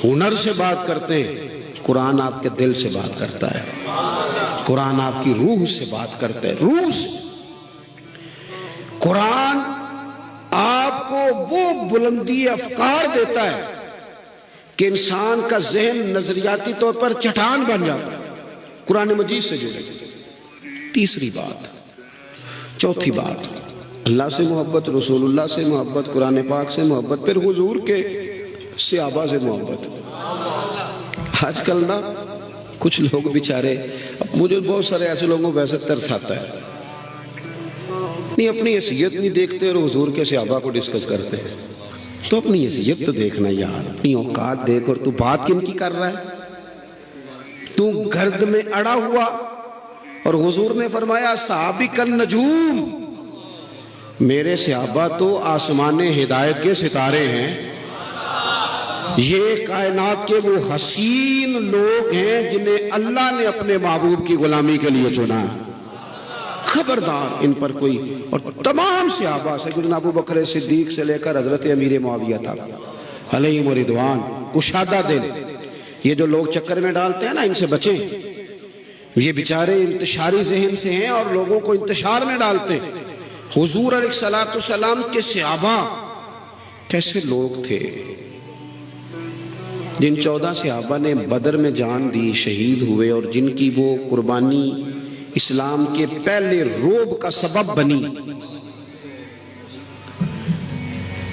ہنر سے بات کرتے ہیں، قرآن آپ کے دل سے بات کرتا ہے، قرآن آپ کی روح سے بات کرتا ہے، روح سے. قرآن آپ کو وہ بلندی افکار دیتا ہے کہ انسان کا ذہن نظریاتی طور پر چٹان بن جاتا ہے. قرآن مجید سے جڑے. تیسری بات، چوتھی بات، اللہ سے محبت، رسول اللہ سے محبت، قرآن پاک سے محبت، پھر حضور کے صحابہ سے محبت. آج کل نا کچھ لوگ بیچارے، مجھے بہت سارے ایسے لوگوں کو ویسے ترس آتا ہے، نہیں اپنی حیثیت نہیں دیکھتے اور حضور کے صحابہ کو ڈسکس کرتے ہیں. تو اپنی حیثیت تو دیکھنا یار، اپنی اوقات دیکھ. اور تو بات کن کی کر رہا ہے؟ تو گرد میں اڑا ہوا. اور حضور نے فرمایا صحابی کن نجوم، میرے صحابہ تو آسمان ہدایت کے ستارے ہیں. یہ کائنات کے وہ حسین لوگ ہیں جنہیں اللہ نے اپنے محبوب کی غلامی کے لیے چنا ہے. خبردار ان پر کوئی. اور تمام صحابہ سیدنا ابو بکر صدیق سے لے کر حضرت امیر معاویہ تک علیہم رضوان، کشادہ دل. یہ جو لوگ چکر میں ڈالتے ہیں نا، ان سے بچیں. یہ بیچارے انتشاری ذہن سے ہیں اور لوگوں کو انتشار میں ڈالتے. حضور علیہ السلام کے صحابہ کیسے لوگ تھے؟ جن 14 صحابہ نے بدر میں جان دی، شہید ہوئے، اور جن کی وہ قربانی اسلام کے پہلے روب کا سبب بنی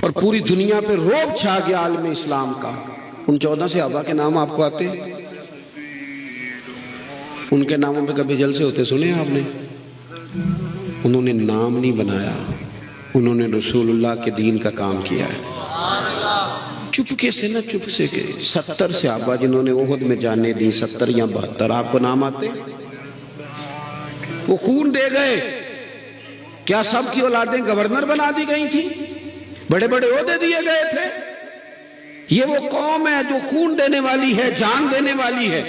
اور پوری دنیا پہ روب چھا گیا عالم اسلام کا. ان 14 صحابہ کے نام آپ کو آتے ہیں؟ ان کے ناموں پہ کبھی جلسے ہوتے سنے آپ نے؟ انہوں نے نام نہیں بنایا، انہوں نے رسول اللہ کے دین کا کام کیا ہے۔ چپکے سے نہ، چپ سے کہ 70 صحابہ جنہوں نے احد میں جانیں دی، 70 یا 72، آپ کو نام آتے؟ وہ خون دے گئے، کیا سب کی اولادیں گورنر بنا دی گئی تھی؟ بڑے بڑے عہدے دیے گئے تھے؟ یہ وہ قوم ہے جو خون دینے والی ہے، جان دینے والی ہے۔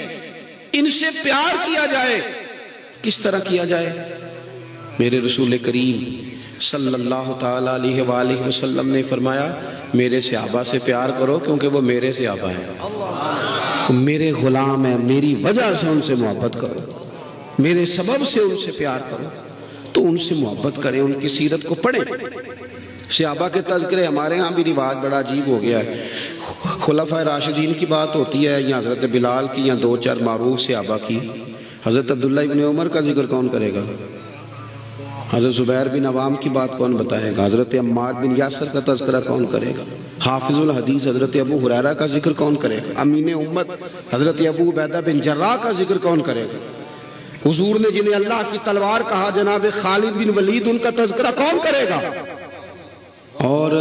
ان سے پیار کیا جائے، کس طرح کیا جائے؟ میرے رسول کریم صلی اللہ تعالی علیہ وآلہ وسلم نے فرمایا میرے صحابہ سے پیار کرو کیونکہ وہ میرے صحابہ ہیں، میرے غلام ہیں، میری وجہ سے ان سے محبت کرو، میرے سبب سے ان سے پیار کرو۔ تو ان سے محبت کریں، ان کی سیرت کو پڑھیں۔ صحابہ کے تذکرے ہمارے ہاں بھی رواج بڑا عجیب ہو گیا ہے۔ خلفائے راشدین کی بات ہوتی ہے یا حضرت بلال کی یا 2-4 معروف صحابہ کی، حضرت عبداللہ ابن عمر کا ذکر کون کرے گا؟ حضرت زبیر بن عوام کی بات کون بتائے گا؟ حضرت عمار بن یاسر کا تذکرہ کون کرے گا؟ حافظ الحدیث حضرت ابو ہریرہ کا ذکر کون کرے گا؟ امین امت حضرت ابو عبیدہ بن جراح کا ذکر کون کرے گا؟ حضور نے جنہیں اللہ کی تلوار کہا جناب خالد بن ولید، ان کا تذکرہ کون کرے گا؟ اور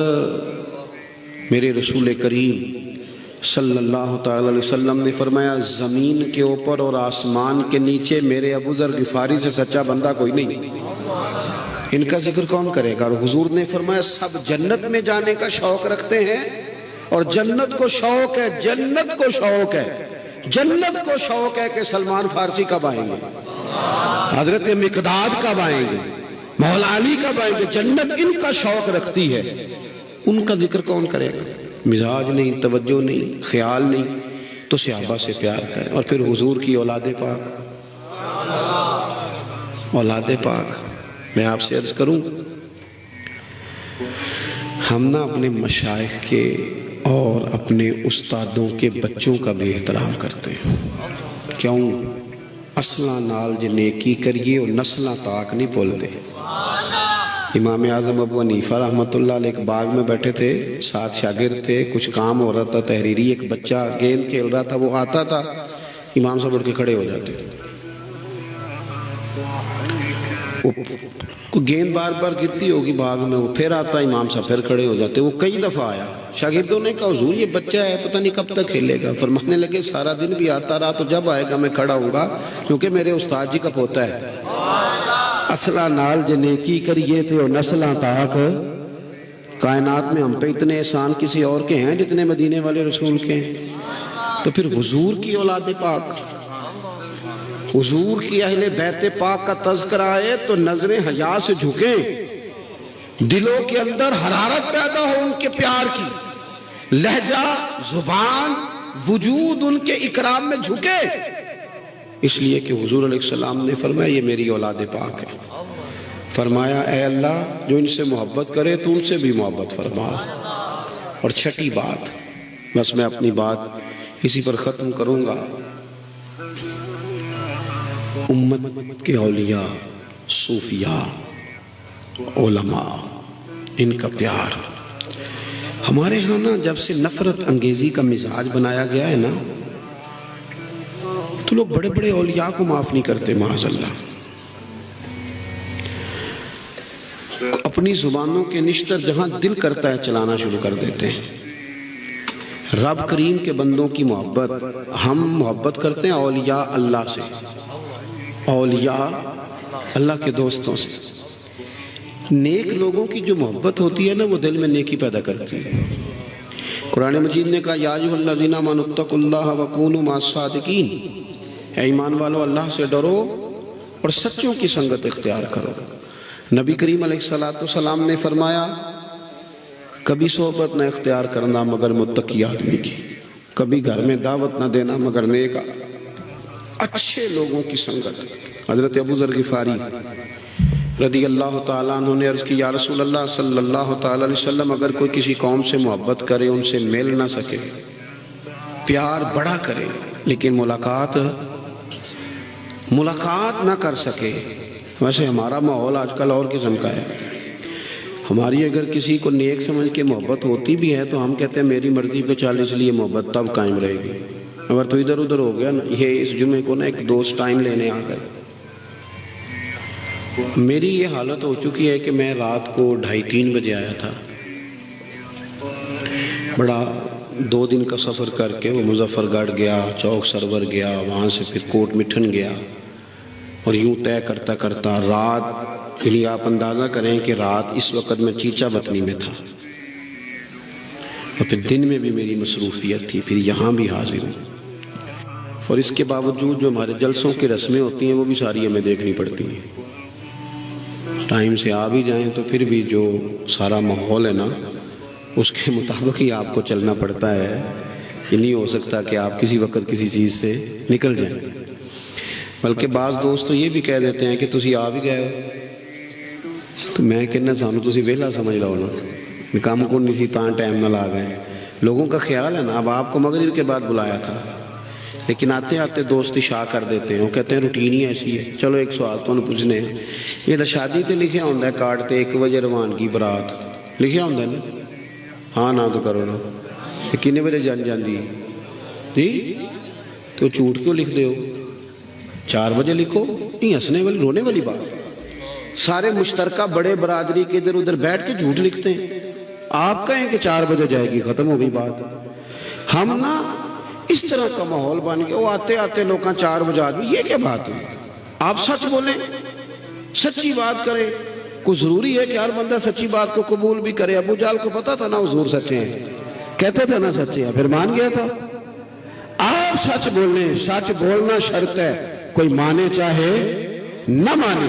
میرے رسول کریم صلی اللہ تعالی علیہ وسلم نے فرمایا زمین کے اوپر اور آسمان کے نیچے میرے ابو ذر غفاری سے سچا بندہ کوئی نہیں، ان کا ذکر کون کرے گا؟ اور حضور نے فرمایا سب جنت میں جانے کا شوق رکھتے ہیں، اور جنت کو شوق ہے، جنت کو شوق ہے، جنت کو شوق ہے کہ سلمان فارسی کب آئیں گے، حضرت مقداد کب آئیں گے، مولا علی کب آئیں گے۔ جنت ان کا شوق رکھتی ہے، ان کا ذکر کون کرے گا؟ مزاج نہیں، توجہ نہیں، خیال نہیں۔ تو صحابہ سے پیار کریں۔ اور پھر حضور کی اولاد پاک، اولاد پاک، میں آپ سے عرض کروں ہم نہ اپنے مشائخ کے اور اپنے استادوں کے بچوں کا بھی احترام کرتے ہیں۔ کیوں؟ اصلاں نال جے نیکی کریے اور نسلاں تاک نہیں بولتے۔ امام اعظم ابو حنیفہ رحمۃ اللہ علیہ ایک باغ میں بیٹھے تھے، 7 شاگرد تھے، کچھ کام ہو رہا تھا تحریری، ایک بچہ گیند کھیل رہا تھا، وہ آتا تھا، امام صاحب اٹھ کے کھڑے ہو جاتے، گیند بار بار گرتی ہوگی باغ میں، وہ پھر آتا، امام صاحب پھر کھڑے ہو جاتے۔ وہ کئی دفعہ آیا، شاگردوں نے کہا حضور یہ بچہ ہے پتہ نہیں کب تک کھیلے گا۔ فرمانے لگے سارا دن بھی آتا رہا تو جب آئے گا میں کھڑا ہوں گا، کیونکہ میرے استاد جی کا پوتا ہے۔ اصلہ نال جے نیکی کریے تھے اور نسلاں تاک، کائنات میں ہم پہ اتنے احسان کسی اور کے ہیں جتنے مدینے والے رسول کے ہیں۔ تو پھر حضور کی اولاد پاک، حضور کی اہل بیت پاک کا تذکرہ آئے تو نظریں حیا سے جھکیں، دلوں کے اندر حرارت پیدا ہو ان کے پیار کی، لہجہ، زبان، وجود ان کے اکرام میں جھکے، اس لیے کہ حضور علیہ السلام نے فرمایا یہ میری اولاد پاک ہے۔ فرمایا اے اللہ جو ان سے محبت کرے تو ان سے بھی محبت فرما۔ اور چھٹی بات، بس میں اپنی بات اسی پر ختم کروں گا، امت کے اولیاء، صوفیاء، علماء، ان کا پیار۔ ہمارے ہاں نا جب سے نفرت انگیزی کا مزاج بنایا گیا ہے نا تو لوگ بڑے بڑے اولیاء کو معاف نہیں کرتے، معاذ اللہ۔ اپنی زبانوں کے نشتر جہاں دل کرتا ہے چلانا شروع کر دیتے ہیں۔ رب کریم کے بندوں کی محبت، ہم محبت کرتے ہیں اولیاء اللہ سے، اولیاء اللہ کے دوستوں سے۔ نیک لوگوں کی جو محبت ہوتی ہے نا وہ دل میں نیکی پیدا کرتی ہے۔ قرآن مجید نے کہا یا ایھا الذین آمنوا اتقوا اللہ وکونوا مع الصادقین، اے ایمان والو اللہ سے ڈرو اور سچوں کی سنگت اختیار کرو۔ نبی کریم علیہ السلام نے فرمایا کبھی صحبت نہ اختیار کرنا مگر متقی آدمی کی، کبھی گھر میں دعوت نہ دینا مگر نیک اچھے لوگوں کی سنگت۔ حضرت ابو ذر غفاری رضی اللہ تعالیٰ عنہ نے عرض کی یا رسول اللہ صلی اللہ تعالیٰ علیہ وسلم اگر کوئی کسی قوم سے محبت کرے، ان سے مل نہ سکے، پیار بڑا کرے لیکن ملاقات نہ کر سکے، ویسے ہمارا ماحول آج کل اور قسم کا ہے، ہماری اگر کسی کو نیک سمجھ کے محبت ہوتی بھی ہے تو ہم کہتے ہیں میری مرضی پہ چل، اس لیے محبت تب قائم رہے گی۔ اگر تو ادھر ادھر ہو گیا نا، یہ اس جمعے کو نا ایک دوست ٹائم لینے آ گئے، میری یہ حالت ہو چکی ہے کہ میں رات کو 2:30-3 بجے آیا تھا، بڑا 2 دن کا سفر کر کے وہ مظفر گڑھ گیا، چوک سرور گیا، وہاں سے پھر کوٹ مٹھن گیا، اور یوں طے کرتا کرتا رات کے لیے آپ اندازہ کریں کہ رات اس وقت میں چیچا بطنی میں تھا، اور پھر دن میں بھی میری مصروفیت تھی، پھر یہاں بھی حاضر ہوں، اور اس کے باوجود جو ہمارے جلسوں کی رسمیں ہوتی ہیں وہ بھی ساری ہمیں دیکھنی پڑتی ہیں۔ ٹائم سے آ بھی جائیں تو پھر بھی جو سارا ماحول ہے نا اس کے مطابق ہی آپ کو چلنا پڑتا ہے، یہ نہیں ہو سکتا کہ آپ کسی وقت کسی چیز سے نکل جائیں۔ بلکہ بعض دوست تو یہ بھی کہہ دیتے ہیں کہ تسی آ بھی گئے ہو، تو میں کہنا سانو تسی ویلا سمجھ لو نا، کام کو نہیں سی تاں ٹائم نہ لا گئے۔ لوگوں کا خیال ہے نا، اب آپ کو مغرب کے بعد بلایا تھا، لیکن آتے آتے دوست اشاع کر دیتے ہیں، وہ کہتے ہیں روٹین ہی ایسی ہے۔ چلو ایک سوال تو انہیں پوچھنے ہیں، یہ شادی تے لکھیا ہوندہ ہے کارڈ تے 1 بجے روانگی برات لکھیا ہوندہ ہے نا، ہاں نہ تو کرو نا، یہ کنے بجے جان دی جی، تو جھوٹ کیوں لکھ دے ہو؟ 4 بجے لکھو، نہیں ہنسنے والی رونے والی بات۔ سارے مشترکہ بڑے برادری کے ادھر ادھر بیٹھ کے جھوٹ لکھتے ہیں، آپ کہیں کہ 4 بجے جائے گی، ختم ہو گئی بات۔ ہم نا اس طرح کا ماحول بن گیا، وہ آتے آتے لوگاں 4 بجے آدمی، یہ کیا بات ہے؟ آپ سچ بولیں، سچی بات کریں۔ کوئی ضروری ہے کہ ہر بندہ سچی بات کو قبول بھی کرے؟ ابو جہل کو پتا تھا نا حضور سچے ہیں، کہتے تھے نا سچے ہیں، پھر مان گیا تھا۔ آپ سچ بولیں، سچ بولنا شرط ہے، کوئی مانے چاہے نہ مانے۔